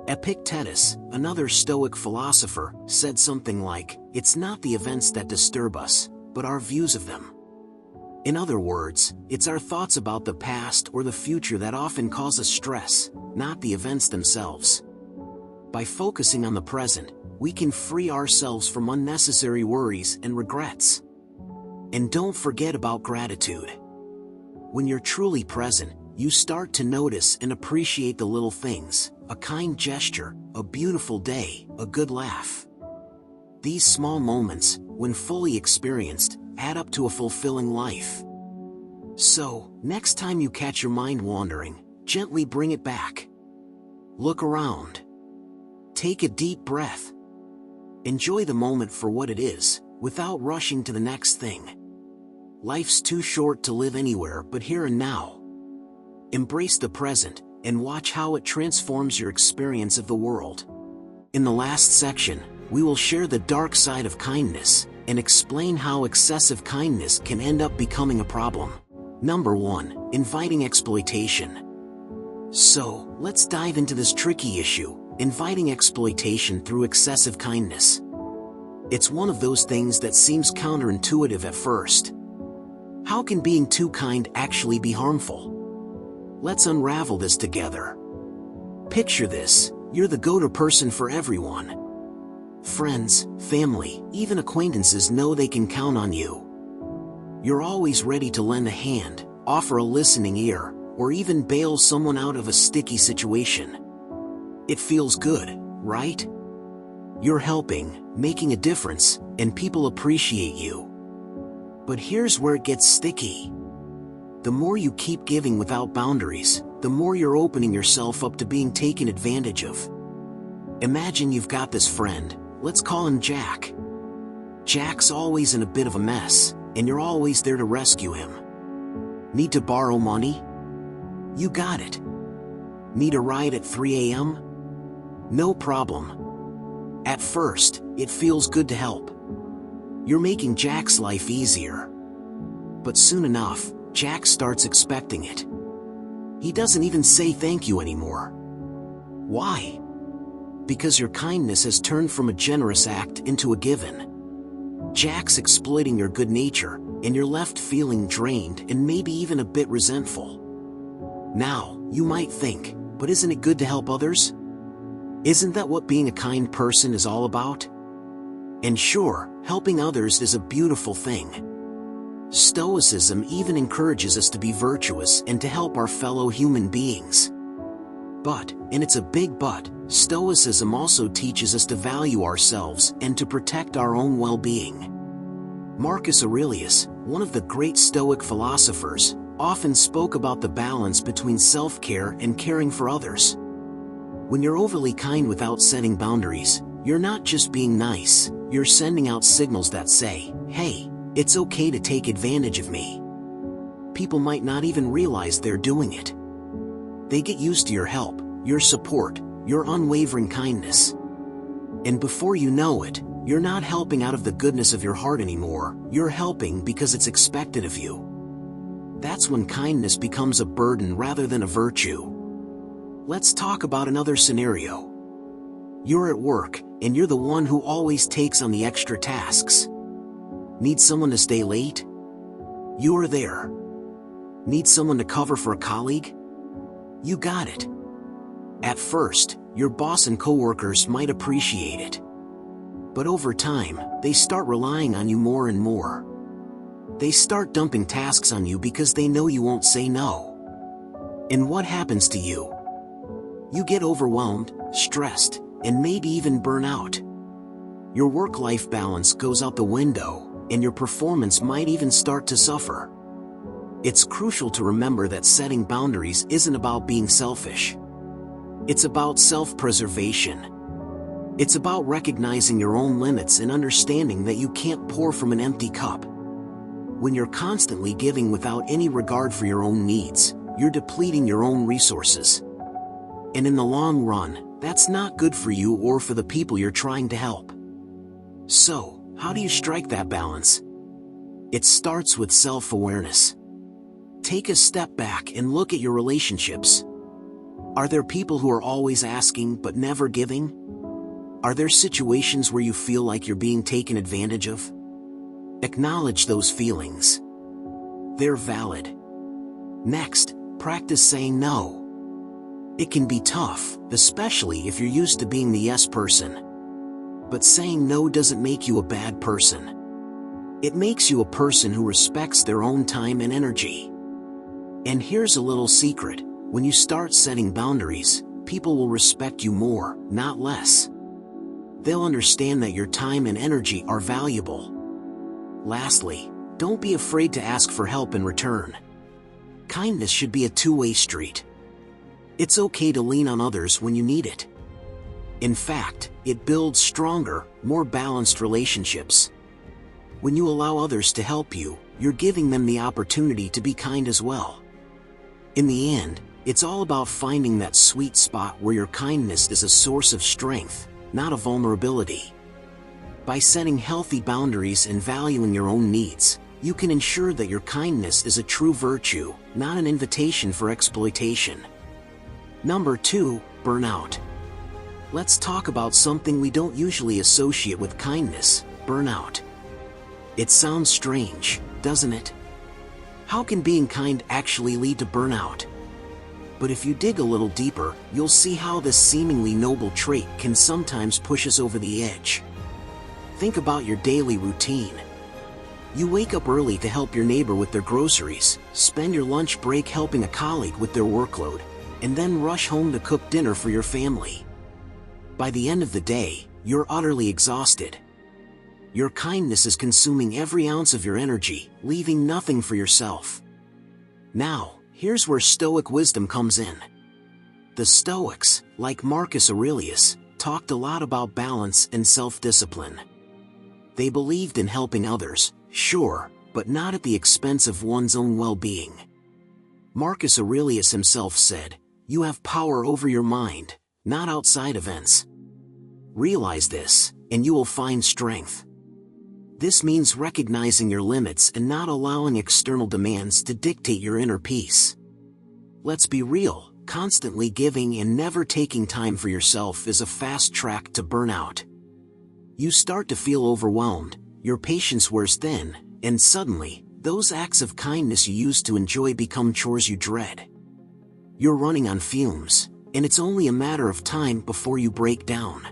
Epictetus, another Stoic philosopher, said something like, "It's not the events that disturb us, but our views of them." In other words, it's our thoughts about the past or the future that often cause us stress, not the events themselves. By focusing on the present, we can free ourselves from unnecessary worries and regrets. And don't forget about gratitude. When you're truly present, you start to notice and appreciate the little things, a kind gesture, a beautiful day, a good laugh. These small moments, when fully experienced, add up to a fulfilling life. So, next time you catch your mind wandering, gently bring it back. Look around. Take a deep breath. Enjoy the moment for what it is, without rushing to the next thing. Life's too short to live anywhere but here and now. Embrace the present, and watch how it transforms your experience of the world. In the last section, we will share the dark side of kindness, and explain how excessive kindness can end up becoming a problem. Number 1, inviting exploitation. So, let's dive into this tricky issue, inviting exploitation through excessive kindness. It's one of those things that seems counterintuitive at first. How can being too kind actually be harmful? Let's unravel this together. Picture this, you're the go-to person for everyone. Friends, family, even acquaintances know they can count on you. You're always ready to lend a hand, offer a listening ear, or even bail someone out of a sticky situation. It feels good, right? You're helping, making a difference, and people appreciate you. But here's where it gets sticky. The more you keep giving without boundaries, the more you're opening yourself up to being taken advantage of. Imagine you've got this friend, let's call him Jack. Jack's always in a bit of a mess, and you're always there to rescue him. Need to borrow money? You got it. Need a ride at 3 a.m.? No problem. At first, it feels good to help. You're making Jack's life easier. But soon enough, Jack starts expecting it. He doesn't even say thank you anymore. Why? Because your kindness has turned from a generous act into a given. Jack's exploiting your good nature, and you're left feeling drained and maybe even a bit resentful. Now, you might think, but isn't it good to help others? Isn't that what being a kind person is all about? And sure, helping others is a beautiful thing. Stoicism even encourages us to be virtuous and to help our fellow human beings. But, and it's a big but, Stoicism also teaches us to value ourselves and to protect our own well-being. Marcus Aurelius, one of the great Stoic philosophers, often spoke about the balance between self-care and caring for others. When you're overly kind without setting boundaries, you're not just being nice, you're sending out signals that say, hey, it's okay to take advantage of me. People might not even realize they're doing it. They get used to your help, your support, your unwavering kindness. And before you know it, you're not helping out of the goodness of your heart anymore, you're helping because it's expected of you. That's when kindness becomes a burden rather than a virtue. Let's talk about another scenario. You're at work, and you're the one who always takes on the extra tasks. Need someone to stay late? You're there. Need someone to cover for a colleague? You got it. At first, your boss and coworkers might appreciate it. But over time, they start relying on you more and more. They start dumping tasks on you because they know you won't say no. And what happens to you? You get overwhelmed, stressed, and maybe even burn out. Your work-life balance goes out the window, and your performance might even start to suffer. It's crucial to remember that setting boundaries isn't about being selfish. It's about self-preservation. It's about recognizing your own limits and understanding that you can't pour from an empty cup. When you're constantly giving without any regard for your own needs, you're depleting your own resources. And in the long run, that's not good for you or for the people you're trying to help. So, how do you strike that balance? It starts with self-awareness. Take a step back and look at your relationships. Are there people who are always asking but never giving? Are there situations where you feel like you're being taken advantage of? Acknowledge those feelings. They're valid. Next, practice saying no. It can be tough, especially if you're used to being the yes person. But saying no doesn't make you a bad person. It makes you a person who respects their own time and energy. And here's a little secret: when you start setting boundaries, people will respect you more, not less. They'll understand that your time and energy are valuable. Lastly, don't be afraid to ask for help in return. Kindness should be a two-way street. It's okay to lean on others when you need it. In fact, it builds stronger, more balanced relationships. When you allow others to help you, you're giving them the opportunity to be kind as well. In the end, it's all about finding that sweet spot where your kindness is a source of strength, not a vulnerability. By setting healthy boundaries and valuing your own needs, you can ensure that your kindness is a true virtue, not an invitation for exploitation. Number 2, burnout. Let's talk about something we don't usually associate with kindness: burnout. It sounds strange, doesn't it? How can being kind actually lead to burnout? But if you dig a little deeper, you'll see how this seemingly noble trait can sometimes push us over the edge. Think about your daily routine. You wake up early to help your neighbor with their groceries, spend your lunch break helping a colleague with their workload, and then rush home to cook dinner for your family. By the end of the day, you're utterly exhausted. Your kindness is consuming every ounce of your energy, leaving nothing for yourself. Now, here's where Stoic wisdom comes in. The Stoics, like Marcus Aurelius, talked a lot about balance and self-discipline. They believed in helping others, sure, but not at the expense of one's own well-being. Marcus Aurelius himself said, "You have power over your mind, not outside events." Realize this, and you will find strength. This means recognizing your limits and not allowing external demands to dictate your inner peace. Let's be real, constantly giving and never taking time for yourself is a fast track to burnout. You start to feel overwhelmed, your patience wears thin, and suddenly, those acts of kindness you used to enjoy become chores you dread. You're running on fumes, and it's only a matter of time before you break down.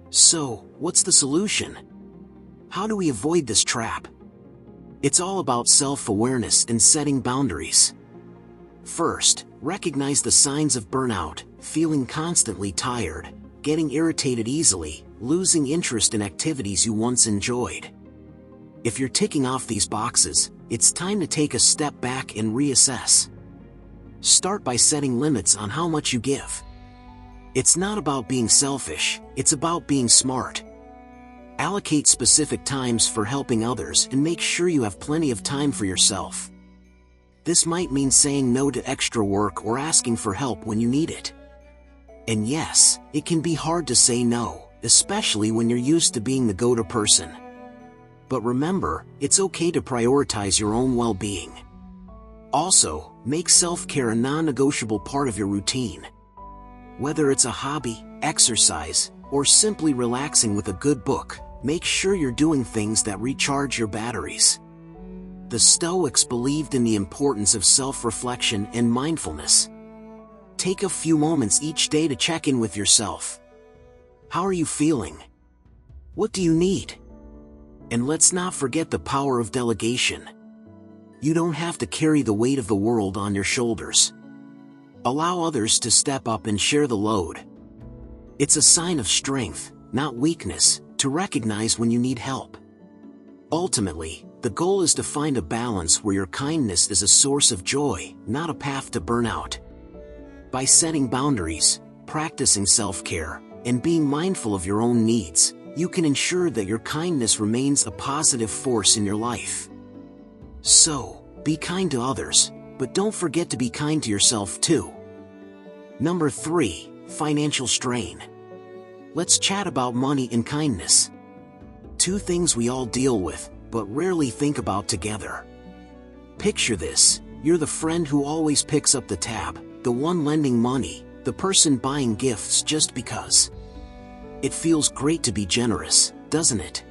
So, what's the solution? How do we avoid this trap? It's all about self-awareness and setting boundaries. First, recognize the signs of burnout: feeling constantly tired, getting irritated easily, losing interest in activities you once enjoyed. If you're ticking off these boxes, it's time to take a step back and reassess. Start by setting limits on how much you give. It's not about being selfish, it's about being smart. Allocate specific times for helping others and make sure you have plenty of time for yourself. This might mean saying no to extra work or asking for help when you need it. And yes, it can be hard to say no, especially when you're used to being the go-to person. But remember, it's okay to prioritize your own well-being. Also, make self-care a non-negotiable part of your routine. Whether it's a hobby, exercise, or simply relaxing with a good book, make sure you're doing things that recharge your batteries. The Stoics believed in the importance of self-reflection and mindfulness. Take a few moments each day to check in with yourself. How are you feeling? What do you need? And let's not forget the power of delegation. You don't have to carry the weight of the world on your shoulders. Allow others to step up and share the load. It's a sign of strength, not weakness, to recognize when you need help. Ultimately, the goal is to find a balance where your kindness is a source of joy, not a path to burnout. By setting boundaries, practicing self-care, and being mindful of your own needs, you can ensure that your kindness remains a positive force in your life. So, be kind to others, but don't forget to be kind to yourself too. Number 3, financial strain. Let's chat about money and kindness. Two things we all deal with, but rarely think about together. Picture this: you're the friend who always picks up the tab, the one lending money, the person buying gifts just because. It feels great to be generous, doesn't it?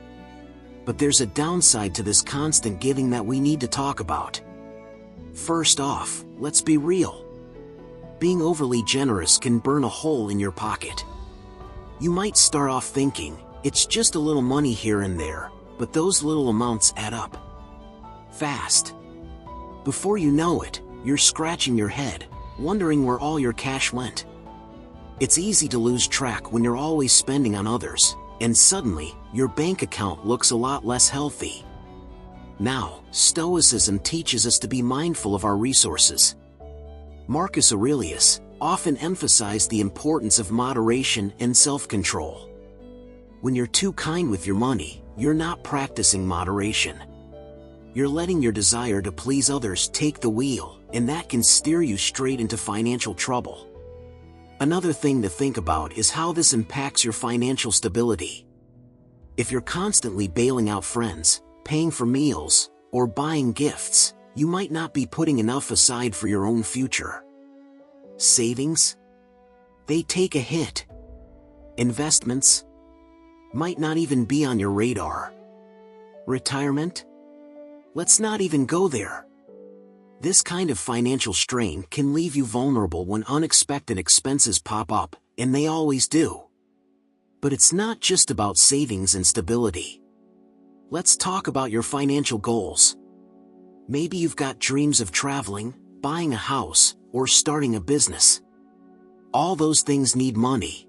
But there's a downside to this constant giving that we need to talk about. First off, let's be real. Being overly generous can burn a hole in your pocket. You might start off thinking, it's just a little money here and there, but those little amounts add up fast. Before you know it, you're scratching your head, wondering where all your cash went. It's easy to lose track when you're always spending on others, and suddenly, your bank account looks a lot less healthy. Now, Stoicism teaches us to be mindful of our resources. Marcus Aurelius often emphasized the importance of moderation and self-control. When you're too kind with your money, you're not practicing moderation. You're letting your desire to please others take the wheel, and that can steer you straight into financial trouble. Another thing to think about is how this impacts your financial stability. If you're constantly bailing out friends, paying for meals, or buying gifts, you might not be putting enough aside for your own future. Savings? They take a hit. Investments? Might not even be on your radar. Retirement? Let's not even go there. This kind of financial strain can leave you vulnerable when unexpected expenses pop up, and they always do. But it's not just about savings and stability. Let's talk about your financial goals. Maybe you've got dreams of traveling, buying a house, or starting a business. All those things need money.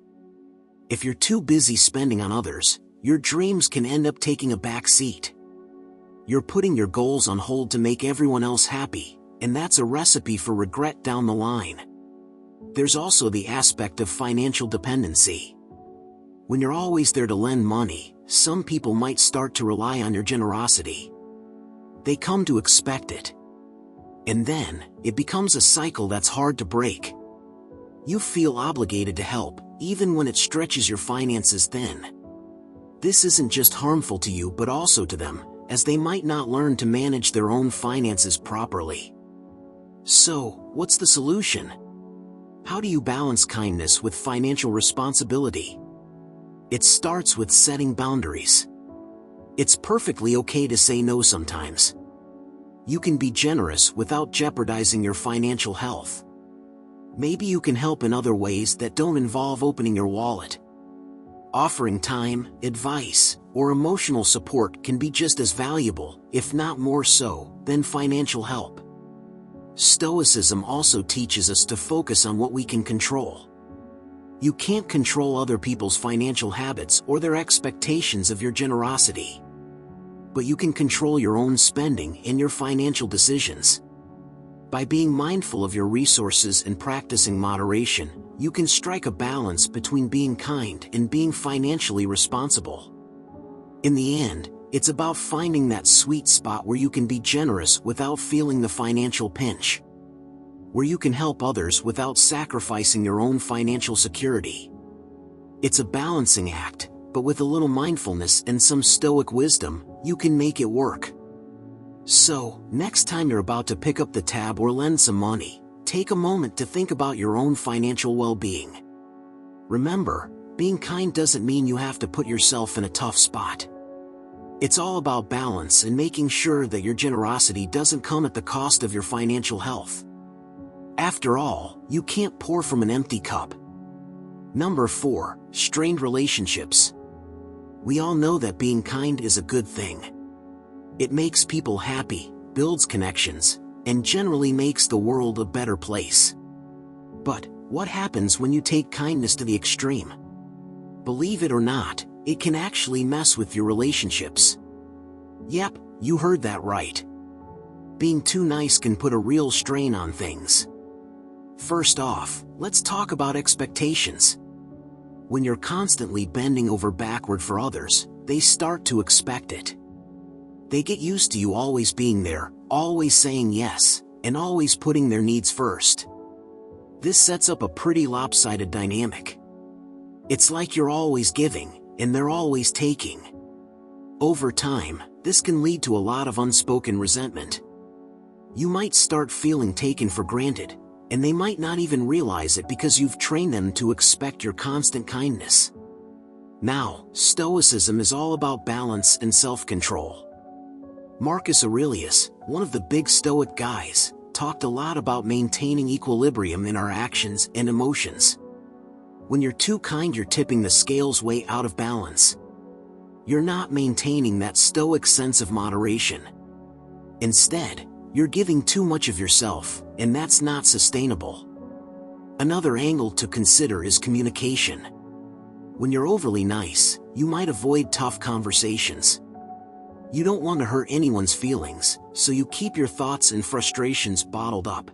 If you're too busy spending on others, your dreams can end up taking a back seat. You're putting your goals on hold to make everyone else happy, and that's a recipe for regret down the line. There's also the aspect of financial dependency. When you're always there to lend money, some people might start to rely on your generosity. They come to expect it. And then, it becomes a cycle that's hard to break. You feel obligated to help, even when it stretches your finances thin. This isn't just harmful to you but also to them, as they might not learn to manage their own finances properly. So, what's the solution? How do you balance kindness with financial responsibility? It starts with setting boundaries. It's perfectly okay to say no sometimes. You can be generous without jeopardizing your financial health. Maybe you can help in other ways that don't involve opening your wallet. Offering time, advice, or emotional support can be just as valuable, if not more so, than financial help. Stoicism also teaches us to focus on what we can control. You can't control other people's financial habits or their expectations of your generosity. But you can control your own spending and your financial decisions. By being mindful of your resources and practicing moderation, you can strike a balance between being kind and being financially responsible. In the end, it's about finding that sweet spot where you can be generous without feeling the financial pinch. Where you can help others without sacrificing your own financial security. It's a balancing act, but with a little mindfulness and some Stoic wisdom, you can make it work. So, next time you're about to pick up the tab or lend some money, take a moment to think about your own financial well-being. Remember, being kind doesn't mean you have to put yourself in a tough spot. It's all about balance and making sure that your generosity doesn't come at the cost of your financial health. After all, you can't pour from an empty cup. Number 4, strained relationships. We all know that being kind is a good thing. It makes people happy, builds connections, and generally makes the world a better place. But, what happens when you take kindness to the extreme? Believe it or not, it can actually mess with your relationships. Yep, you heard that right. Being too nice can put a real strain on things. First off, let's talk about expectations. When you're constantly bending over backward for others, they start to expect it. They get used to you always being there, always saying yes, and always putting their needs first. This sets up a pretty lopsided dynamic. It's like you're always giving, and they're always taking. Over time, this can lead to a lot of unspoken resentment. You might start feeling taken for granted, and they might not even realize it because you've trained them to expect your constant kindness. Now, Stoicism is all about balance and self-control. Marcus Aurelius, one of the big Stoic guys, talked a lot about maintaining equilibrium in our actions and emotions. When you're too kind, you're tipping the scales way out of balance. You're not maintaining that Stoic sense of moderation. Instead, you're giving too much of yourself, and that's not sustainable. Another angle to consider is communication. When you're overly nice, you might avoid tough conversations. You don't want to hurt anyone's feelings, so you keep your thoughts and frustrations bottled up.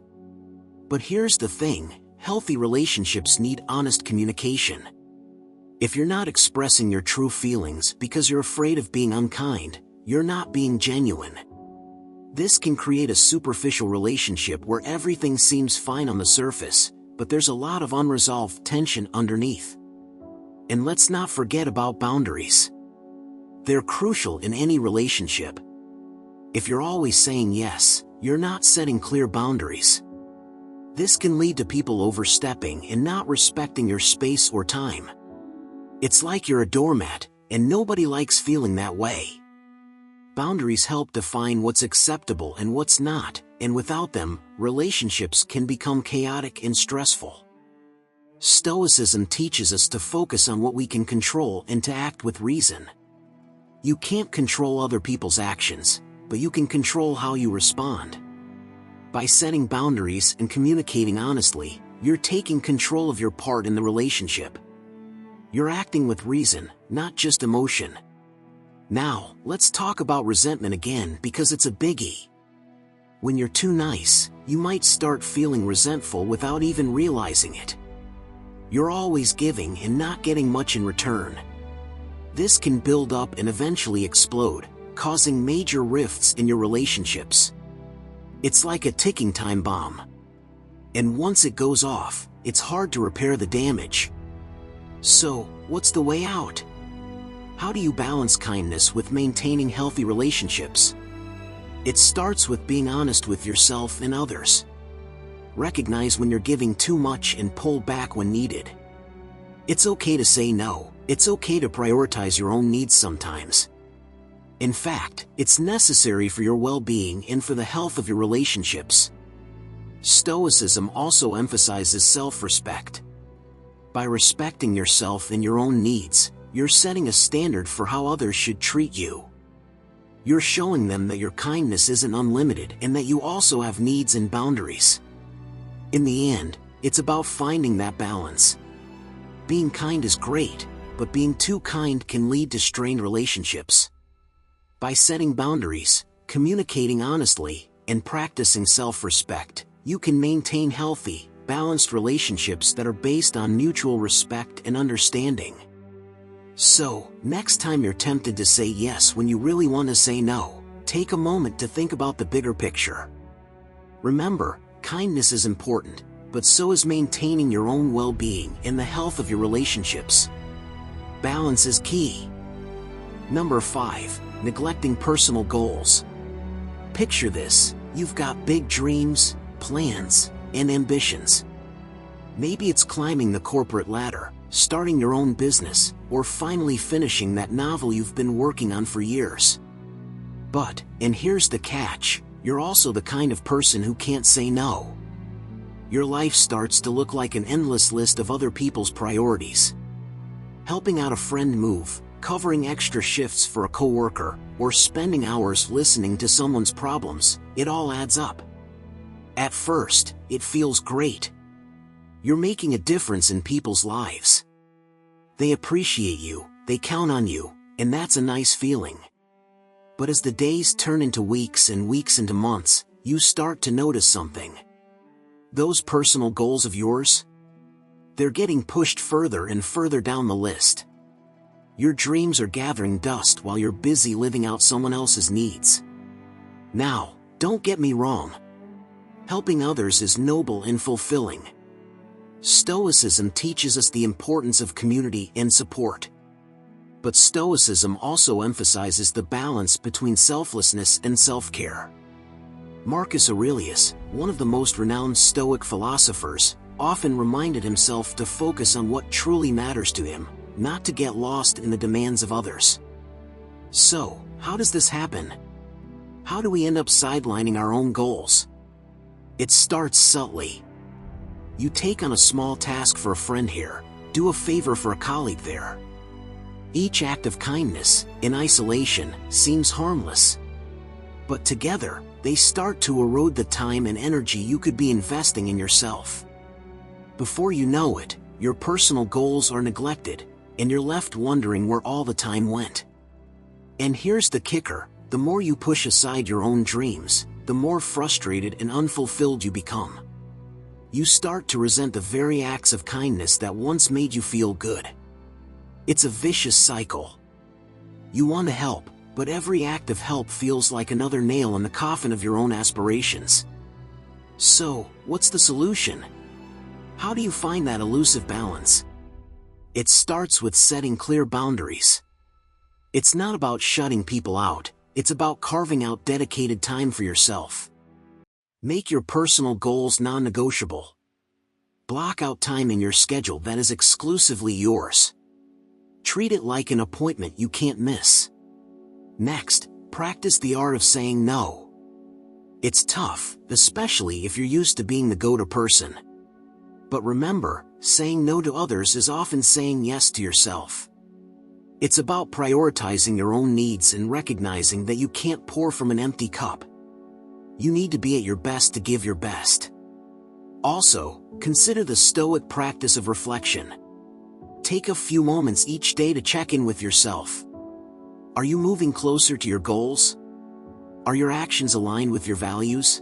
But here's the thing, healthy relationships need honest communication. If you're not expressing your true feelings because you're afraid of being unkind, you're not being genuine. This can create a superficial relationship where everything seems fine on the surface, but there's a lot of unresolved tension underneath. And let's not forget about boundaries. They're crucial in any relationship. If you're always saying yes, you're not setting clear boundaries. This can lead to people overstepping and not respecting your space or time. It's like you're a doormat, and nobody likes feeling that way. Boundaries help define what's acceptable and what's not, and without them, relationships can become chaotic and stressful. Stoicism teaches us to focus on what we can control and to act with reason. You can't control other people's actions, but you can control how you respond. By setting boundaries and communicating honestly, you're taking control of your part in the relationship. You're acting with reason, not just emotion. Now, let's talk about resentment again because it's a biggie. When you're too nice, you might start feeling resentful without even realizing it. You're always giving and not getting much in return. This can build up and eventually explode, causing major rifts in your relationships. It's like a ticking time bomb. And once it goes off, it's hard to repair the damage. So, what's the way out? How do you balance kindness with maintaining healthy relationships? It starts with being honest with yourself and others. Recognize when you're giving too much and pull back when needed. It's okay to say no. It's okay to prioritize your own needs sometimes. In fact, it's necessary for your well-being and for the health of your relationships. Stoicism also emphasizes self-respect. By respecting yourself and your own needs, you're setting a standard for how others should treat you. You're showing them that your kindness isn't unlimited and that you also have needs and boundaries. In the end, it's about finding that balance. Being kind is great, but being too kind can lead to strained relationships. By setting boundaries, communicating honestly, and practicing self-respect, you can maintain healthy, balanced relationships that are based on mutual respect and understanding. So, next time you're tempted to say yes when you really want to say no, take a moment to think about the bigger picture. Remember, kindness is important, but so is maintaining your own well-being and the health of your relationships. Balance is key. Number 5. Neglecting personal goals. Picture this, you've got big dreams, plans, and ambitions. Maybe it's climbing the corporate ladder, starting your own business, or finally finishing that novel you've been working on for years. But, and here's the catch, you're also the kind of person who can't say no. Your life starts to look like an endless list of other people's priorities. Helping out a friend move, covering extra shifts for a coworker, or spending hours listening to someone's problems, it all adds up. At first, it feels great. You're making a difference in people's lives. They appreciate you, they count on you, and that's a nice feeling. But as the days turn into weeks and weeks into months, you start to notice something. Those personal goals of yours? They're getting pushed further and further down the list. Your dreams are gathering dust while you're busy living out someone else's needs. Now, Don't get me wrong. Helping others is noble and fulfilling. Stoicism teaches us the importance of community and support. But Stoicism also emphasizes the balance between selflessness and self-care. Marcus Aurelius, one of the most renowned Stoic philosophers, often reminded himself to focus on what truly matters to him, not to get lost in the demands of others. So, how does this happen? How do we end up sidelining our own goals? It starts subtly. You take on a small task for a friend here, do a favor for a colleague there. Each act of kindness, in isolation, seems harmless. But together, they start to erode the time and energy you could be investing in yourself. Before you know it, your personal goals are neglected, and you're left wondering where all the time went. And here's the kicker: the more you push aside your own dreams, the more frustrated and unfulfilled you become. You start to resent the very acts of kindness that once made you feel good. It's a vicious cycle. You want to help, but every act of help feels like another nail in the coffin of your own aspirations. So, what's the solution? How do you find that elusive balance? It starts with setting clear boundaries. It's not about shutting people out, it's about carving out dedicated time for yourself. Make your personal goals non-negotiable. Block out time in your schedule that is exclusively yours. Treat it like an appointment you can't miss. Next, practice the art of saying no. It's tough, especially if you're used to being the go-to person. But remember, saying no to others is often saying yes to yourself. It's about prioritizing your own needs and recognizing that you can't pour from an empty cup. You need to be at your best to give your best. Also, consider the Stoic practice of reflection. Take a few moments each day to check in with yourself. Are you moving closer to your goals? Are your actions aligned with your values?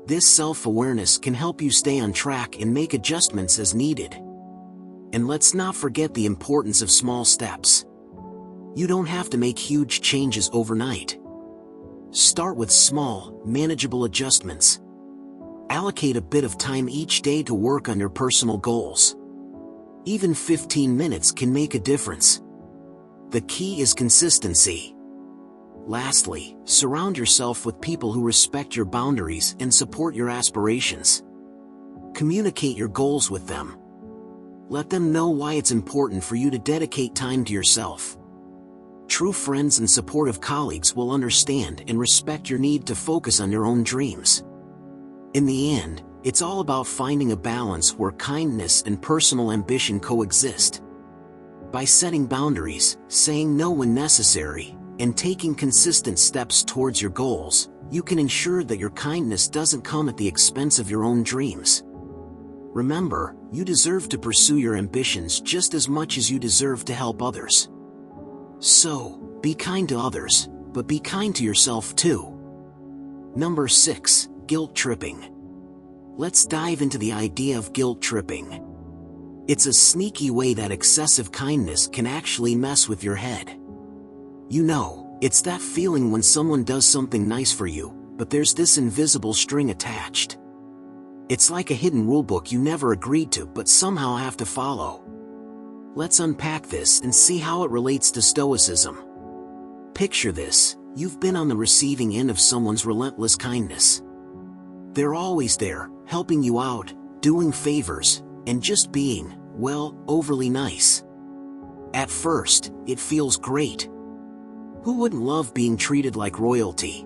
This self-awareness can help you stay on track and make adjustments as needed. And let's not forget the importance of small steps. You don't have to make huge changes overnight. Start with small, manageable adjustments. Allocate a bit of time each day to work on your personal goals. Even 15 minutes can make a difference. The key is consistency. Lastly, surround yourself with people who respect your boundaries and support your aspirations. Communicate your goals with them. Let them know why it's important for you to dedicate time to yourself. True friends and supportive colleagues will understand and respect your need to focus on your own dreams. In the end, it's all about finding a balance where kindness and personal ambition coexist. By setting boundaries, saying no when necessary, and taking consistent steps towards your goals, you can ensure that your kindness doesn't come at the expense of your own dreams. Remember, you deserve to pursue your ambitions just as much as you deserve to help others. So, be kind to others, but be kind to yourself too. Number 6, guilt tripping. Let's dive into the idea of guilt tripping. It's a sneaky way that excessive kindness can actually mess with your head. You know, it's that feeling when someone does something nice for you, but there's this invisible string attached. It's like a hidden rulebook you never agreed to but somehow have to follow. Let's unpack this and see how it relates to Stoicism. Picture this: you've been on the receiving end of someone's relentless kindness. They're always there, helping you out, doing favors, and just being, well, overly nice. At first, it feels great. Who wouldn't love being treated like royalty?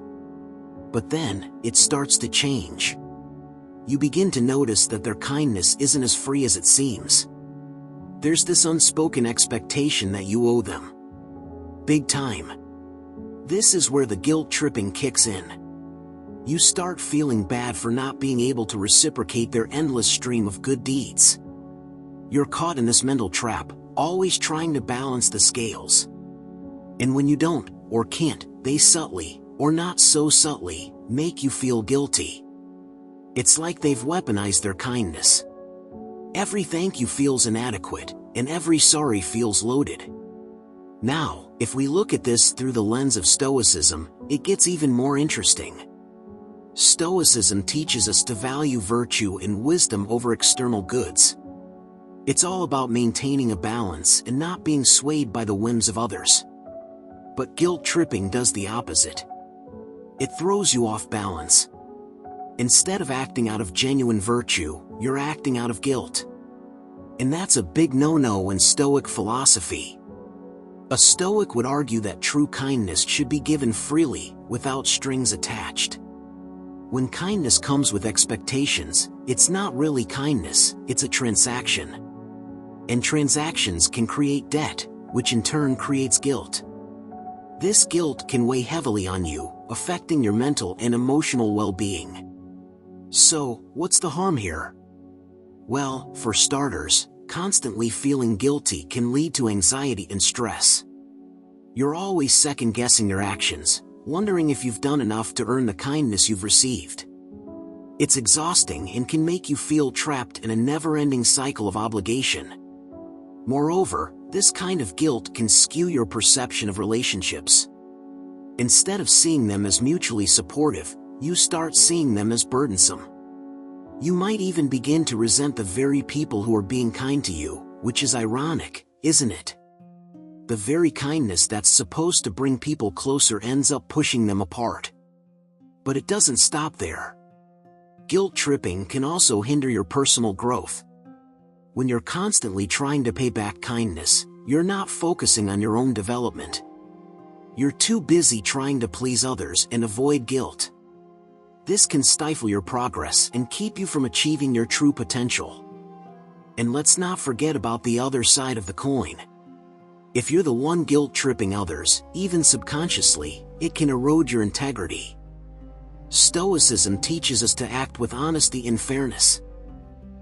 But then, it starts to change. You begin to notice that their kindness isn't as free as it seems. There's this unspoken expectation that you owe them. Big time. This is where the guilt tripping kicks in. You start feeling bad for not being able to reciprocate their endless stream of good deeds. You're caught in this mental trap, always trying to balance the scales. And when you don't, or can't, they subtly, or not so subtly, make you feel guilty. It's like they've weaponized their kindness. Every thank you feels inadequate, and every sorry feels loaded. Now, if we look at this through the lens of Stoicism, it gets even more interesting. Stoicism teaches us to value virtue and wisdom over external goods. It's all about maintaining a balance and not being swayed by the whims of others. But guilt tripping does the opposite. It throws you off balance. Instead of acting out of genuine virtue, you're acting out of guilt. And that's a big no-no in Stoic philosophy. A Stoic would argue that true kindness should be given freely, without strings attached. When kindness comes with expectations, it's not really kindness, it's a transaction. And transactions can create debt, which in turn creates guilt. This guilt can weigh heavily on you, affecting your mental and emotional well-being. So, what's the harm here? Well, for starters, constantly feeling guilty can lead to anxiety and stress. You're always second-guessing your actions, wondering if you've done enough to earn the kindness you've received. It's exhausting and can make you feel trapped in a never-ending cycle of obligation. Moreover, this kind of guilt can skew your perception of relationships. Instead of seeing them as mutually supportive, you start seeing them as burdensome. You might even begin to resent the very people who are being kind to you, which is ironic, isn't it? The very kindness that's supposed to bring people closer ends up pushing them apart. But it doesn't stop there. Guilt tripping can also hinder your personal growth. When you're constantly trying to pay back kindness, you're not focusing on your own development. You're too busy trying to please others and avoid guilt. This can stifle your progress and keep you from achieving your true potential. And let's not forget about the other side of the coin. If you're the one guilt-tripping others, even subconsciously, it can erode your integrity. Stoicism teaches us to act with honesty and fairness.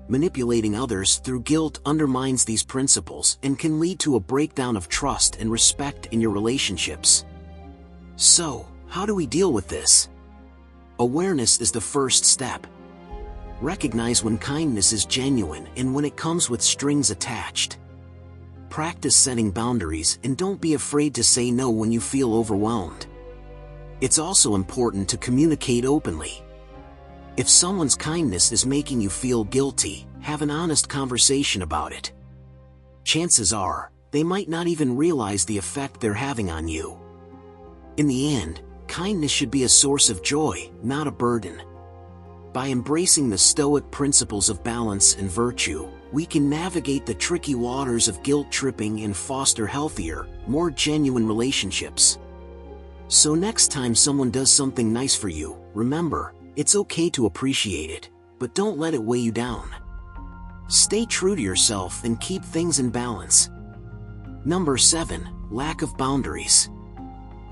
Manipulating others through guilt undermines these principles and can lead to a breakdown of trust and respect in your relationships. So, how do we deal with this? Awareness is the first step. Recognize when kindness is genuine and when it comes with strings attached. Practice setting boundaries and don't be afraid to say no when you feel overwhelmed. It's also important to communicate openly. If someone's kindness is making you feel guilty, have an honest conversation about it. Chances are, they might not even realize the effect they're having on you. In the end, kindness should be a source of joy, not a burden. By embracing the Stoic principles of balance and virtue, we can navigate the tricky waters of guilt tripping and foster healthier, more genuine relationships. So next time someone does something nice for you, remember, it's okay to appreciate it, but don't let it weigh you down. Stay true to yourself and keep things in balance. Number 7, lack of boundaries.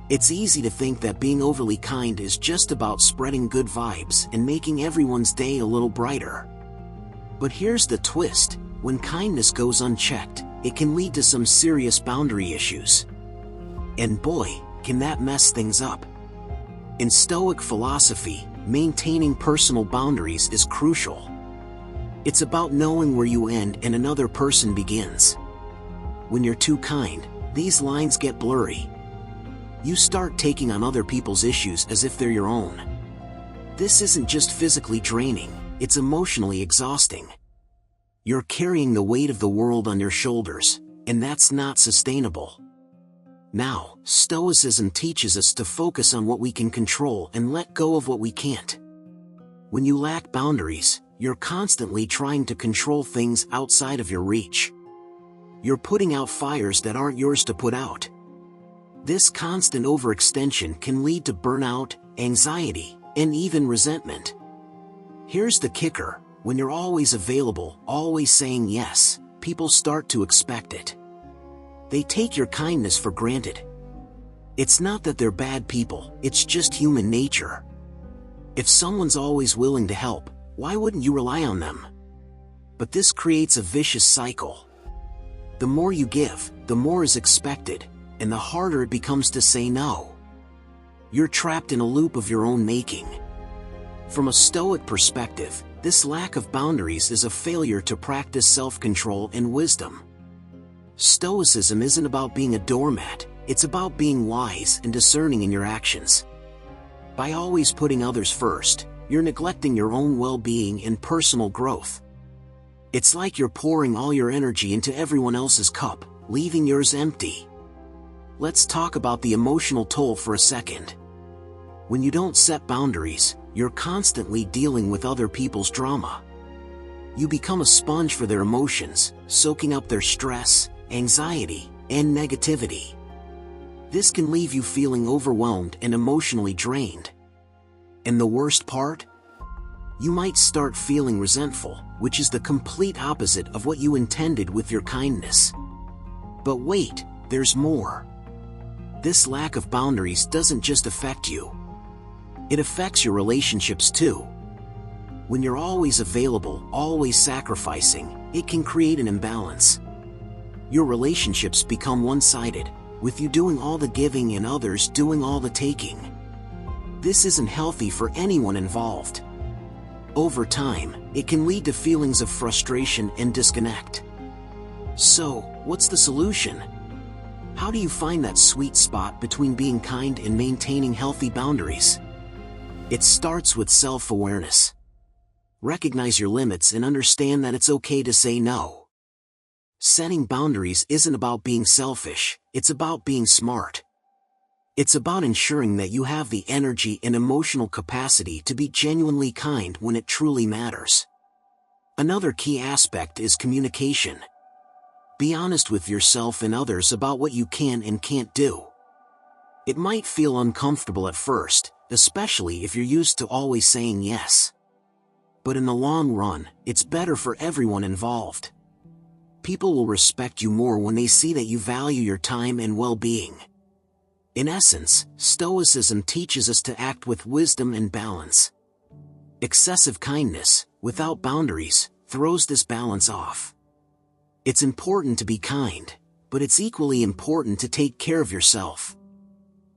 It's easy to think that being overly kind is just about spreading good vibes and making everyone's day a little brighter. But here's the twist: when kindness goes unchecked, it can lead to some serious boundary issues. And boy, can that mess things up. In Stoic philosophy, maintaining personal boundaries is crucial. It's about knowing where you end and another person begins. When you're too kind, these lines get blurry. You start taking on other people's issues as if they're your own. This isn't just physically draining, it's emotionally exhausting. You're carrying the weight of the world on your shoulders, and that's not sustainable. Now, Stoicism teaches us to focus on what we can control and let go of what we can't. When you lack boundaries, you're constantly trying to control things outside of your reach. You're putting out fires that aren't yours to put out. This constant overextension can lead to burnout, anxiety, and even resentment. Here's the kicker: when you're always available, always saying yes, people start to expect it. They take your kindness for granted. It's not that they're bad people, it's just human nature. If someone's always willing to help, why wouldn't you rely on them? But this creates a vicious cycle. The more you give, the more is expected, and the harder it becomes to say no. You're trapped in a loop of your own making. From a Stoic perspective, this lack of boundaries is a failure to practice self-control and wisdom. Stoicism isn't about being a doormat, it's about being wise and discerning in your actions. By always putting others first, you're neglecting your own well-being and personal growth. It's like you're pouring all your energy into everyone else's cup, leaving yours empty. Let's talk about the emotional toll for a second. When you don't set boundaries, you're constantly dealing with other people's drama. You become a sponge for their emotions, soaking up their stress, anxiety, and negativity. This can leave you feeling overwhelmed and emotionally drained. And the worst part? You might start feeling resentful, which is the complete opposite of what you intended with your kindness. But wait, there's more. This lack of boundaries doesn't just affect you. It affects your relationships too. When you're always available, always sacrificing, it can create an imbalance. Your relationships become one-sided, with you doing all the giving and others doing all the taking. This isn't healthy for anyone involved. Over time, it can lead to feelings of frustration and disconnect. So, what's the solution? How do you find that sweet spot between being kind and maintaining healthy boundaries? It starts with self-awareness. Recognize your limits and understand that it's okay to say no. Setting boundaries isn't about being selfish, it's about being smart. It's about ensuring that you have the energy and emotional capacity to be genuinely kind when it truly matters. Another key aspect is communication. Be honest with yourself and others about what you can and can't do. It might feel uncomfortable at first, especially if you're used to always saying yes. But in the long run, it's better for everyone involved. People will respect you more when they see that you value your time and well-being. In essence, Stoicism teaches us to act with wisdom and balance. Excessive kindness, without boundaries, throws this balance off. It's important to be kind, but it's equally important to take care of yourself.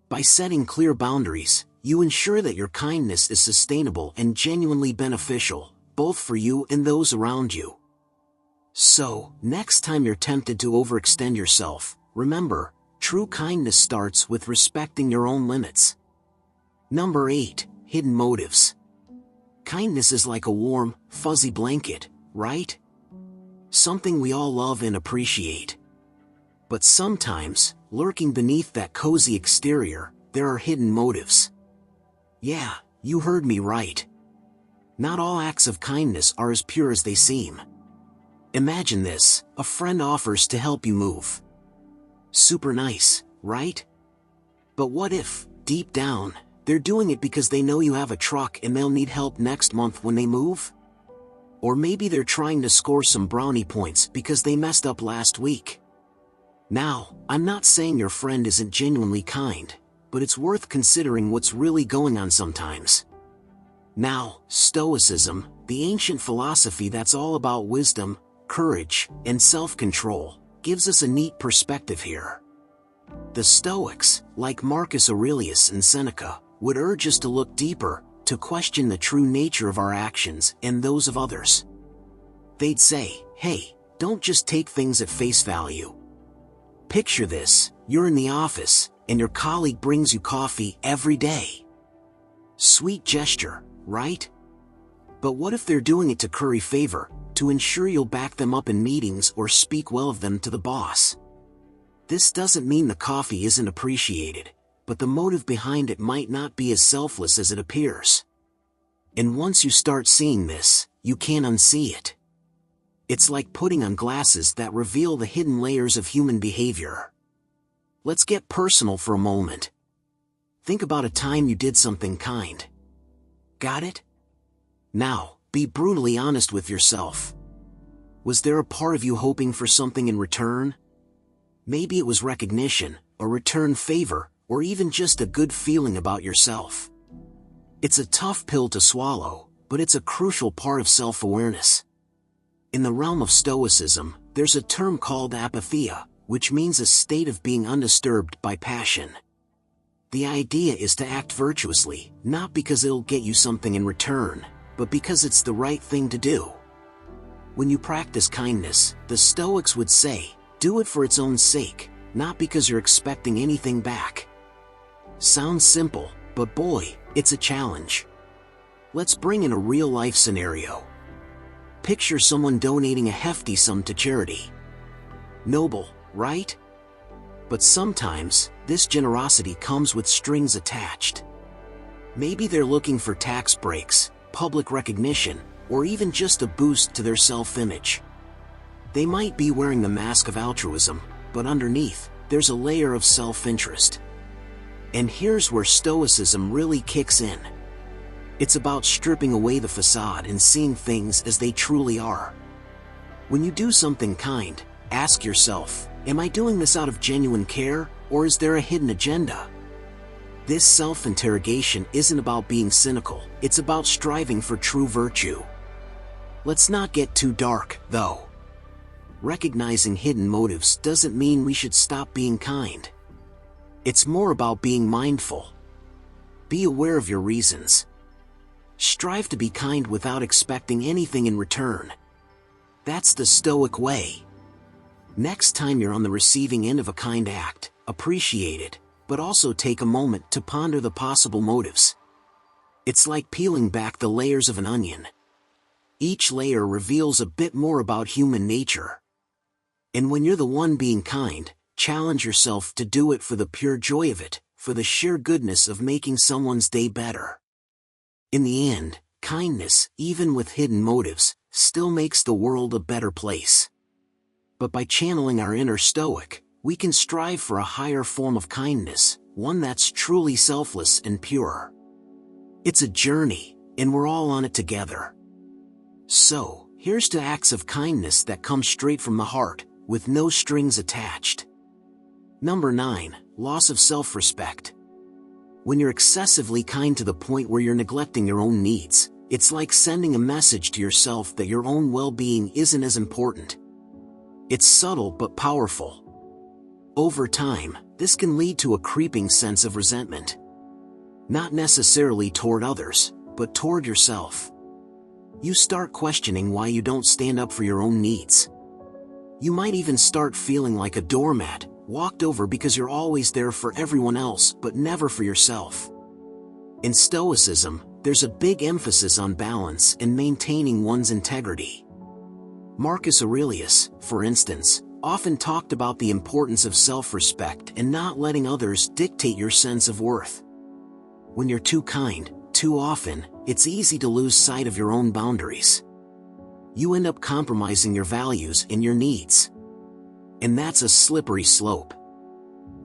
By setting clear boundaries, you ensure that your kindness is sustainable and genuinely beneficial, both for you and those around you. So, next time you're tempted to overextend yourself, remember, true kindness starts with respecting your own limits. Number 8, hidden motives. Kindness is like a warm, fuzzy blanket, right? Something we all love and appreciate. But sometimes, lurking beneath that cozy exterior, there are hidden motives. Yeah, you heard me right. Not all acts of kindness are as pure as they seem. Imagine this, a friend offers to help you move. Super nice, right? But what if, deep down, they're doing it because they know you have a truck and they'll need help next month when they move? Or maybe they're trying to score some brownie points because they messed up last week. Now, I'm not saying your friend isn't genuinely kind, but it's worth considering what's really going on sometimes. Now, Stoicism, the ancient philosophy that's all about wisdom, courage, and self-control, gives us a neat perspective here. The Stoics, like Marcus Aurelius and Seneca, would urge us to look deeper, to question the true nature of our actions and those of others. They'd say, hey, don't just take things at face value. Picture this, you're in the office, and your colleague brings you coffee every day. Sweet gesture, right? But what if they're doing it to curry favor, to ensure you'll back them up in meetings or speak well of them to the boss? This doesn't mean the coffee isn't appreciated, but the motive behind it might not be as selfless as it appears. And once you start seeing this, you can't unsee it. It's like putting on glasses that reveal the hidden layers of human behavior. Let's get personal for a moment. Think about a time you did something kind. Got it? Now, be brutally honest with yourself. Was there a part of you hoping for something in return? Maybe it was recognition, a return favor, or even just a good feeling about yourself. It's a tough pill to swallow, but it's a crucial part of self-awareness. In the realm of Stoicism, there's a term called apatheia, which means a state of being undisturbed by passion. The idea is to act virtuously, not because it'll get you something in return, but because it's the right thing to do. When you practice kindness, the Stoics would say, do it for its own sake, not because you're expecting anything back. Sounds simple, but boy, It's a challenge. Let's bring in a real-life scenario. Picture someone donating a hefty sum to charity. Noble, right? But sometimes, this generosity comes with strings attached. Maybe they're looking for tax breaks, public recognition, or even just a boost to their self-image. They might be wearing the mask of altruism, but underneath, there's a layer of self-interest. And here's where Stoicism really kicks in. It's about stripping away the facade and seeing things as they truly are. When you do something kind, ask yourself, am I doing this out of genuine care, or is there a hidden agenda? This self-interrogation isn't about being cynical, it's about striving for true virtue. Let's not get too dark, though. Recognizing hidden motives doesn't mean we should stop being kind. It's more about being mindful. Be aware of your reasons. Strive to be kind without expecting anything in return. That's the Stoic way. Next time you're on the receiving end of a kind act, appreciate it, but also take a moment to ponder the possible motives. It's like peeling back the layers of an onion. Each layer reveals a bit more about human nature. And when you're the one being kind, challenge yourself to do it for the pure joy of it, for the sheer goodness of making someone's day better. In the end, kindness, even with hidden motives, still makes the world a better place. But by channeling our inner Stoic, we can strive for a higher form of kindness, one that's truly selfless and pure. It's a journey, and we're all on it together. So, here's to acts of kindness that come straight from the heart, with no strings attached. Number 9, loss of self-respect. When you're excessively kind to the point where you're neglecting your own needs, it's like sending a message to yourself that your own well-being isn't as important. It's subtle but powerful. Over time, this can lead to a creeping sense of resentment. Not necessarily toward others, but toward yourself. You start questioning why you don't stand up for your own needs. You might even start feeling like a doormat, walked over because you're always there for everyone else but never for yourself. In Stoicism, there's a big emphasis on balance and maintaining one's integrity. Marcus Aurelius, for instance, often talked about the importance of self-respect and not letting others dictate your sense of worth. When you're too kind, too often, it's easy to lose sight of your own boundaries. You end up compromising your values and your needs. And that's a slippery slope.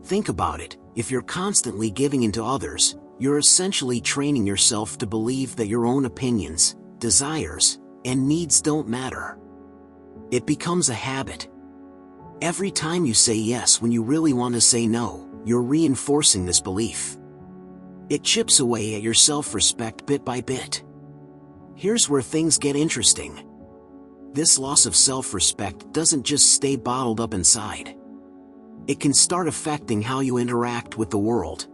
Think about it, if you're constantly giving in to others, you're essentially training yourself to believe that your own opinions, desires, and needs don't matter. It becomes a habit. Every time you say yes when you really want to say no, you're reinforcing this belief. It chips away at your self-respect bit by bit. Here's where things get interesting. This loss of self-respect doesn't just stay bottled up inside. It can start affecting how you interact with the world.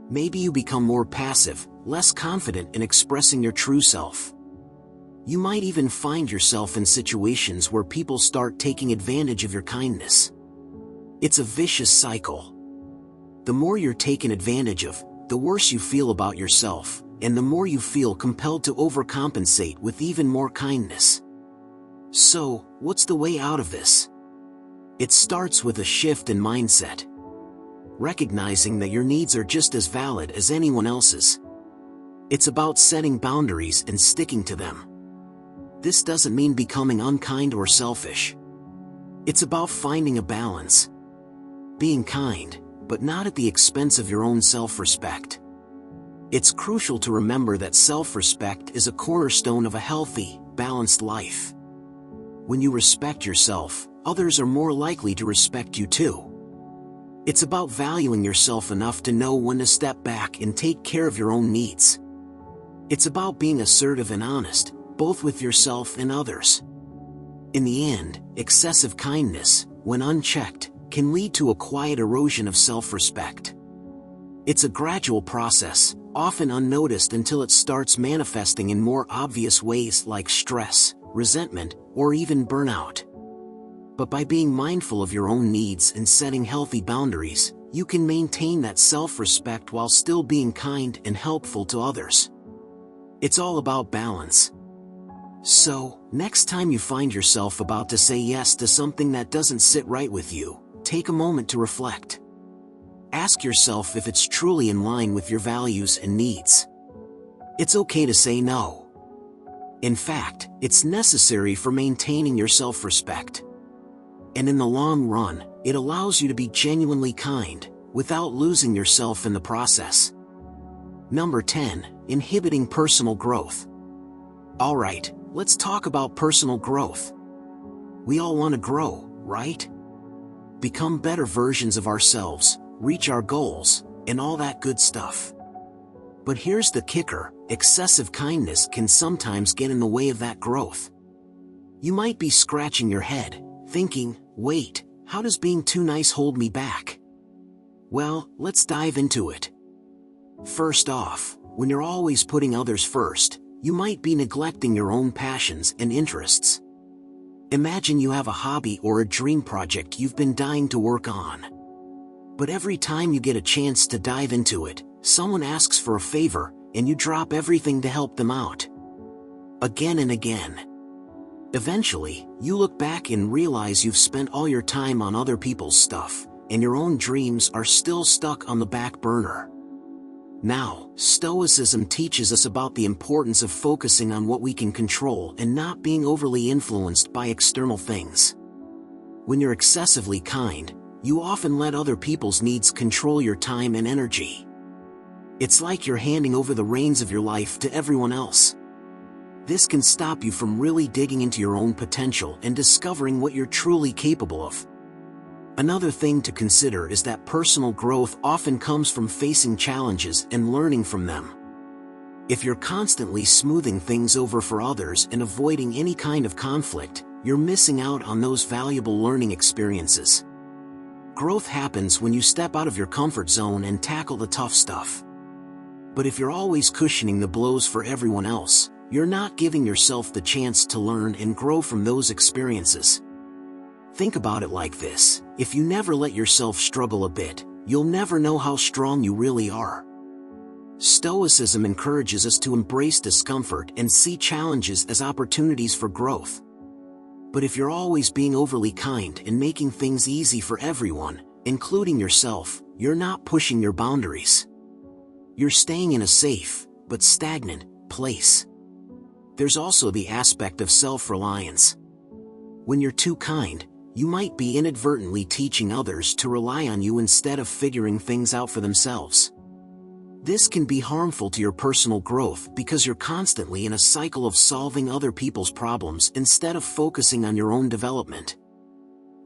Maybe you become more passive, less confident in expressing your true self. You might even find yourself in situations where people start taking advantage of your kindness. It's a vicious cycle. The more you're taken advantage of, the worse you feel about yourself, and the more you feel compelled to overcompensate with even more kindness. So, what's the way out of this? It starts with a shift in mindset. Recognizing that your needs are just as valid as anyone else's. It's about setting boundaries and sticking to them. This doesn't mean becoming unkind or selfish. It's about finding a balance. Being kind, but not at the expense of your own self-respect. It's crucial to remember that self-respect is a cornerstone of a healthy, balanced life. When you respect yourself, others are more likely to respect you too. It's about valuing yourself enough to know when to step back and take care of your own needs. It's about being assertive and honest, both with yourself and others. In the end, excessive kindness, when unchecked, can lead to a quiet erosion of self-respect. It's a gradual process, often unnoticed until it starts manifesting in more obvious ways like stress, resentment, or even burnout. But by being mindful of your own needs and setting healthy boundaries, you can maintain that self-respect while still being kind and helpful to others. It's all about balance. So, next time you find yourself about to say yes to something that doesn't sit right with you, take a moment to reflect. Ask yourself if it's truly in line with your values and needs. It's okay to say no. In fact, it's necessary for maintaining your self-respect. And in the long run, it allows you to be genuinely kind, without losing yourself in the process. Number 10. Inhibiting personal growth. Alright, let's talk about personal growth. We all want to grow, right? Become better versions of ourselves, reach our goals, and all that good stuff. But here's the kicker: excessive kindness can sometimes get in the way of that growth. You might be scratching your head, thinking, wait, how does being too nice hold me back? Well, let's dive into it. First off, when you're always putting others first, you might be neglecting your own passions and interests. Imagine you have a hobby or a dream project you've been dying to work on. But every time you get a chance to dive into it, someone asks for a favor, and you drop everything to help them out. Again and again. Eventually, you look back and realize you've spent all your time on other people's stuff, and your own dreams are still stuck on the back burner. Now, Stoicism teaches us about the importance of focusing on what we can control and not being overly influenced by external things. When you're excessively kind, you often let other people's needs control your time and energy. It's like you're handing over the reins of your life to everyone else. This can stop you from really digging into your own potential and discovering what you're truly capable of. Another thing to consider is that personal growth often comes from facing challenges and learning from them. If you're constantly smoothing things over for others and avoiding any kind of conflict, you're missing out on those valuable learning experiences. Growth happens when you step out of your comfort zone and tackle the tough stuff. But if you're always cushioning the blows for everyone else, you're not giving yourself the chance to learn and grow from those experiences. Think about it like this: if you never let yourself struggle a bit, you'll never know how strong you really are. Stoicism encourages us to embrace discomfort and see challenges as opportunities for growth. But if you're always being overly kind and making things easy for everyone, including yourself, you're not pushing your boundaries. You're staying in a safe, but stagnant, place. There's also the aspect of self-reliance. When you're too kind, you might be inadvertently teaching others to rely on you instead of figuring things out for themselves. This can be harmful to your personal growth because you're constantly in a cycle of solving other people's problems instead of focusing on your own development.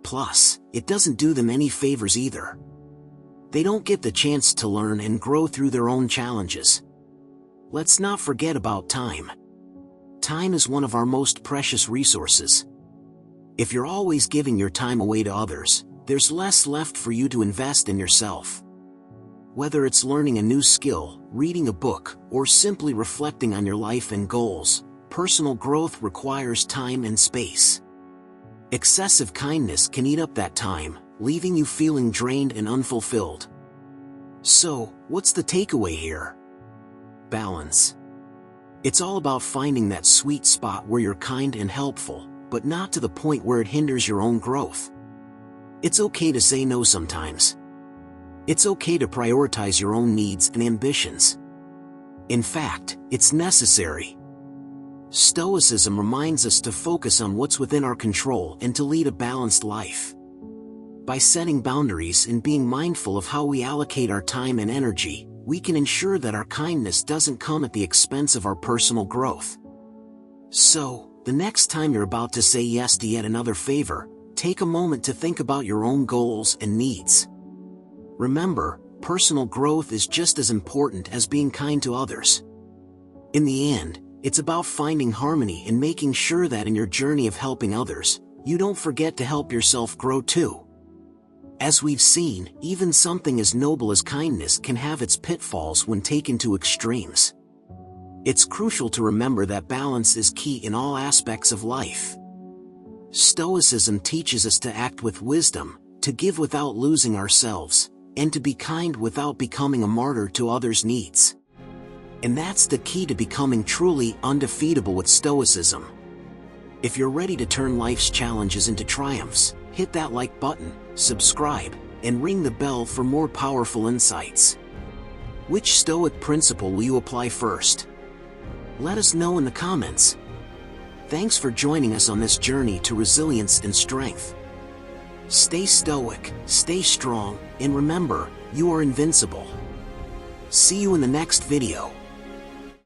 Plus, it doesn't do them any favors either. They don't get the chance to learn and grow through their own challenges. Let's not forget about time. Time is one of our most precious resources. If you're always giving your time away to others, there's less left for you to invest in yourself. Whether it's learning a new skill, reading a book, or simply reflecting on your life and goals, personal growth requires time and space. Excessive kindness can eat up that time, leaving you feeling drained and unfulfilled. So, what's the takeaway here? Balance. It's all about finding that sweet spot where you're kind and helpful, but not to the point where it hinders your own growth. It's okay to say no sometimes. It's okay to prioritize your own needs and ambitions. In fact, it's necessary. Stoicism reminds us to focus on what's within our control and to lead a balanced life. By setting boundaries and being mindful of how we allocate our time and energy, we can ensure that our kindness doesn't come at the expense of our personal growth. So, the next time you're about to say yes to yet another favor, take a moment to think about your own goals and needs. Remember, personal growth is just as important as being kind to others. In the end, it's about finding harmony and making sure that in your journey of helping others, you don't forget to help yourself grow too. As we've seen, even something as noble as kindness can have its pitfalls when taken to extremes. It's crucial to remember that balance is key in all aspects of life. Stoicism teaches us to act with wisdom, to give without losing ourselves, and to be kind without becoming a martyr to others' needs. And that's the key to becoming truly undefeatable with Stoicism. If you're ready to turn life's challenges into triumphs, hit that like button, subscribe, and ring the bell for more powerful insights. Which Stoic principle will you apply first? Let us know in the comments. Thanks for joining us on this journey to resilience and strength. Stay stoic, stay strong, and remember, you are invincible. See you in the next video.